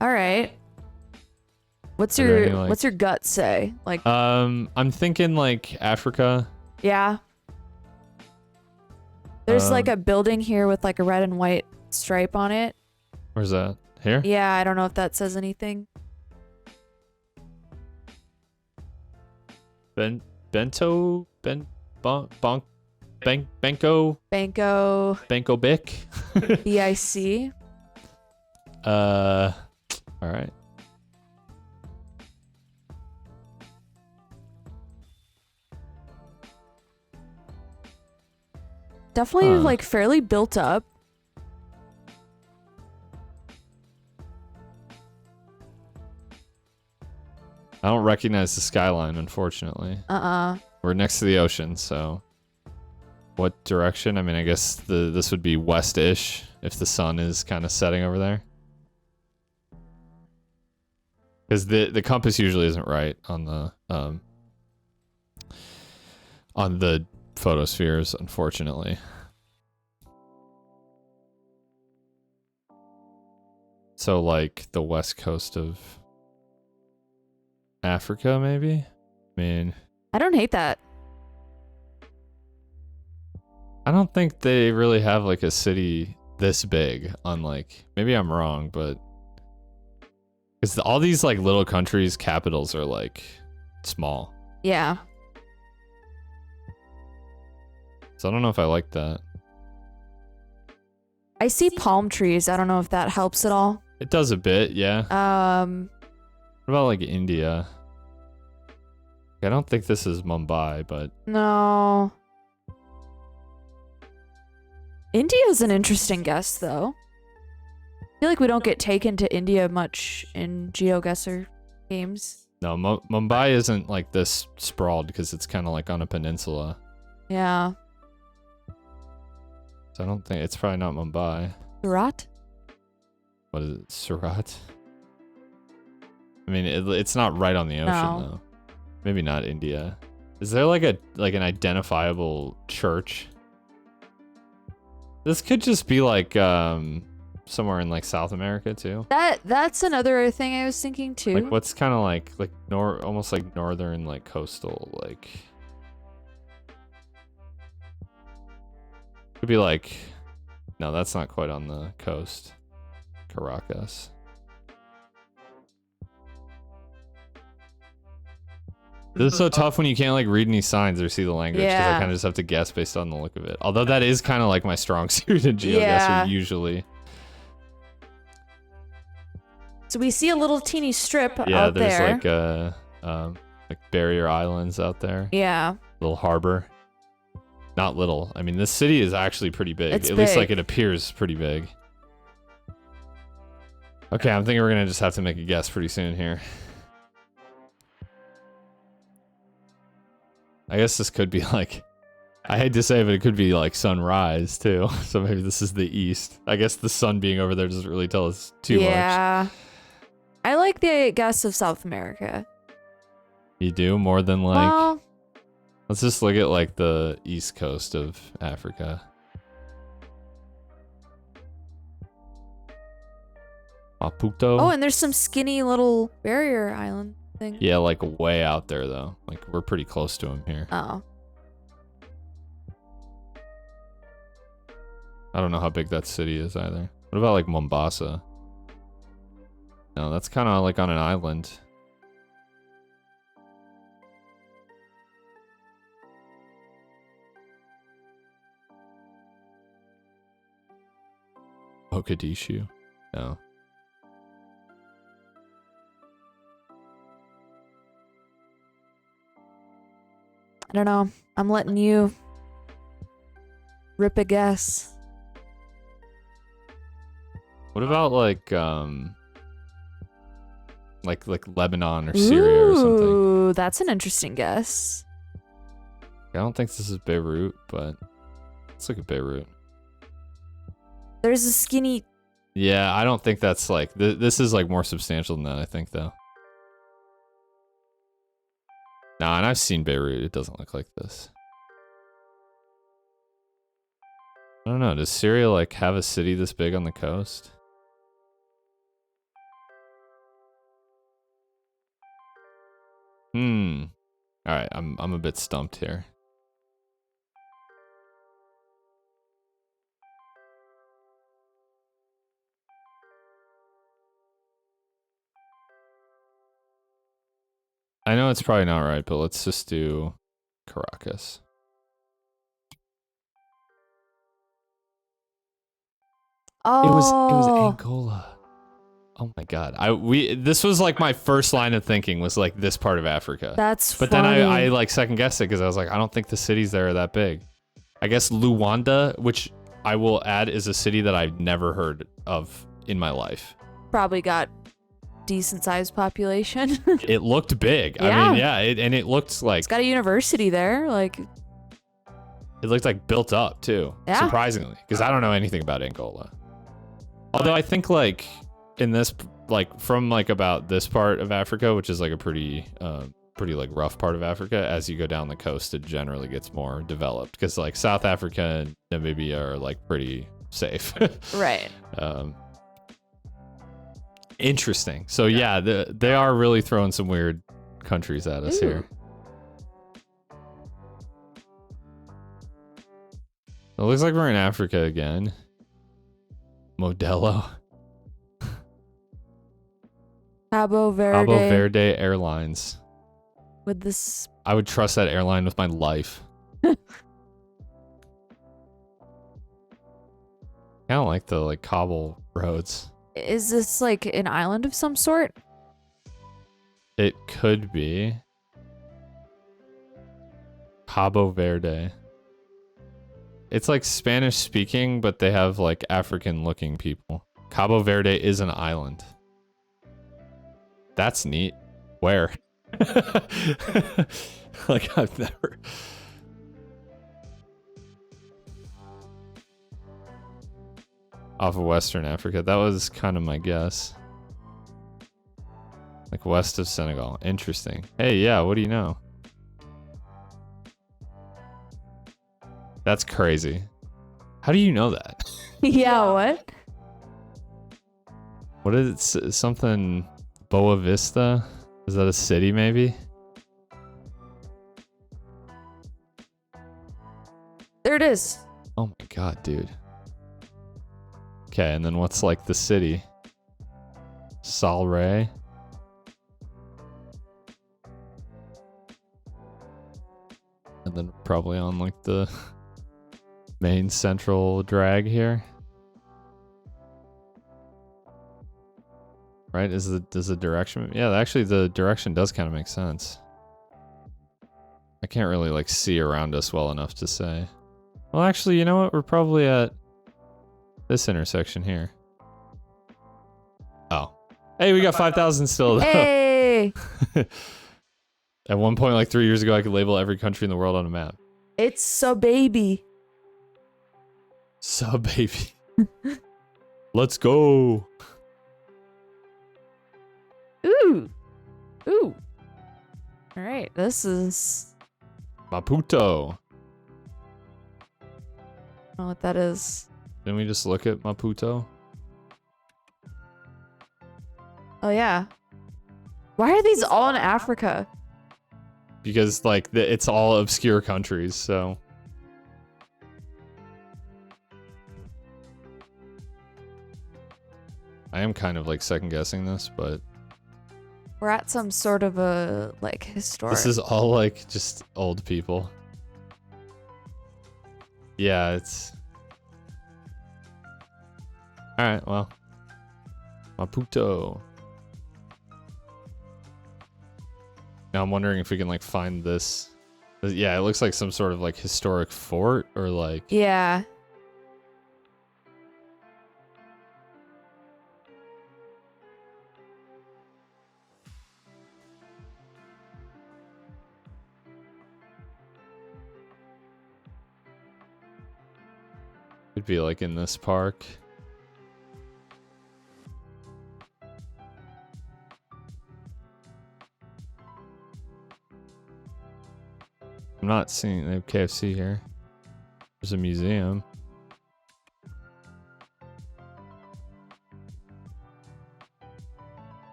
All right. What's Are there your any, like- what's your gut say? Like I'm thinking like Africa. yeah. There's like Um, a building here with like a red and white stripe on it. Where's that? Here? Yeah, I don't know if that says anything. Bento? Benko? Banco Benko Bic? BIC. Alright. Definitely Huh. like fairly built up. I don't recognize the skyline, unfortunately. We're next to the ocean, so... What direction? I mean, I guess this would be west-ish, if the sun is kind of setting over there. Because the compass usually isn't right on the photospheres, unfortunately. So, like, the west coast of Africa, maybe? I mean... I don't hate that. I don't think they really have, like, a city this big on, like... Maybe I'm wrong, but... Because all these, like, little countries' capitals are, like, small. Yeah. So I don't know if I like that. I see palm trees. I don't know if that helps at all. It does a bit, yeah. What about, like, India? I don't think this is Mumbai, but... No. India's an interesting guess, though. I feel like we don't get taken to India much in Geoguessr games. No, Mumbai isn't, like, this sprawled because it's kind of, like, on a peninsula. Yeah. I don't think it's probably not Mumbai. Surat? What is it? Surat? I mean, it's not right on the ocean No. though. Maybe not India. Is there like an identifiable church? This could just be like somewhere in like South America too. That's another thing I was thinking too. Like what's kind of like almost like northern like coastal like. Could be like, no, that's not quite on the coast. Caracas. This is so tough when you can't like read any signs or see the language because I Yeah. kind of just have to guess based on the look of it. Although that is kind of like my strong suit in Geoguessr Yeah. usually. So we see a little teeny strip Yeah, out there's there. like barrier islands out there. Yeah. Little harbor. Not little. I mean, this city is actually pretty big. It's At least like big. it appears pretty big. Okay, I'm thinking we're gonna just have to make a guess pretty soon here. I guess this could be like, I hate to say it, but it could be like sunrise too. So maybe this is the east. I guess the sun being over there doesn't really tell us too much. Yeah. I like the guess of South America. You do more than like, Well, let's just look at like the east coast of Africa. Maputo. oh, and there's some skinny little barrier island thing. Yeah, like way out there though. Like we're pretty close to him here. Oh. I don't know how big that city is either. What about like Mombasa? No, that's kind of like on an island. Mogadishu? No. I don't know. I'm letting you rip a guess. What about like Lebanon or Syria or something? Ooh, that's an interesting guess. I don't think this is Beirut, but let's look at Beirut. There's a skinny. Yeah, I don't think that's like this is like more substantial than that, I think though. Nah, and I've seen Beirut. It doesn't look like this. I don't know. Does Syria like have a city this big on the coast? All right, I'm a bit stumped here. I know it's probably not right, but let's just do Caracas. Oh. It was Angola. Oh my god. This was like my first line of thinking was like this part of Africa. That's But funny. then I like second guessed it because I was like, I don't think the cities there are that big. I guess Luanda, which I will add is a city that I've never heard of in my life. Probably got decent sized population. It looked big. Yeah. I mean, yeah, and it looked like It's got a university there. Like, it looked like built up too. Yeah. Surprisingly, because I don't know anything about Angola. Although I think like in this like from like about this part of Africa, which is like a pretty like rough part of Africa, as you go down the coast, it generally gets more developed because like South Africa and Namibia are like pretty safe. right. Interesting. So yeah, they are really throwing some weird countries at us here. It looks like we're in Africa again. Modelo. Cabo Verde. Cabo Verde Airlines. With this. I would trust that airline with my life. I don't like the like cobble roads. Is this like an island of some sort? It could be. Cabo Verde. It's like Spanish speaking, but they have like African looking people. Cabo Verde is an island. That's neat. Where? Like I've never. Off of Western Africa. That was kind of my guess. Like west of Senegal. Interesting. Hey, yeah, what do you know? That's crazy. How do you know that? Yeah, what? What is it? Something Boa Vista? Is that a city maybe? There it is. Oh my god, dude. Okay, and then what's like the city? Salray? And then probably on like the main central drag here. Right? Does the direction? Yeah, actually the direction does kind of make sense. I can't really like see around us well enough to say. Well, actually, you know what? We're probably at this intersection here. Oh. Hey, we got 5,000 still though. Hey! At one point, like 3 years ago, I could label every country in the world on a map. It's so baby. So, baby. Let's go. Ooh. Ooh. All right, this is... Maputo. I don't know what that is. Didn't we just look at Maputo? Oh, yeah. Why are these all in Africa? Because, like, it's all obscure countries, so... I am kind of, like, second-guessing this, but... We're at some sort of a, like, historic... This is all, like, just old people. Yeah, it's... Alright, well. Maputo. Now I'm wondering if we can, like, find this. Yeah, it looks like some sort of, like, historic fort, or, like... Yeah. Could be, like, in this park. I'm not seeing... They have KFC here. There's a museum.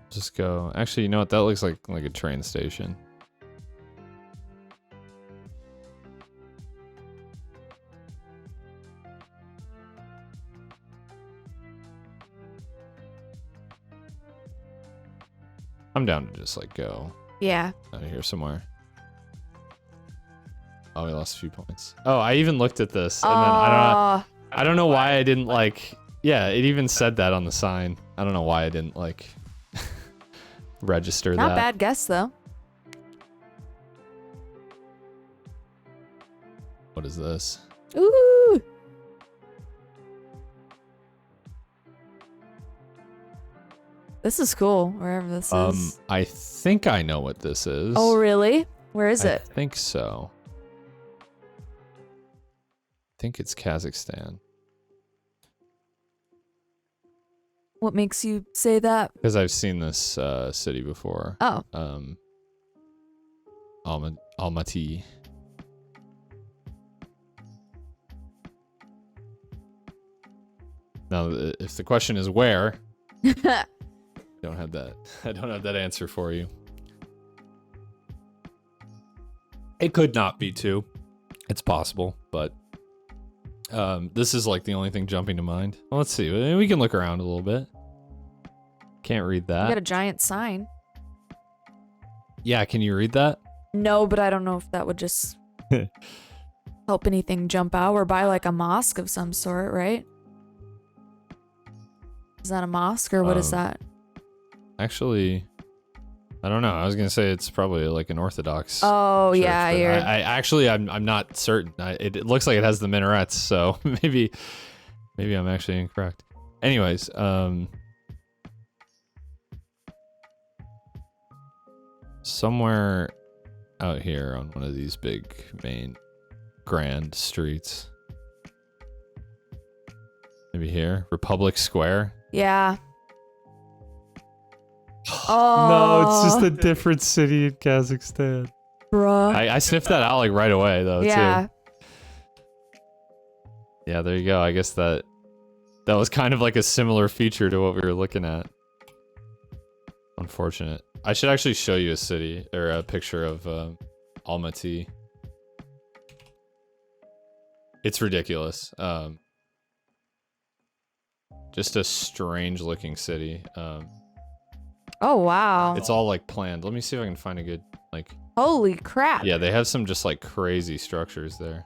Just go... Actually, you know what? That looks like a train station. I'm down to just, like, go Yeah. out of here somewhere. Oh, we lost a few points. Oh, I even looked at this, and then I don't know why I didn't, like... Yeah, it even said that on the sign. I don't know why I didn't, like, register Not that. bad guess, though. What is this? Ooh. This is cool, wherever this is. I think I know what this is. Oh, really? Where is I it? think so. I think it's Kazakhstan. What makes you say that? Because I've seen this city before. Oh. Almaty. Now, if the question is where, don't have that. I don't have that answer for you. It could not be too. It's possible, but this is like the only thing jumping to mind. Well, let's see. We can look around a little bit. Can't read You got that. a giant sign. Yeah, can you read that? No, but I don't know if that would just help anything jump out. Or by like a mosque of some sort, right? Is that a mosque or what is that? Actually, I don't know. I was gonna say it's probably like an Orthodox. Oh church, yeah, but you're. I'm not certain. It looks like it has the minarets, so maybe I'm actually incorrect. Anyways, somewhere out here on one of these big main grand streets. Maybe here. Republic Square. Yeah. No, it's just Oh, a different city in Kazakhstan. bruh. I sniffed that out like right away though, Yeah. too. Yeah, there you go. I guess that was kind of like a similar feature to what we were looking at. Unfortunate. I should actually show you a city or a picture of Almaty. It's ridiculous. Just a strange looking city. Oh, wow. It's all like planned. Let me see if I can find a good like. Holy crap. Yeah, they have some just like crazy structures there.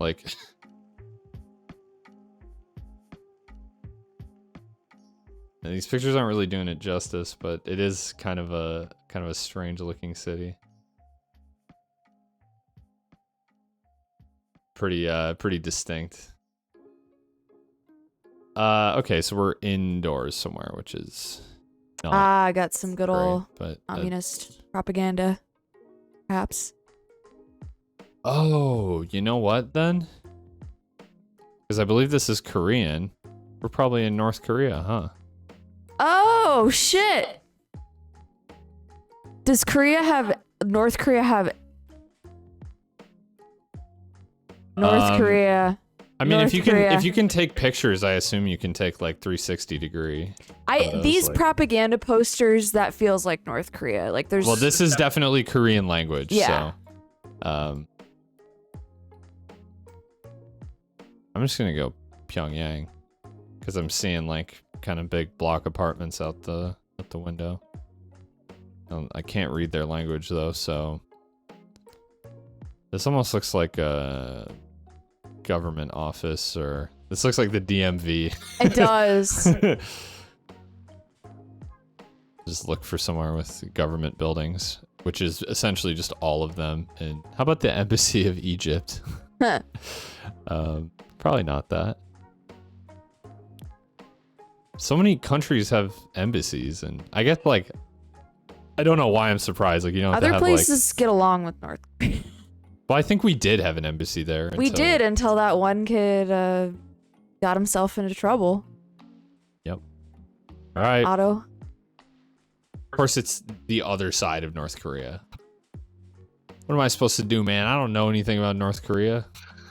Like. And these pictures aren't really doing it justice, but it is kind of a strange looking city. Pretty distinct. Okay, so we're indoors somewhere, which is not I got some good great, old but communist propaganda. Perhaps. oh, you know what then? Because I believe this is Korean. We're probably in North Korea, huh? Oh, shit. Does North Korea have North Korea? I mean, North Korea. if you can take pictures, I assume you can take like 360 degree. These like- propaganda posters, that feels like North Korea. Like there's Well, this is definitely Korean language. Yeah. So, I'm just gonna go Pyongyang because I'm seeing like kind of big block apartments out the window. I can't read their language though, so this almost looks like a government office, or this looks like the DMV. It does. Just look for somewhere with government buildings, which is essentially just all of them. And how about the embassy of Egypt? Probably not that. So many countries have embassies, and I guess like I don't know why I'm surprised. Like you don't have to Other have places get along with North Korea. Well, I think we did have an embassy there. We did until that one kid got himself into trouble. Yep. All right. Otto. Of course, it's the other side of North Korea. What am I supposed to do, man? I don't know anything about North Korea.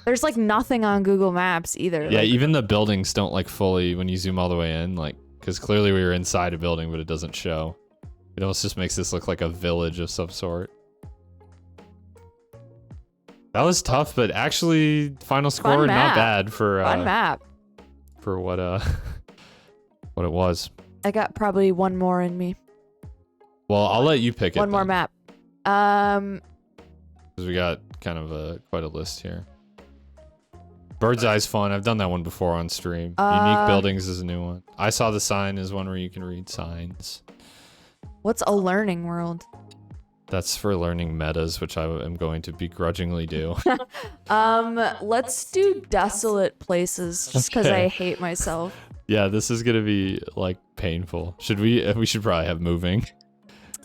There's like nothing on Google Maps either. Yeah, like, even the buildings don't like fully when you zoom all the way in, like because clearly we were inside a building, but it doesn't show. It almost just makes this look like a village of some sort. That was tough, but actually, final score not bad for fun map. for what what it was. I got probably one more in me. Well, I'll let you pick it. One more map. Because we got kind of quite a list here. Bird's Eye's fun. I've done that one before on stream. Unique Buildings is a new one. I Saw the Sign is one where you can read signs. What's a learning world? That's for learning metas, which I am going to begrudgingly do. Let's do desolate places just because Okay. I hate myself. Yeah, this is gonna be like painful. Should we? We should probably have moving.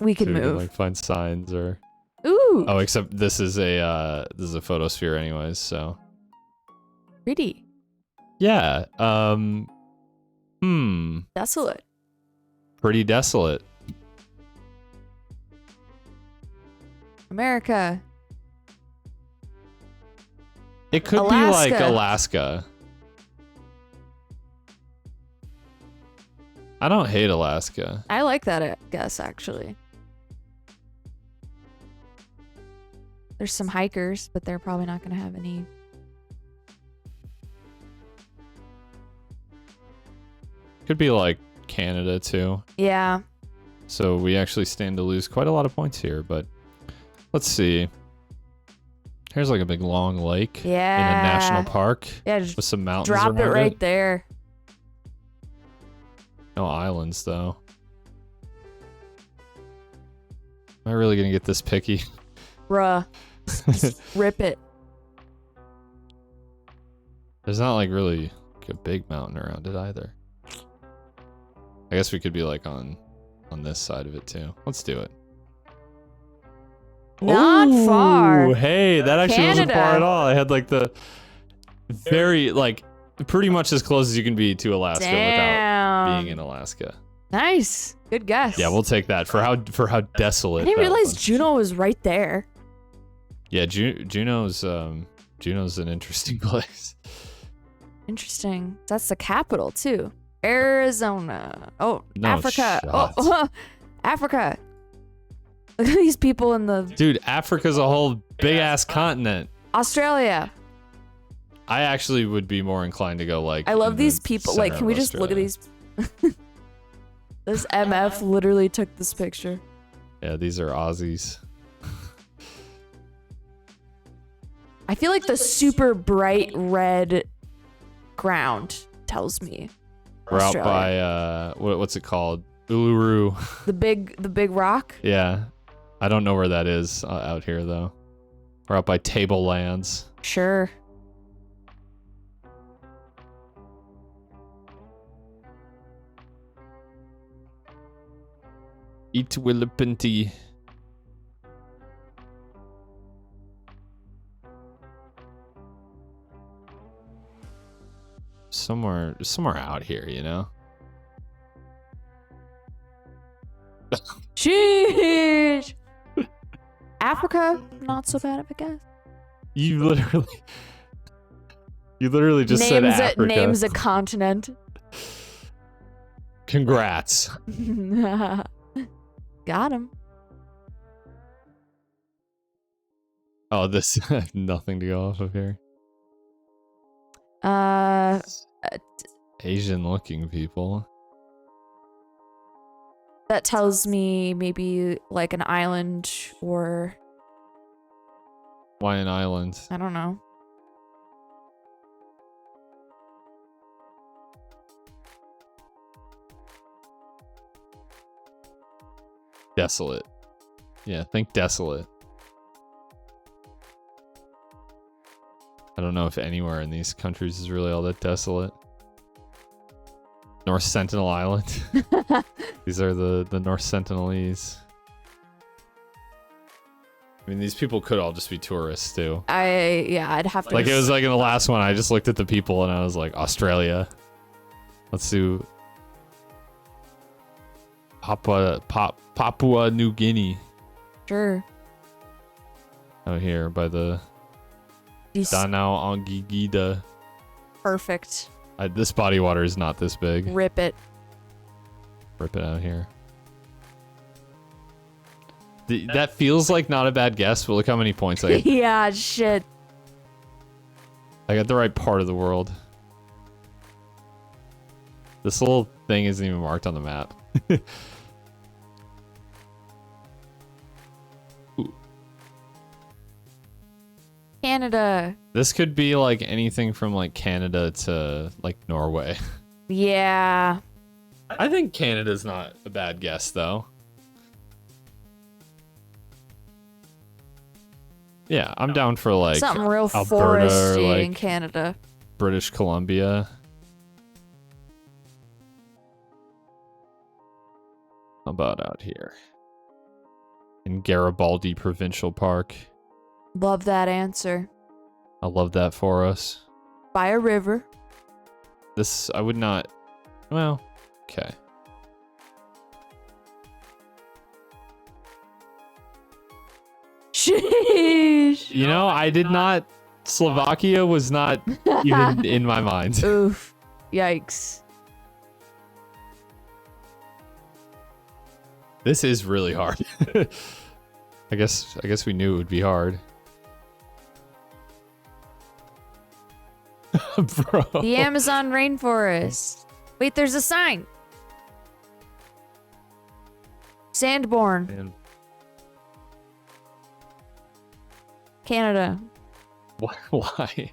We can So we move. like find signs or. Ooh, Oh, except this is a photosphere, anyways. So. pretty. Yeah. Desolate. Pretty desolate. America. It could be like Alaska. Alaska. I don't hate Alaska. I like that, I guess, actually. There's some hikers, but they're probably not going to have any. Could be like Canada too. Yeah. So we actually stand to lose quite a lot of points here, but let's see. Here's like a big long lake Yeah. in a national park Yeah, just with some mountains drop it around right there. No islands though. Am I really gonna get this picky? Bruh. Just rip it. There's not like really like a big mountain around it either. I guess we could be like on this side of it too. Let's do it. Not Ooh, far. Hey, that actually wasn't far Canada. at all. I had like the very like pretty much as close as you can be to Alaska without being in Alaska. Nice. Good guess. Yeah, we'll take that for how desolate. I didn't that realize was. Juneau was right there. Yeah, Juneau's Juneau's an interesting place. Interesting. That's the capital too. Arizona. Oh, No Africa. shot. Oh, Africa. Look at these people in the Dude, Africa's a whole big ass continent. Australia. I actually would be more inclined to go like. I love in the these people. Like, center can we of just look at Australia. these? This MF literally took this picture. Yeah, these are Aussies. I feel like the super bright red ground tells me We're out Australia. by what's it called? Uluru. The big rock. Yeah, I don't know where that is out here though. We're out by Tablelands. Sure. Eat Willipinti. Somewhere out here, you know. Sheesh. Africa, not so bad of a guess. You literally just said Africa. Names a continent. Congrats. Got him. Oh, this nothing to go off of here. Asian looking people. That tells me maybe like an island or Why an island? I don't know. Desolate. Yeah, think desolate. I don't know if anywhere in these countries is really all that desolate. North Sentinel Island. These are the North Sentinelese. I mean, these people could all just be tourists too. I'd have to Like it was like in the last one, I just looked at the people and I was like, Australia. Let's do Papua New Guinea Sure. out here by the Danau Ongigida. Perfect. This body water is not this big. Rip it. Rip it out here. That feels like not a bad guess, but look how many points I got. Yeah, shit. I got the right part of the world. This little thing isn't even marked on the map. Canada. This could be like anything from like Canada to like Norway. Yeah. I think Canada's not a bad guess though. Yeah, I'm down for like Something real Alberta foresty or in like Canada. British Columbia. How about out here? In Garibaldi Provincial Park. Love that answer. I love that for us. By a river. This, I would not, well, okay. Sheesh. You know, I did not, Slovakia was not even in my mind. Oof. Yikes. This is really hard. I guess we knew it would be hard. Bro. The Amazon rainforest. Wait, there's a sign. Sandborn, Man, Canada. why?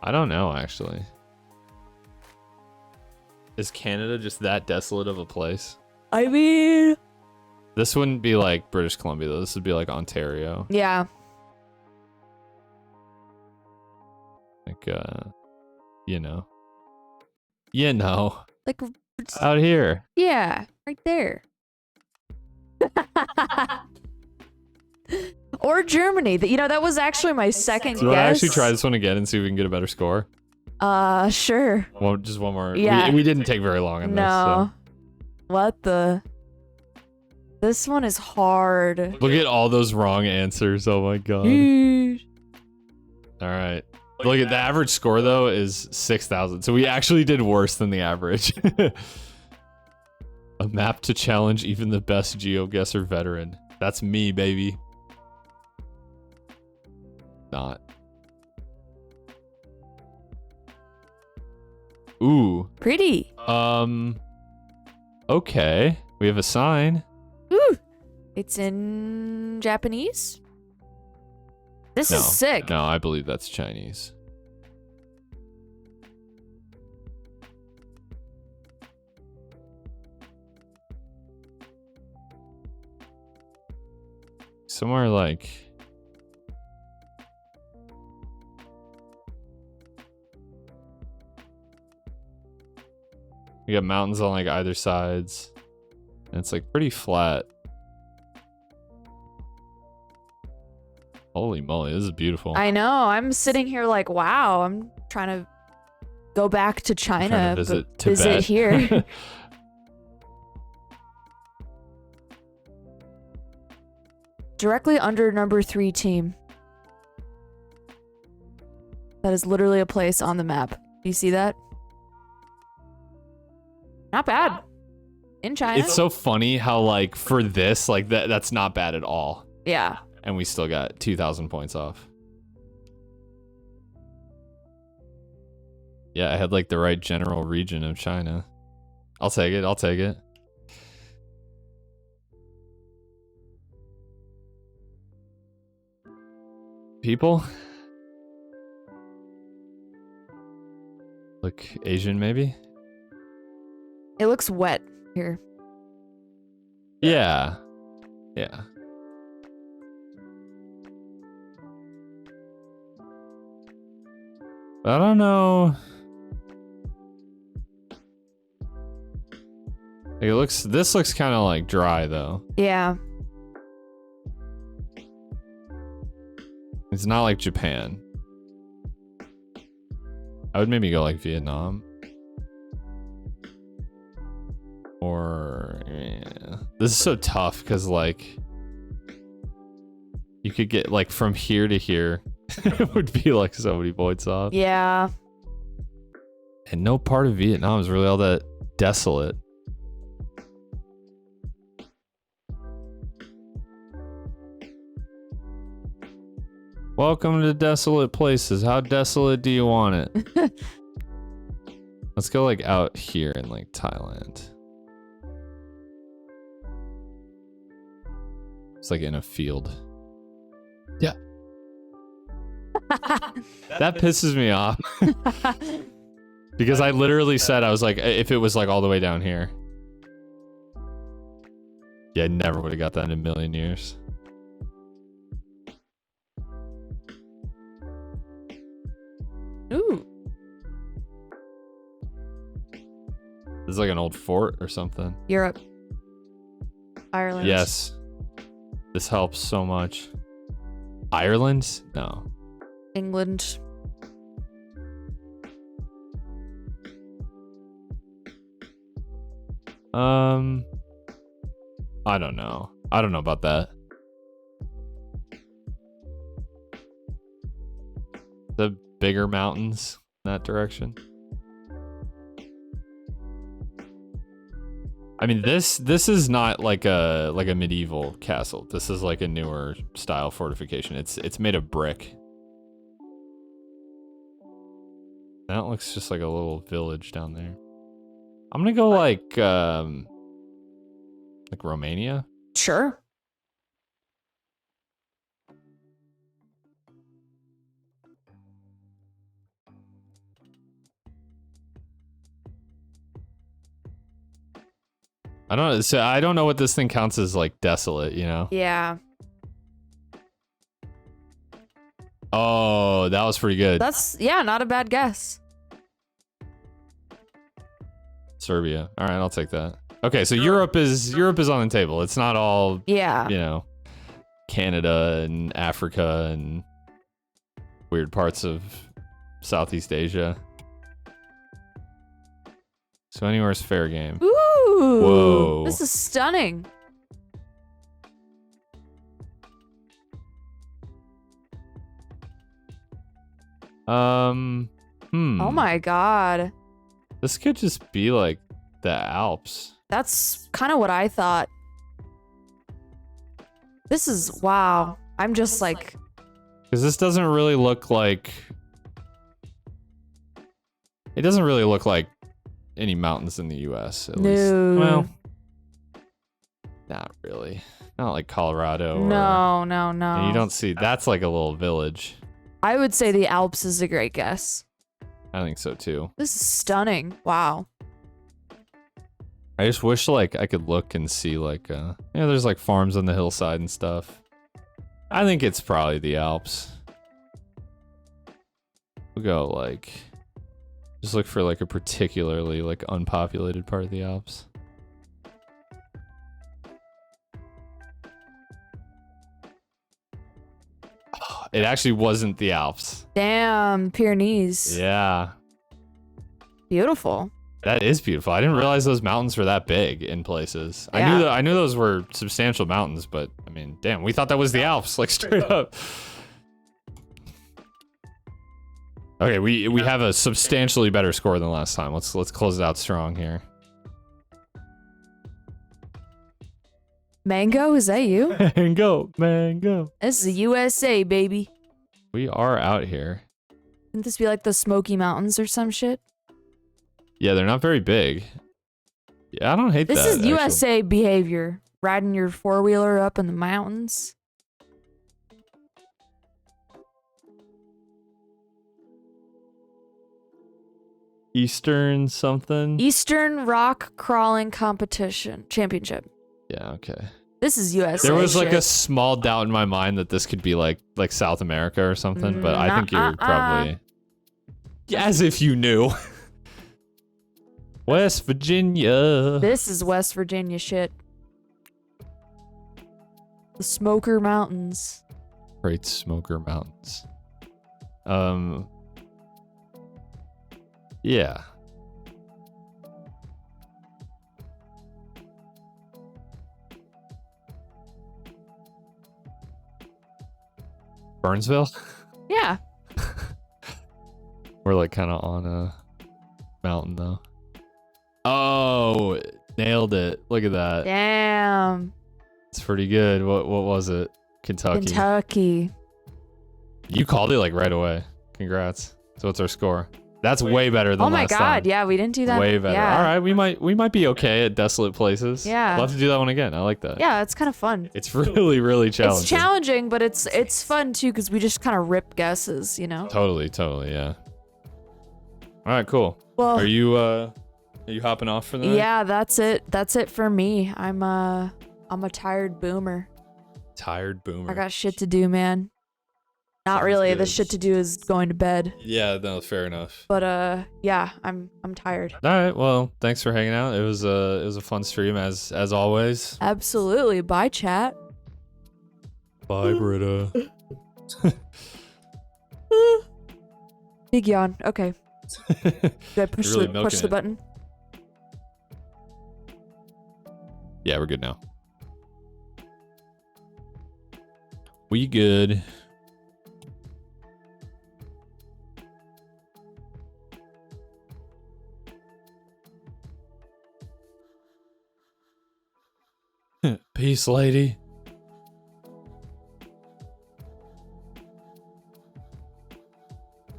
I don't know, actually. Is Canada just that desolate of a place? I mean, This wouldn't be like British Columbia, though. This would be like Ontario. yeah. Like, you know. You know. Like, Out here. yeah, right there. Or Germany. You know, that was actually my second Do you want to guess. actually try this one again and see if we can get a better score? Sure. Well, just one more. Yeah. We didn't take very long on No. What the? This one is hard. this. So. Look at all those wrong answers. Oh my god. Yeesh. All right. Look at the average score though is 6,000. So we actually did worse than the average. A map to challenge even the best Geoguessr veteran. That's me, baby. Not. Ooh. Pretty. Okay. We have a sign. Ooh. It's in Japanese? This No. is sick. No, I believe that's Chinese. Somewhere like... We got mountains on like either sides. And it's like pretty flat. Holy moly, this is beautiful. I know. I'm sitting here like, wow, I'm trying to go back to China, visit but visit Tibet. here. Directly under number 3 team. That is literally a place on the map. Do you see that? Not bad. In China. It's so funny how like for this, like that's not bad at all. Yeah. And we still got 2,000 points off. Yeah, I had like the right general region of China. I'll take it. I'll take it. People? Look Asian maybe? It looks wet here. Yeah. Yeah. I don't know. This looks kind of like dry though. Yeah. It's not like Japan. I would maybe go like Vietnam. Or yeah. This is so tough because like you could get like from here to here. It would be like so many points off. Yeah. And no part of Vietnam is really all that desolate. Welcome to desolate places. How desolate do you want it? Let's go like out here in like Thailand. It's like in a field. Yeah. That pisses me off. Because I literally said, I was like, if it was like all the way down here. Yeah, I never would have got that in a million years. Ooh. This is like an old fort or something. Europe. Ireland. Yes. This helps so much. Ireland? No. England. I don't know. I don't know about that. The bigger mountains in that direction. I mean, this is not like a medieval castle. This is like a newer style fortification. It's made of brick. That looks just like a little village down there. I'm gonna go like Romania. Sure. I don't know. So I don't know what this thing counts as like desolate, you know? Yeah. Oh, that was pretty good. That's, yeah, not a bad guess. Serbia. All right, I'll take that. Okay, so Europe is on the table. It's not all, Yeah. you know, Canada and Africa and weird parts of Southeast Asia. So anywhere's fair game. Ooh. Whoa. This is stunning. Oh my god. This could just be like the Alps. That's kind of what I thought. This is wow. I'm just like, Because this doesn't really look like... It doesn't really look like any mountains in the US, at least. no. Well, not really. Not like Colorado. No, or, no, no. and you don't see... That's like a little village. I would say the Alps is a great guess. I think so too. This is stunning. Wow. I just wish like I could look and see like there's like farms on the hillside and stuff. I think it's probably the Alps. We'll go like just look for like a particularly like unpopulated part of the Alps. Oh, it actually wasn't the Alps. Damn, Pyrenees. Yeah. Beautiful. That is beautiful. I didn't realize those mountains were that big in places. Yeah. I knew those were substantial mountains, but I mean, damn, we thought that was the Alps, like straight up. Okay, we have a substantially better score than last time. Let's close it out strong here. Mango, is that you? Mango. This is the USA, baby. We are out here. Wouldn't this be like the Smoky Mountains or some shit? Yeah, they're not very big. Yeah, I don't hate that. This is actually. USA behavior. Riding your four-wheeler up in the mountains. Eastern something. Eastern Rock Crawling Competition Championship. Yeah, okay. This is USA. There was like shit. a small doubt in my mind that this could be like South America or something, but I think you're probably as if you knew. West Virginia. This is West Virginia shit. The Smoker Mountains. Great Smoker Mountains. Yeah. Burnsville? Yeah. We're like kind of on a mountain though. Oh, nailed it. Look at that. Damn. It's pretty good. What was it? Kentucky. Kentucky. You called it like right away. Congrats. So what's our score? That's way better than Oh my last god, time. yeah, we didn't do that. Way better. Yeah. All right, we might be okay at desolate places. Yeah. We'll have to do that one again. I like that. Yeah, it's kind of fun. It's really challenging. It's challenging, but it's fun too because we just kind of rip guesses, you know. Totally, yeah. All right, cool. Well, Are you hopping off for the night? yeah, that's it. That's it for me. I'm a tired boomer. Tired boomer. I got shit to do, man. Not Sounds really. good. The shit to do is going to bed. Yeah, no, fair enough. But yeah, I'm tired. All right, well, thanks for hanging out. It was a fun stream as always. Absolutely. Bye, chat. Bye, Brita. Big yawn. Okay. Did I push You're really push milking the it. button? Yeah, we're good now. We good. Peace, lady.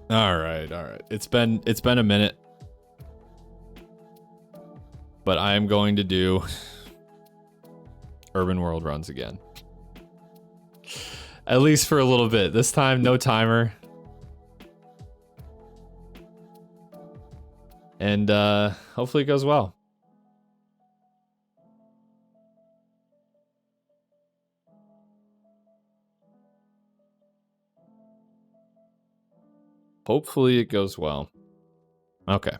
All right. It's been a minute. But I am going to do Urban World runs again. At least for a little bit. This time, no timer. And hopefully it goes well. Hopefully it goes well. Okay.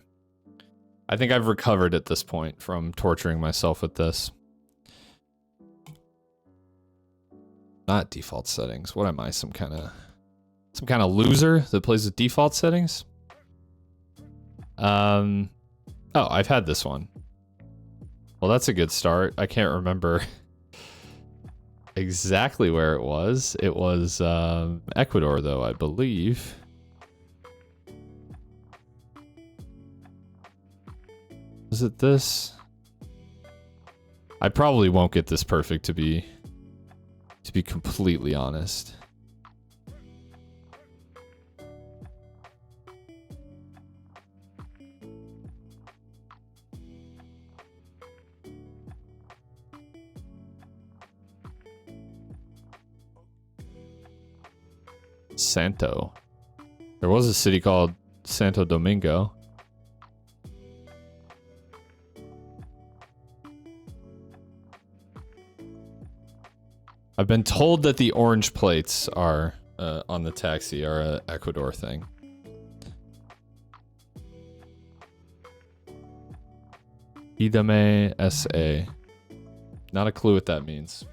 I think I've recovered at this point from torturing myself with this. Not default settings. What am I? Some kind of loser that plays with default settings? Oh, I've had this one. Well, that's a good start. I can't remember exactly where it was. It was Ecuador, though, I believe. Was it this? I probably won't get this perfect to be completely honest. Santo. There was a city called Santo Domingo. I've been told that the orange plates are on the taxi are a Ecuador thing. Idame SA. Not a clue what that means.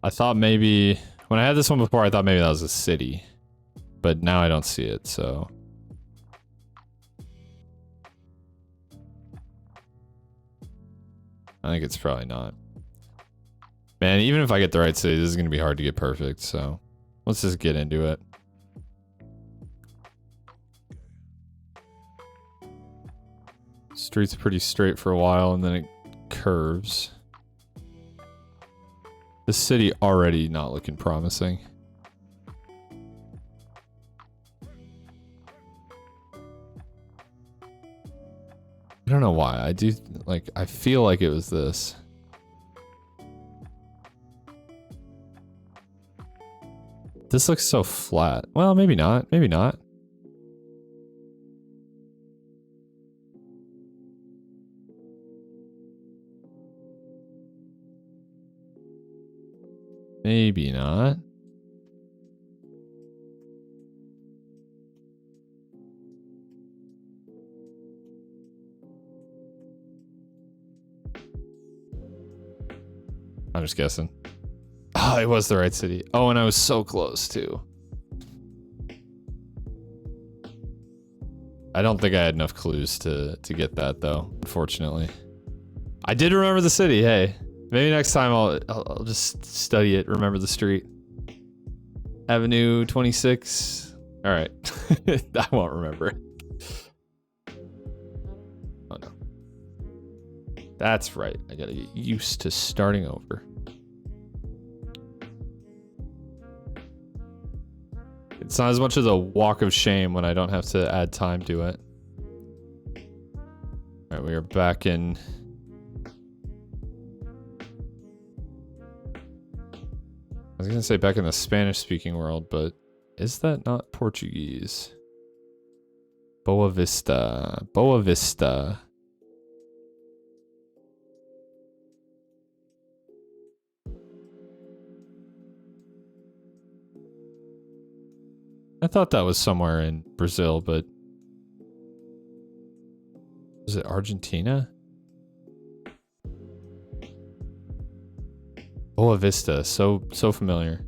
I thought maybe when I had this one before, I thought maybe that was a city, but now I don't see it, so. I think it's probably not. Man, even if I get the right city, this is going to be hard to get perfect, so let's just get into it. Street's pretty straight for a while, and then it curves. This city already not looking promising. I don't know why. I do, like, I feel like it was this. This looks so flat. Well, maybe not. Maybe not. Maybe not. I'm just guessing. Oh, it was the right city. Oh, and I was so close too. I don't think I had enough clues to get that though, unfortunately. I did remember the city, hey. Maybe next time I'll just study it, remember the street. Avenue 26. All right. I won't remember it. Oh no. That's right. I gotta get used to starting over. It's not as much of a walk of shame when I don't have to add time to it. All right, we are back in. I was gonna say back in the Spanish-speaking world, but is that not Portuguese? Boa Vista. Boa Vista. I thought that was somewhere in Brazil, but is it Argentina? Boa Vista, so familiar.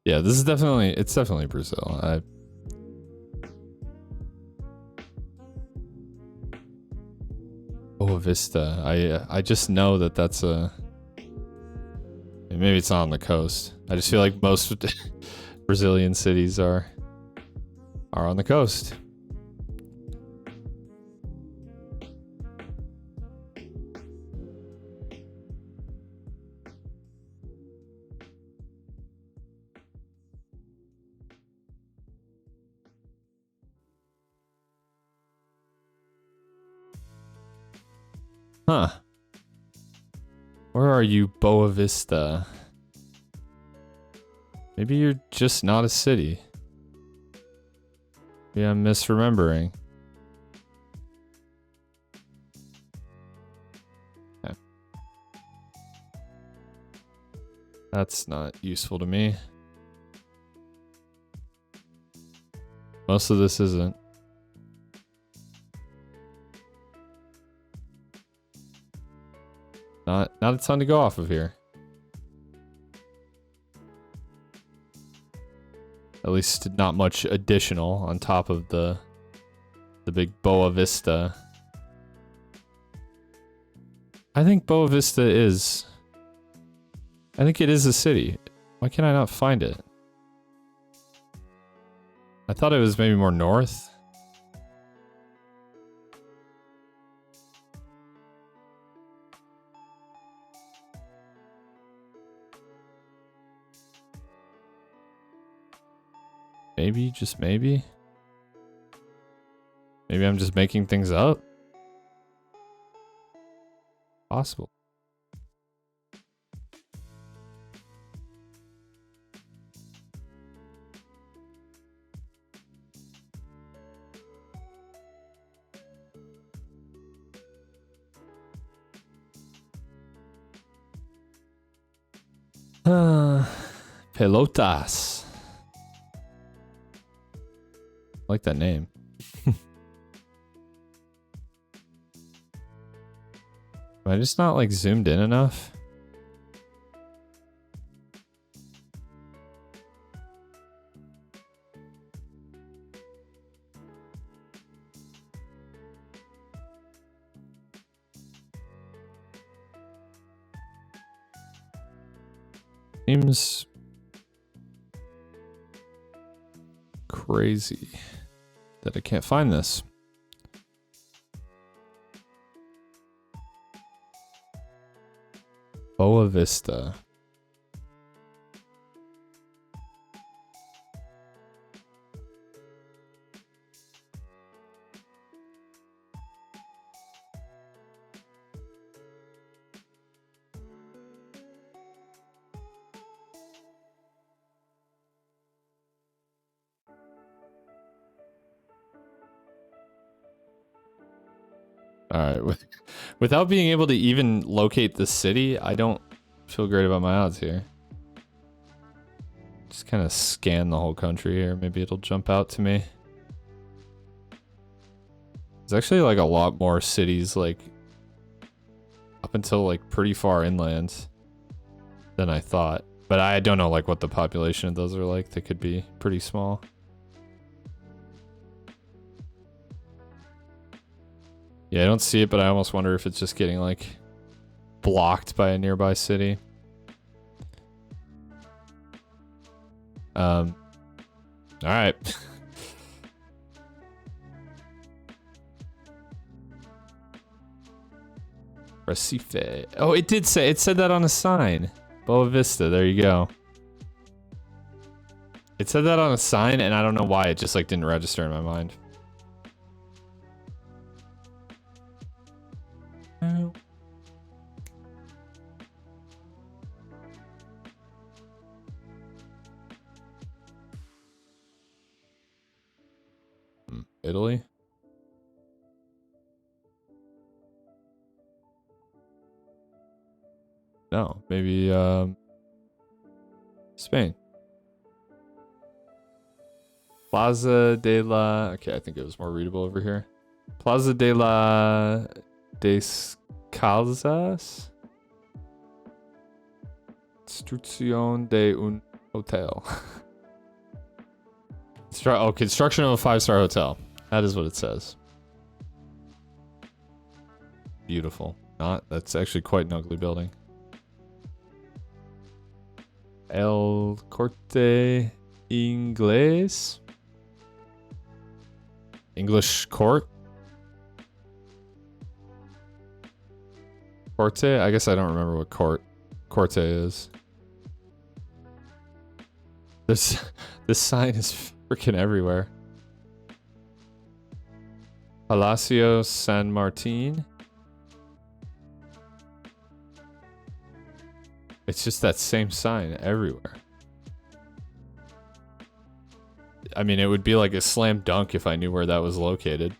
Yeah, this is definitely, it's definitely Brazil. Boa Vista. I just know that that's a. Maybe it's not on the coast. I just feel like most Brazilian cities are on the coast. Huh. Where are you, Boa Vista? Maybe you're just not a city. Maybe I'm misremembering. Okay. That's not useful to me. Most of this isn't. Not a ton to go off of here. At least not much additional on top of the big Boa Vista. I think Boa Vista is... I think it is a city. Why can I not find it? I thought it was maybe more north. Maybe, just maybe. Maybe I'm just making things up. Possible. Pelotas. I like that name. Am I just not like zoomed in enough? Seems crazy that I can't find this. Boa Vista. All right, without being able to even locate the city, I don't feel great about my odds here. Just kind of scan the whole country here. Maybe it'll jump out to me. There's actually like a lot more cities like up until like pretty far inland than I thought. But I don't know like what the population of those are like. They could be pretty small. Yeah, I don't see it, but I almost wonder if it's just getting like blocked by a nearby city. All right. Recife. Oh, it said that on a sign. Boa Vista, there you go. It said that on a sign, and I don't know why it just like didn't register in my mind. Italy? No, maybe Spain. Plaza de la... Okay, I think it was more readable over here. Plaza de la Descalzas. Construcción de un hotel. Oh, construction of a 5-star hotel. That is what it says. Beautiful. That's actually quite an ugly building. El Corte Inglés. English court. Corte? I guess I don't remember what Corte is. This sign is freaking everywhere. Palacio San Martin. It's just that same sign everywhere. I mean, it would be like a slam dunk if I knew where that was located.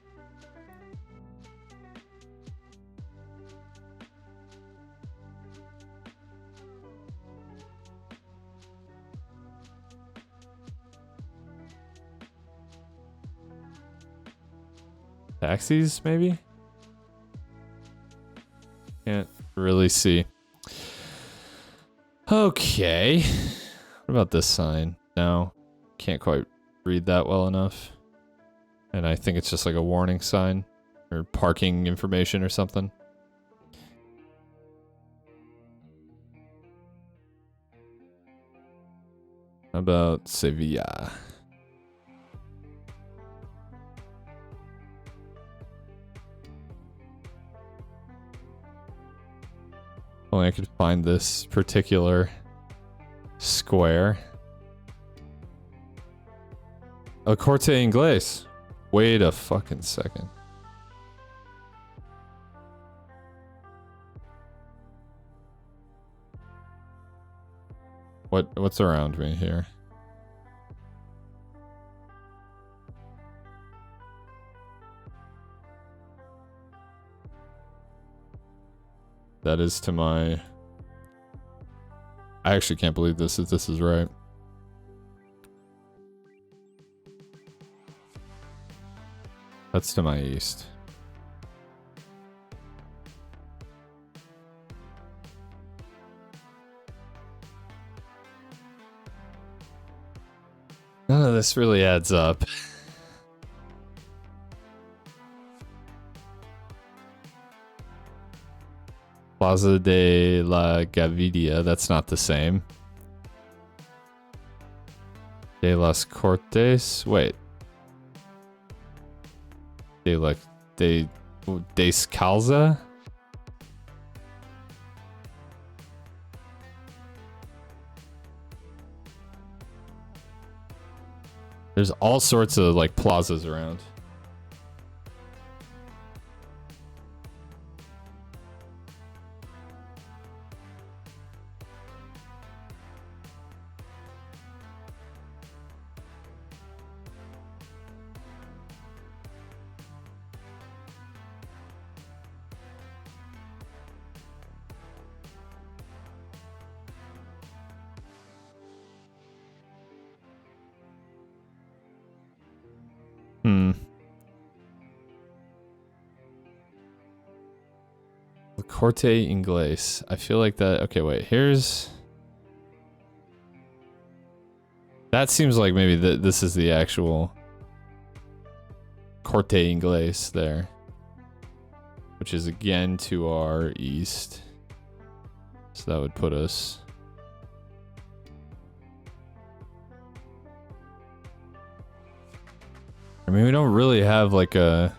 Taxis, maybe? Can't really see. Okay. What about this sign? No. Can't quite read that well enough. And I think it's just like a warning sign or parking information or something. How about Sevilla? Only I could find this particular square. El Corte Inglés. Wait a fucking second. What's around me here? That is to my... I actually can't believe this is right. That's to my east. None of this really adds up. Plaza de la Gavidia, that's not the same. De las Cortes, wait. Descalza? There's all sorts of like plazas around. Corte Inglés. I feel like that... Okay, wait. Here's... That seems like maybe this is the actual... Corte Inglés there. Which is again to our east. So that would put us... I mean, we don't really have like a...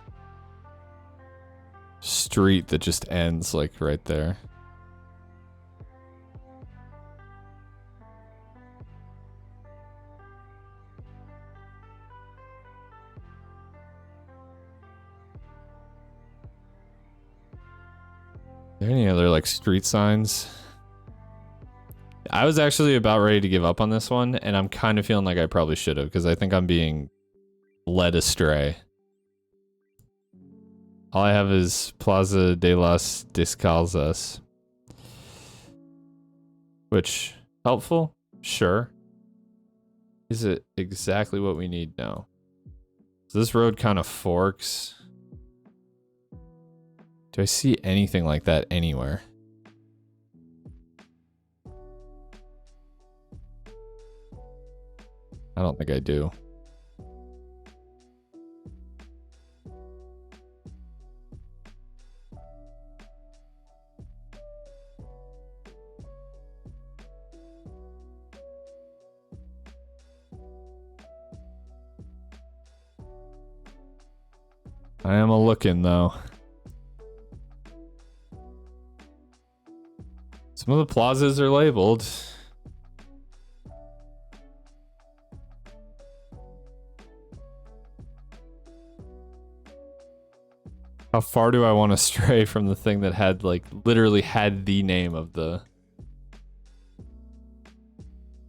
street that just ends like right there. Are there any other like street signs? I was actually about ready to give up on this one, and I'm kind of feeling like I probably should have, because I think I'm being led astray. All I have is Plaza de las Descalzas. Which, helpful? Sure. Is it exactly what we need? No. So this road kind of forks. Do I see anything like that anywhere? I don't think I do. I am a looking though. Some of the plazas are labeled. How far do I want to stray from the thing that had like literally had the name of the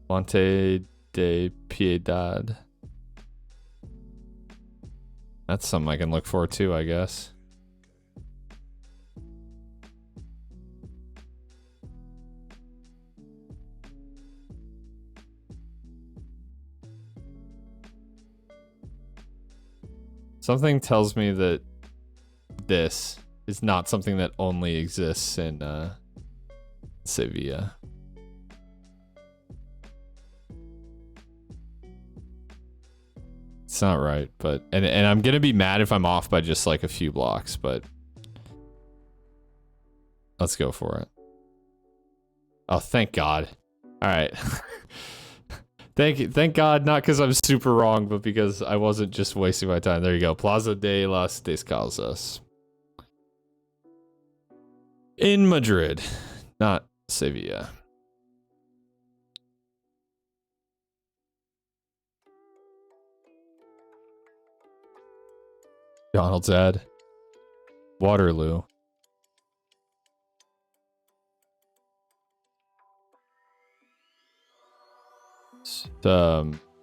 Monte de Piedad. That's something I can look for too, I guess. Something tells me that this is not something that only exists in Sevilla. It's not right, but and I'm gonna be mad if I'm off by just like a few blocks, but let's go for it. Oh, thank God. All right. Thank God, not because I'm super wrong, but because I wasn't just wasting my time. There you go. Plaza de las Descalzas. In Madrid, not Sevilla. Donald's ad. Waterloo.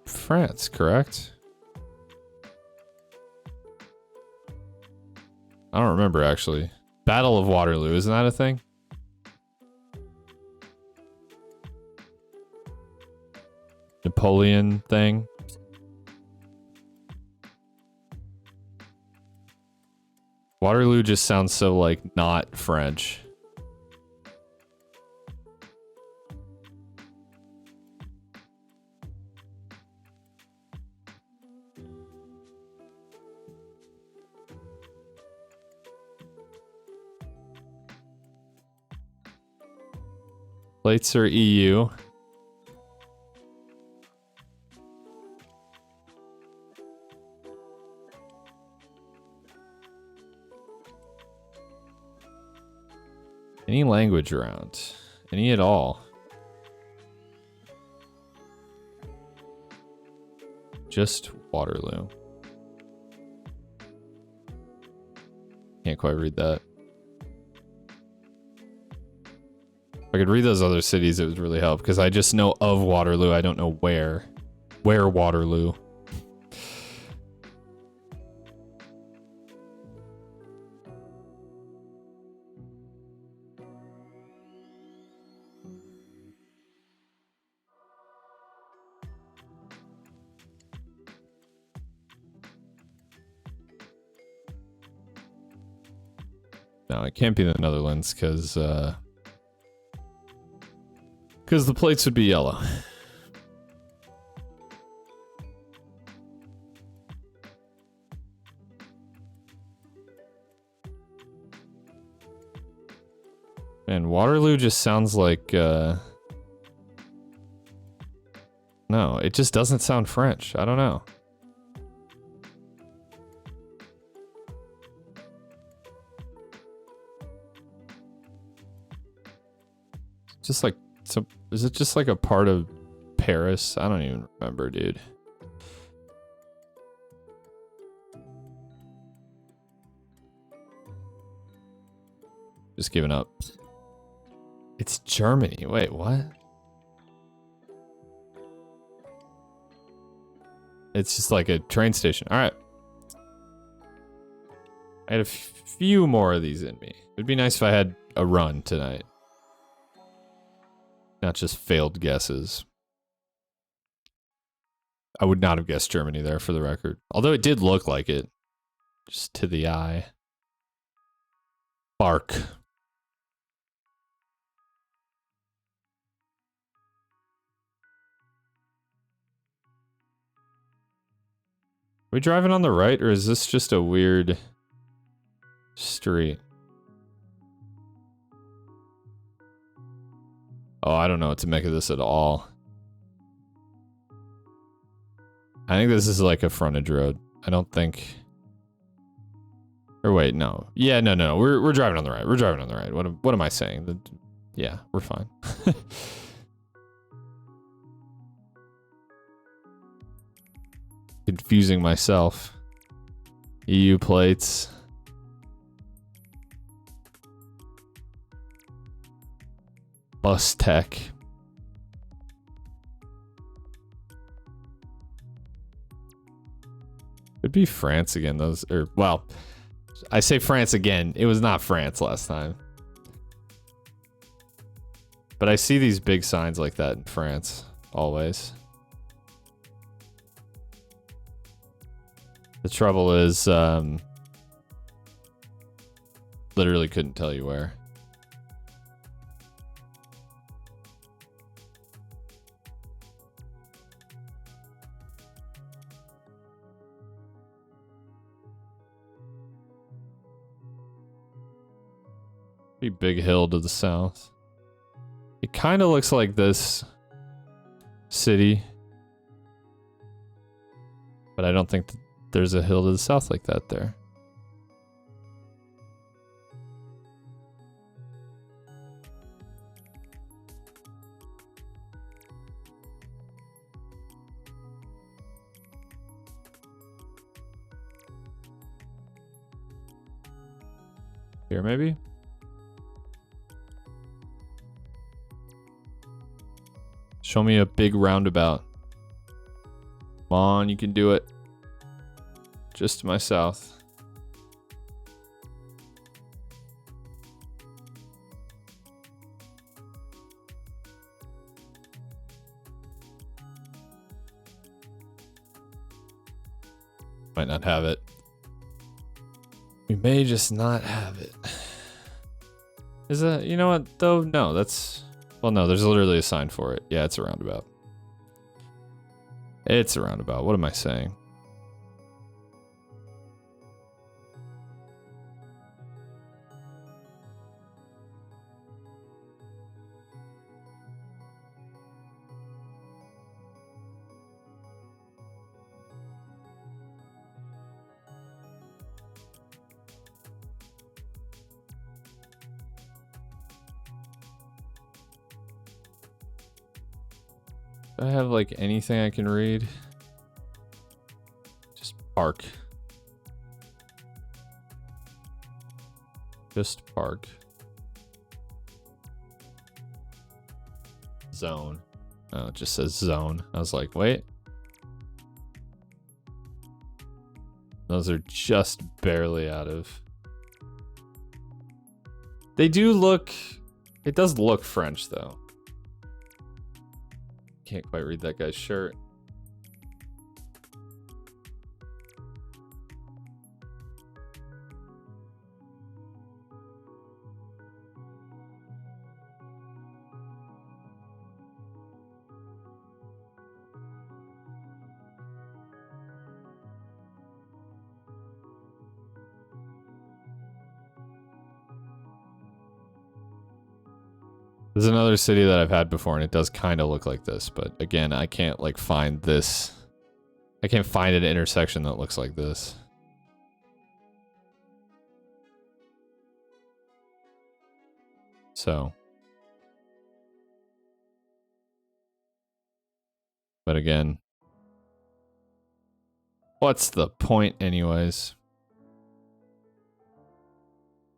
France, correct? I don't remember actually. Battle of Waterloo, isn't that a thing? Napoleon thing. Waterloo just sounds so like not French. Plates are EU. Any language around? Any at all? Just Waterloo. Can't quite read that. If I could read those other cities, it would really help, because I just know of Waterloo. I don't know where. Where Waterloo? No, it can't be the Netherlands, because the plates would be yellow. And Waterloo just sounds like no, it just doesn't sound French. I don't know. Just like, so is it just like a part of Paris? I don't even remember, dude. Just giving up. It's Germany. Wait, what? It's just like a train station. All right. I had a few more of these in me. It'd be nice if I had a run tonight. Not just failed guesses. I would not have guessed Germany there, for the record. Although it did look like it. Just to the eye. Bark. Are we driving on the right, or is this just a weird street? Oh, I don't know what to make of this at all. I think this is like a frontage road. I don't think... Or wait, no. Yeah, no. We're driving on the right. We're driving on the right. What am I saying? Yeah, we're fine. Confusing myself. EU plates. Bus tech. Could be France again. Well, I say France again. It was not France last time. But I see these big signs like that in France, always. The trouble is, literally couldn't tell you where. Big hill to the south. It kind of looks like this city, but I don't think there's a hill to the south like that there. Here, maybe? Show me a big roundabout. Come on, you can do it. Just to my south. Might not have it. We may just not have it. Is that, you know what, though? No, that's... Well, no, there's literally a sign for it. Yeah, it's a roundabout. It's a roundabout. What am I saying? Do I have like anything I can read? Just park. Just park. Zone. Oh, it just says zone. I was like, wait. Those are just barely out of. They do look. It does look French though. Can't quite read that guy's shirt. There's another city that I've had before, and it does kind of look like this, but again, I can't like find this. I can't find an intersection that looks like this. So. But again, what's the point anyways?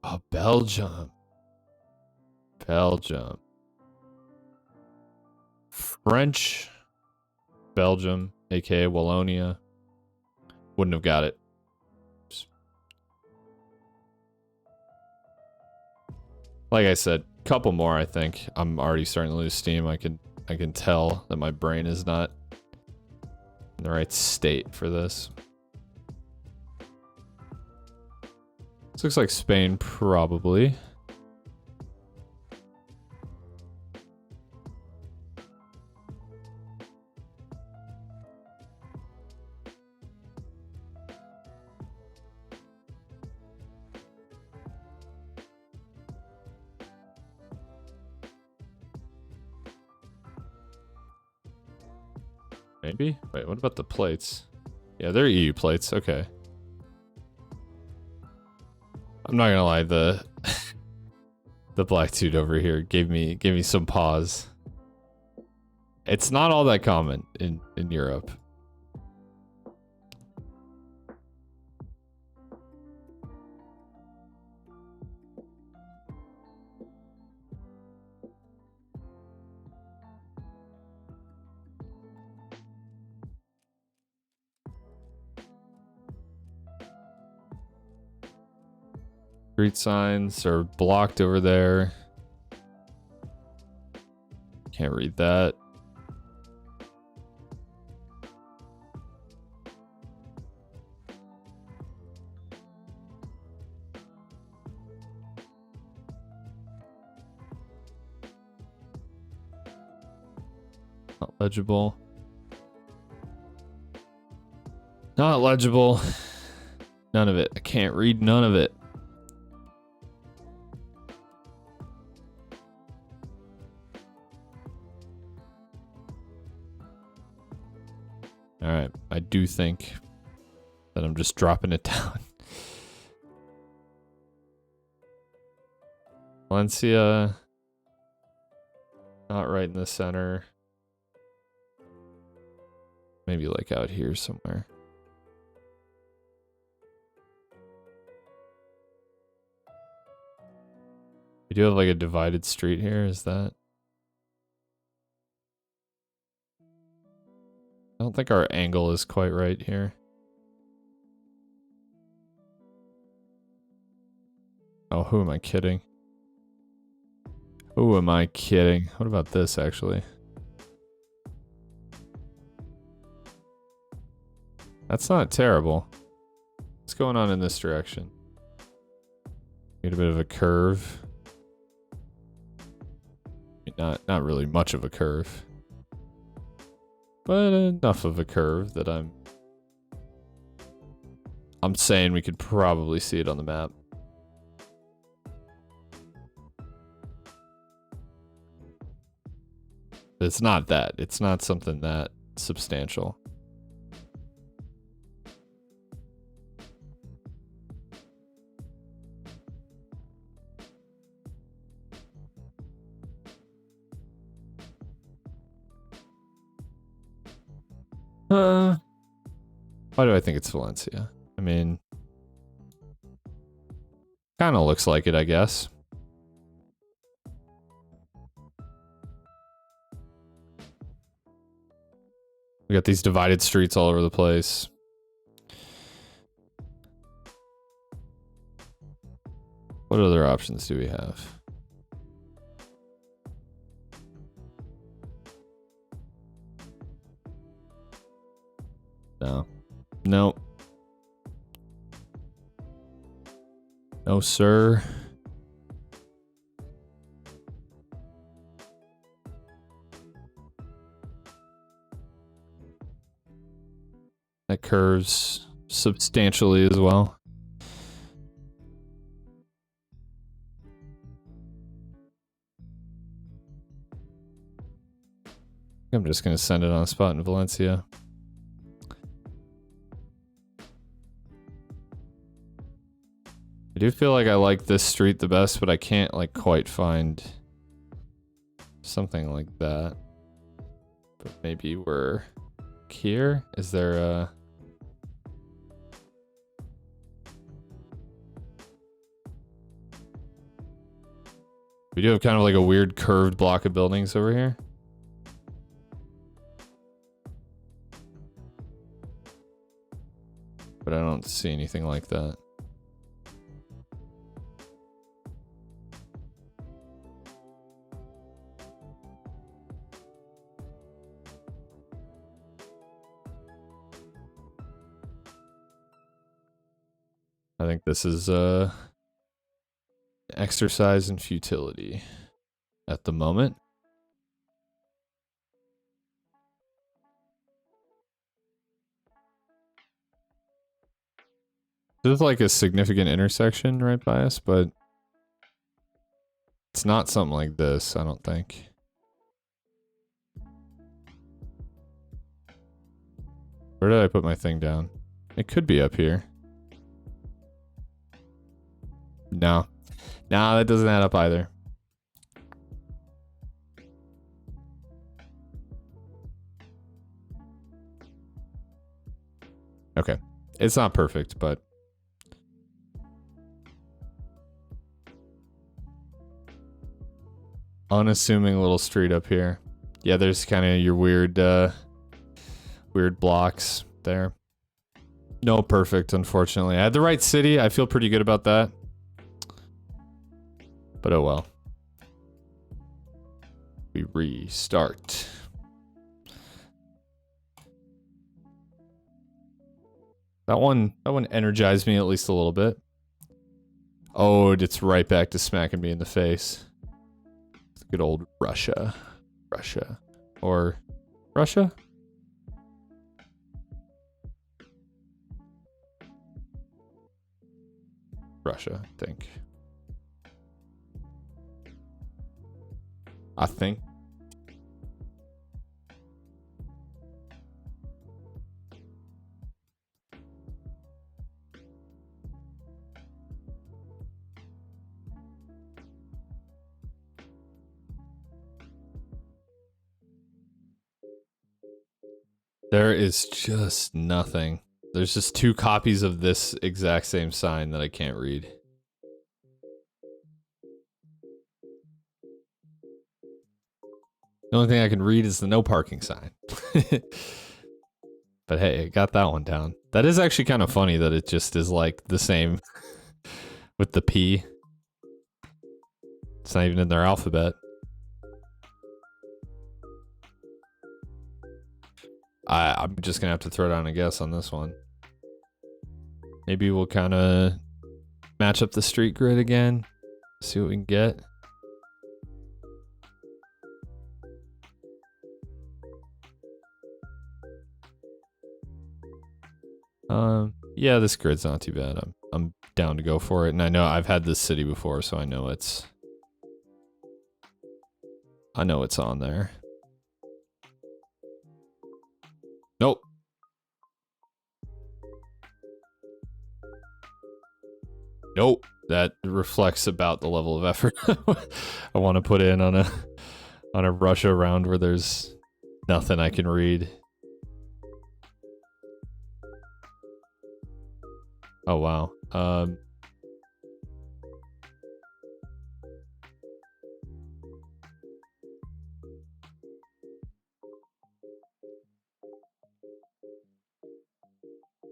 Oh, Belgium. Belgium. French. Belgium, aka Wallonia. Wouldn't have got it. Like I said, couple more I think. I'm already starting to lose steam. I can tell that my brain is not in the right state for this. This looks like Spain, probably. Maybe? Wait, what about the plates? Yeah, they're EU plates. Okay. I'm not gonna lie, the black dude over here gave me some pause. It's not all that common in Europe. Street signs are blocked over there. Can't read that. Not legible. Not legible. None of it. I can't read none of it. Alright, I do think that I'm just dropping it down. Valencia. Not right in the center. Maybe like out here somewhere. We do have like a divided street here, is that? I don't think our angle is quite right here. Oh, who am I kidding? Who am I kidding? What about this actually? That's not terrible. What's going on in this direction? Get a bit of a curve. Not really much of a curve. But enough of a curve that I'm saying we could probably see it on the map. It's not that. It's not something that substantial. Why do I think it's Valencia? I mean, kind of looks like it, I guess. We got these divided streets all over the place. What other options do we have? No. Nope. No, sir. That curves substantially as well. I'm just going to send it on a spot in Valencia. I do feel like I like this street the best, but I can't like quite find something like that. But maybe we're here? Is there a... We do have kind of like a weird curved block of buildings over here. But I don't see anything like that. I think this is exercise in futility at the moment. There's like a significant intersection right by us, but it's not something like this, I don't think. Where did I put my thing down? It could be up here. No. No, that doesn't add up either. Okay. It's not perfect, but... unassuming little street up here. Yeah, there's kind of your weird, weird blocks there. No perfect, unfortunately. I had the right city. I feel pretty good about that. But oh well. We restart. That one energized me at least a little bit. Oh, it's right back to smacking me in the face. It's good old Russia. Russia. Or Russia? Russia, I think. I think. There is just nothing. There's just 2 copies of this exact same sign that I can't read. The only thing I can read is the no parking sign. But hey, I got that one down. That is actually kind of funny that it just is like the same with the P. It's not even in their alphabet. I'm just gonna have to throw down a guess on this one. Maybe we'll kind of match up the street grid again. See what we can get. Yeah, this grid's not too bad. I'm down to go for it, and I know I've had this city before, so I know it's on there. Nope. Nope. That reflects about the level of effort I want to put in on a Russia round where there's nothing I can read. Oh wow.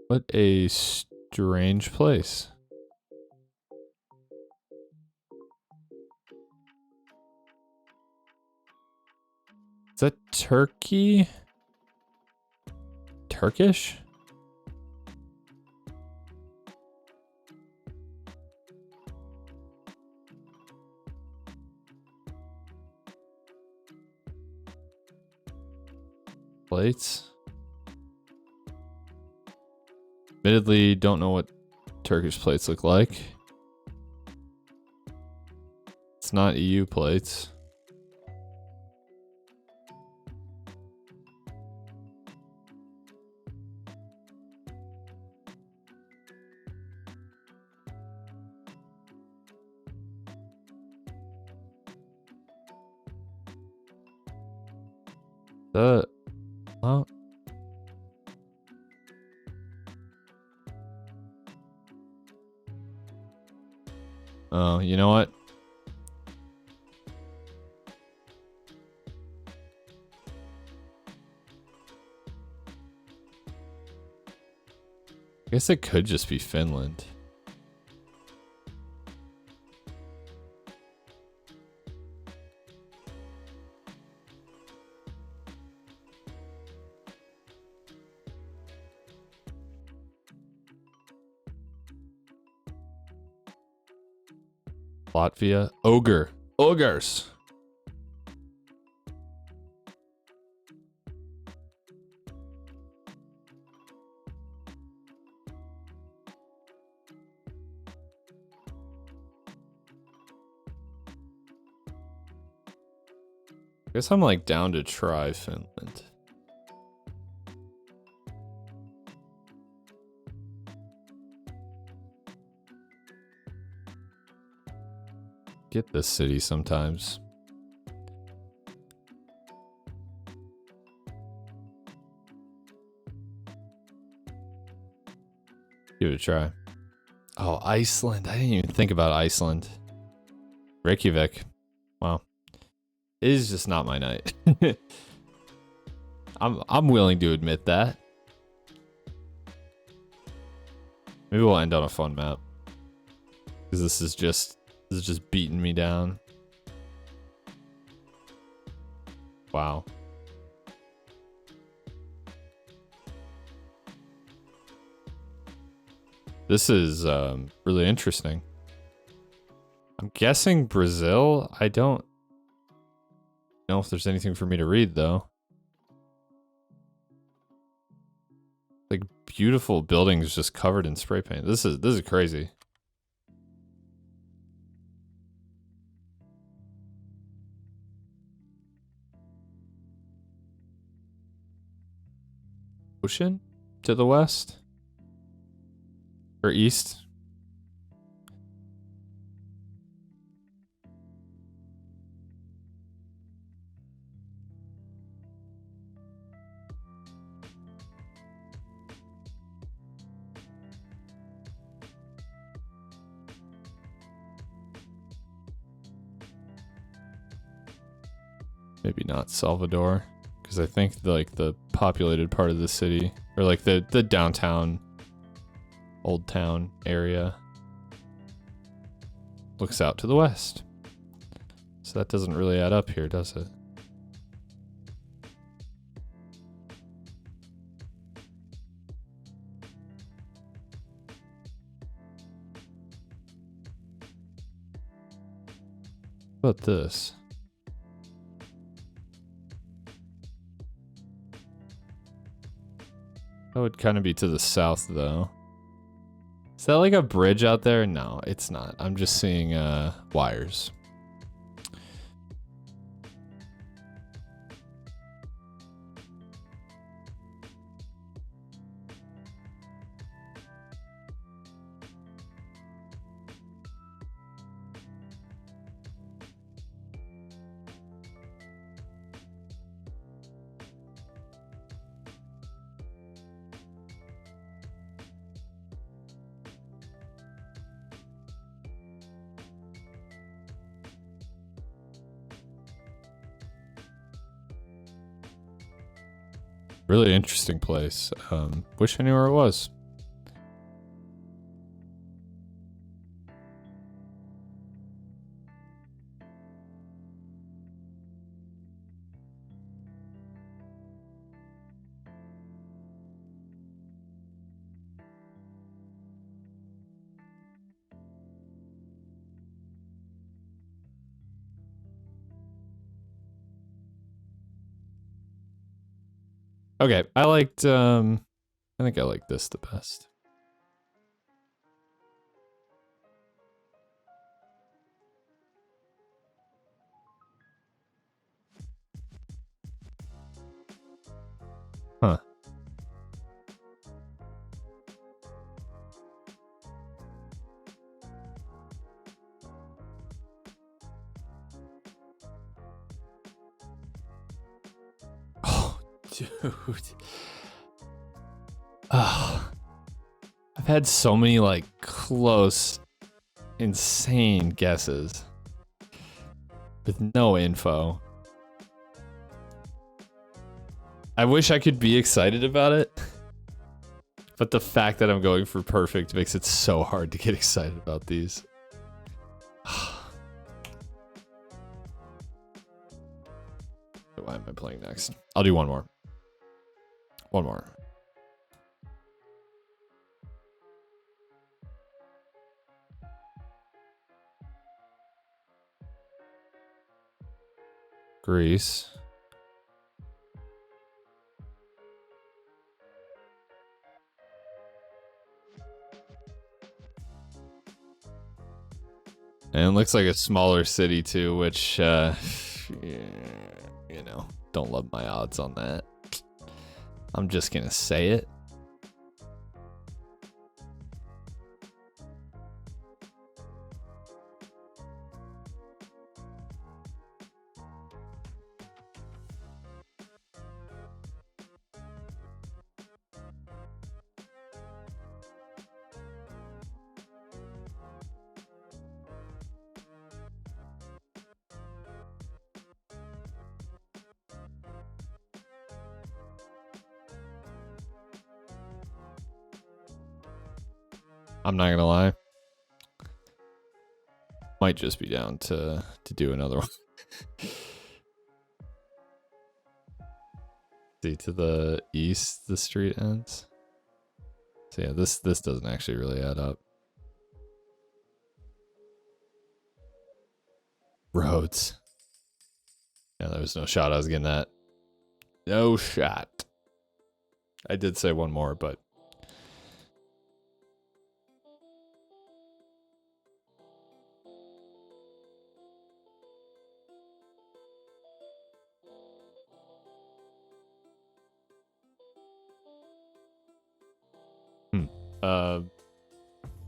What a strange place. Is that Turkey? Turkish? Plates? Admittedly, don't know what Turkish plates look like. It's not EU plates. Well, oh, you know what? I guess it could just be Finland. Latvia. Ogre. Ogres. Guess I'm like down to try Finland. Get this city sometimes. Give it a try. Oh, Iceland. I didn't even think about Iceland. Reykjavik. Wow. It is just not my night. I'm willing to admit that. Maybe we'll end on a fun map. Because this is just This is just beating me down. Wow. This is really interesting. I'm guessing Brazil. I don't know if there's anything for me to read though. Like beautiful buildings just covered in spray paint. This is crazy. Ocean to the west or east. Maybe not Salvador, because I think like the populated part of the city, or like the downtown, old town area, looks out to the west. So that doesn't really add up here, does it? How about this? That would kind of be to the south, though. Is that like a bridge out there? No, it's not. I'm just seeing wires. Really interesting place. Wish I knew where it was. Okay, I think I like this the best. Huh. Oh, dude. I've had so many like close, insane guesses with no info. I wish I could be excited about it, but the fact that I'm going for perfect makes it so hard to get excited about these. Why am I playing next? I'll do one more. One more. Greece. And it looks like a smaller city too, which, yeah, you know, don't love my odds on that. I'm just gonna say it. I'm not gonna lie. Might just be down to do another one. See, to the east the street ends. So yeah, this doesn't actually really add up. Roads. Yeah, there was no shot I was getting that. No shot. I did say one more, but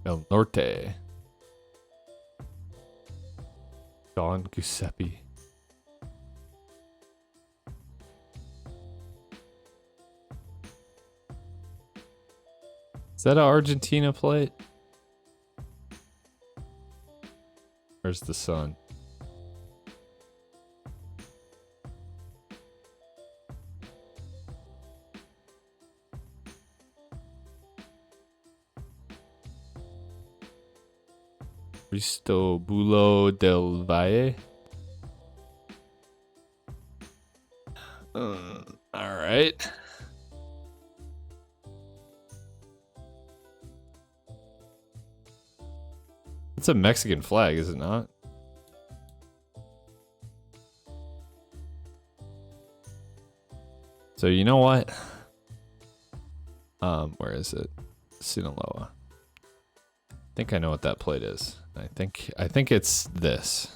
El Norte. Don Giuseppe. Is that an Argentina plate? Where's the sun? Cristobulo del Valle. All right. It's a Mexican flag, is it not? So you know what? Where is it? Sinaloa. I think I know what that plate is. I think it's this.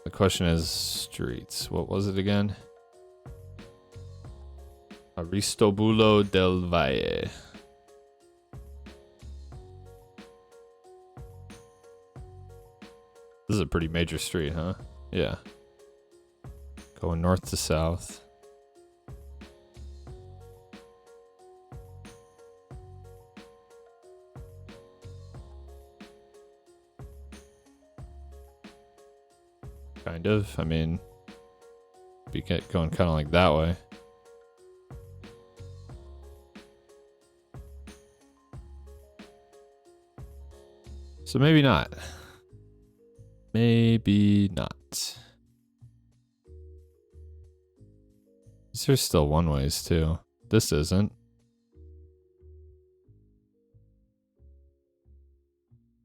The question is streets. What was it again? Aristobulo del Valle. This is a pretty major street, huh? Yeah. Going north to south. Kind of. I mean, be going kind of like that way. So maybe not. Maybe not. These are still one ways too. This isn't.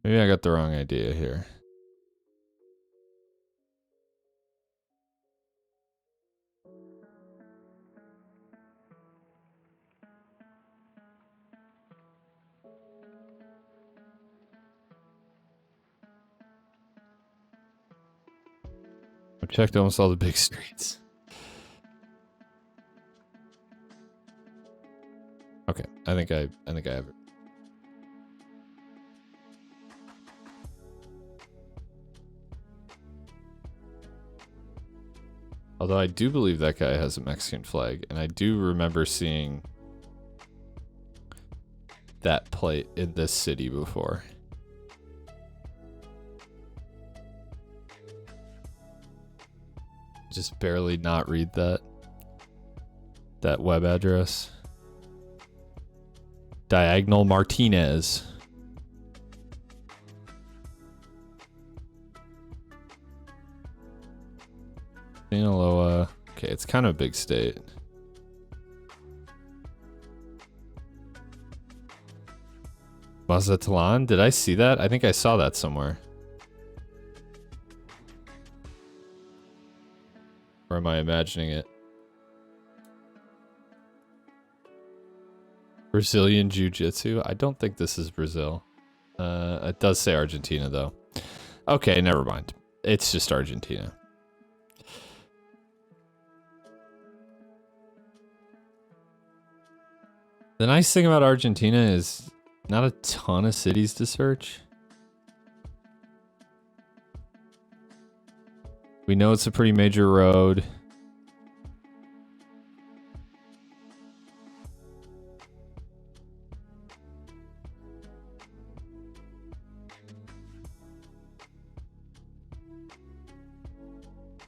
Maybe I got the wrong idea here. I've checked almost all the big streets. Okay, I think I have it. Although I do believe that guy has a Mexican flag, and I do remember seeing that plate in this city before. Just barely not read that web address. Diagonal Martinez. Sinaloa. Okay, it's kind of a big state. Mazatlan? Did I see that? I think I saw that somewhere. Or am I imagining it? Brazilian Jiu-Jitsu? I don't think this is Brazil. It does say Argentina, though. Okay, never mind. It's just Argentina. The nice thing about Argentina is not a ton of cities to search. We know it's a pretty major road.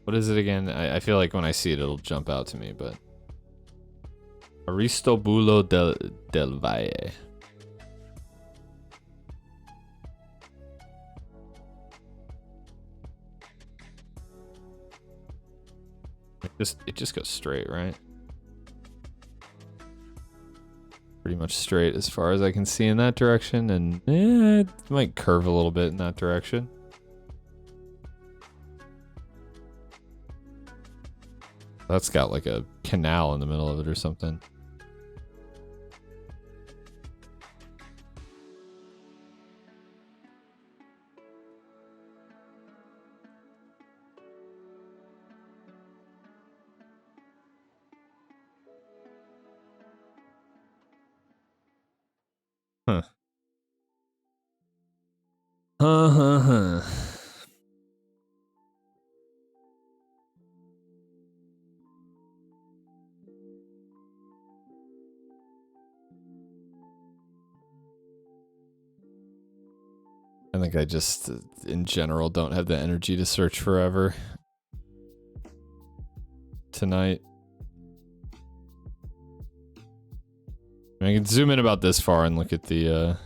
What is it again? I feel like when I see it, it'll jump out to me, but... Aristobulo del Valle. It just goes straight, right? Pretty much straight as far as I can see in that direction, and it might curve a little bit in that direction. That's got like a canal in the middle of it or something. Huh. Huh. I think I just, in general, don't have the energy to search forever tonight. I can zoom in about this far and look at the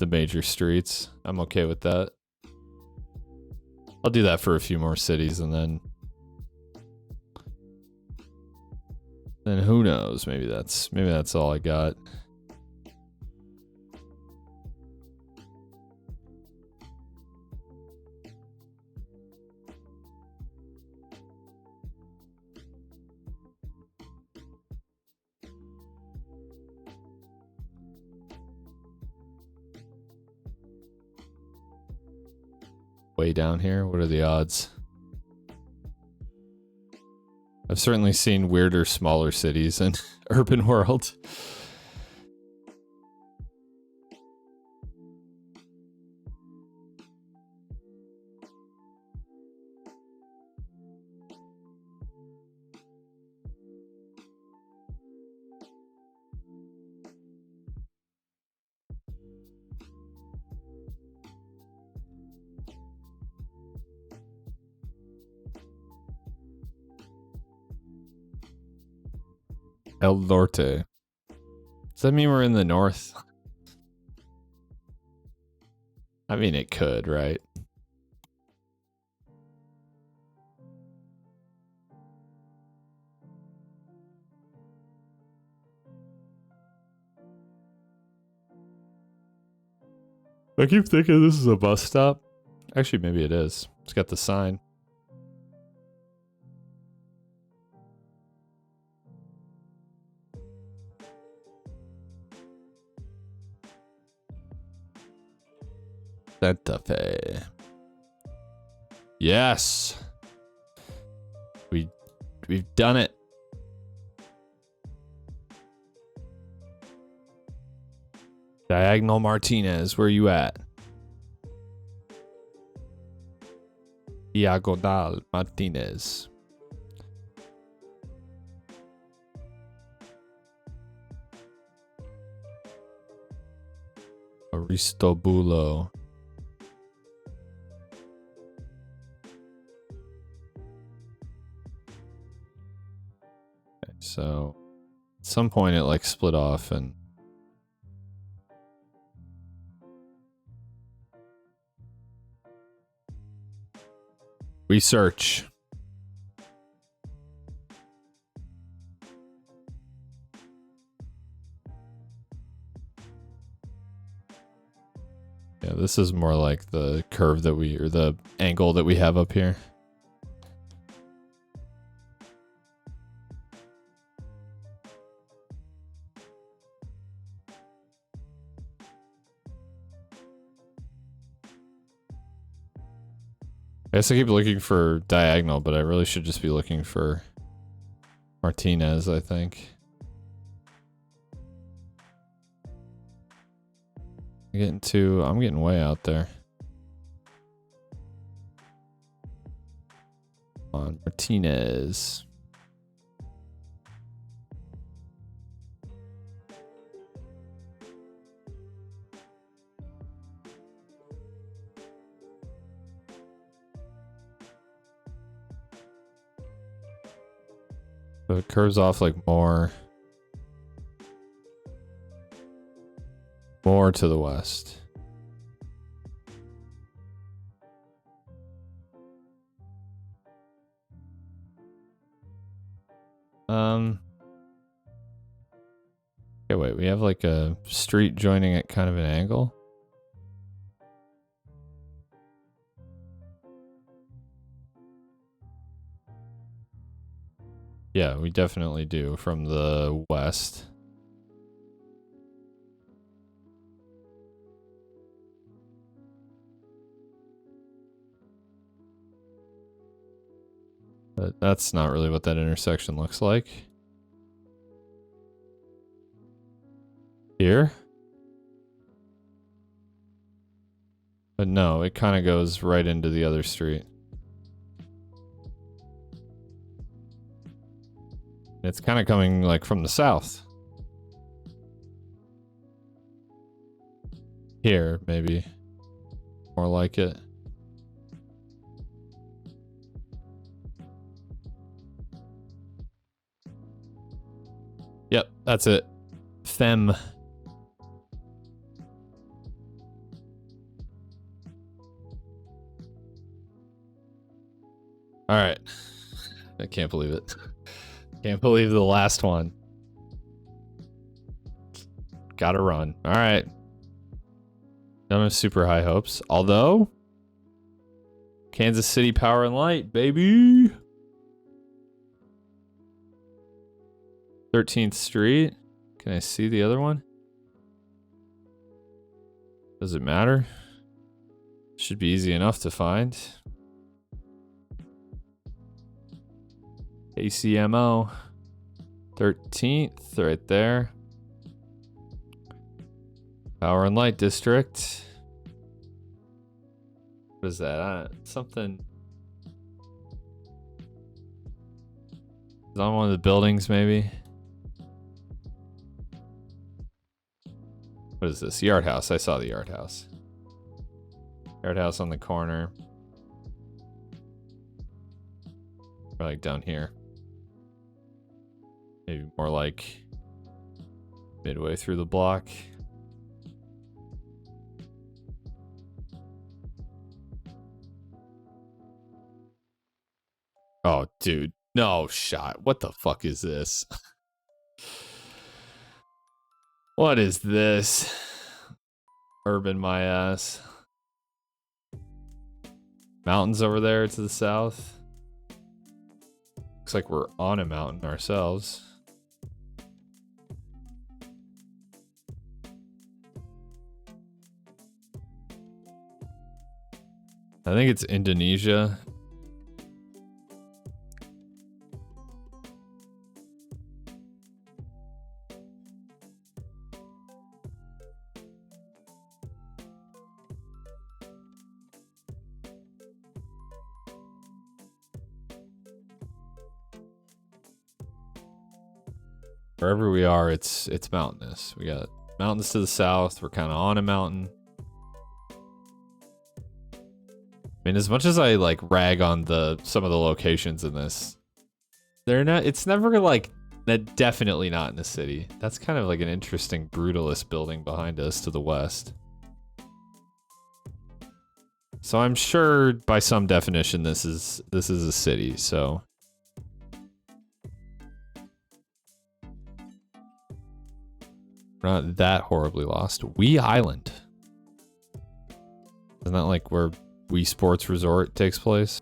major streets. I'm okay with that. I'll do that for a few more cities, and then who knows? Maybe that's all I got. Way down here, what are the odds? I've certainly seen weirder, smaller cities in urban world. El Norte. Does that mean we're in the north? I mean, it could, right? I keep thinking this is a bus stop. Actually, maybe it is. It's got the sign. Santa Fe. Yes. We've done it. Diagonal Martinez, where you at? Diagonal Martinez. Aristobulo. Okay, so at some point it like split off and research. Yeah, this is more like the curve that or the angle that we have up here. I guess I keep looking for diagonal, but I really should just be looking for Martinez, I think. I'm getting way out there. Come on, Martinez. So it curves off like more to the west. Okay, wait, we have like a street joining at kind of an angle. Yeah, we definitely do from the west. But that's not really what that intersection looks like. Here? But no, it kind of goes right into the other street. It's kind of coming like from the south. Here, maybe. More like it. Yep, that's it. Fem. All right. I can't believe it. Can't believe the last one. Gotta run. All right. Don't have super high hopes. Although, Kansas City Power and Light, baby. 13th Street. Can I see the other one? Does it matter? Should be easy enough to find. ACMO. 13th, right there. Power and Light District. What is that? Something. Is on one of the buildings, maybe? What is this? Yard House. I saw the Yard House. Yard House on the corner. Or like down here. Maybe more like midway through the block. Oh, dude. No shot. What the fuck is this? What is this? Urban my ass. Mountains over there to the south. Looks like we're on a mountain ourselves. I think it's Indonesia. Wherever we are, it's mountainous. We got mountains to the south. We're kind of on a mountain. I mean, as much as I like rag on some of the locations in this, they're not. It's never like that. Definitely not in the city. That's kind of like an interesting brutalist building behind us to the west. So I'm sure by some definition this is a city. So. Not that horribly lost. Wii Island. Isn't that like where Wii Sports Resort takes place?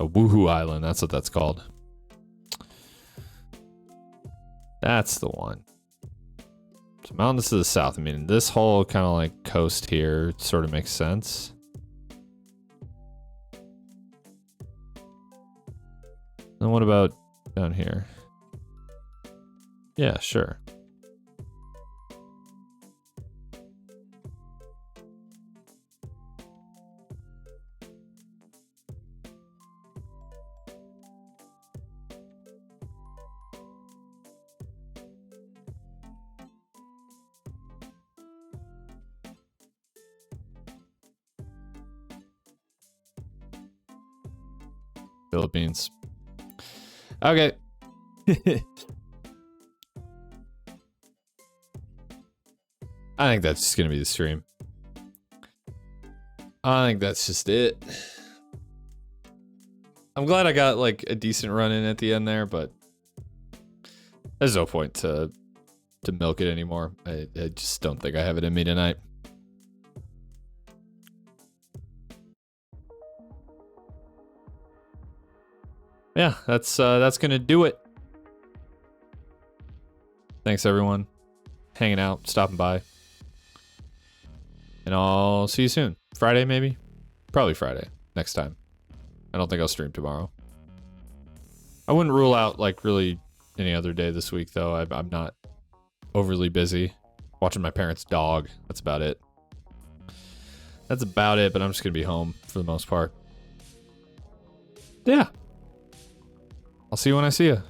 A Woohoo Island, that's what that's called. That's the one. So mountains to the south. I mean, this whole kind of like coast here sort of makes sense. And what about down here? Yeah, sure. Philippines. Okay. I think that's just gonna be the stream. I think that's just it. I'm glad I got like a decent run in at the end there, but There's no point to milk it anymore. I just don't think I have it in me tonight. Yeah, that's gonna do it. Thanks everyone, hanging out, stopping by, and I'll see you soon. Friday maybe, probably Friday next time. I don't think I'll stream tomorrow. I wouldn't rule out like really any other day this week though. I'm not overly busy. Watching my parents' dog. That's about it. That's about it. But I'm just gonna be home for the most part. Yeah. I'll see you when I see you.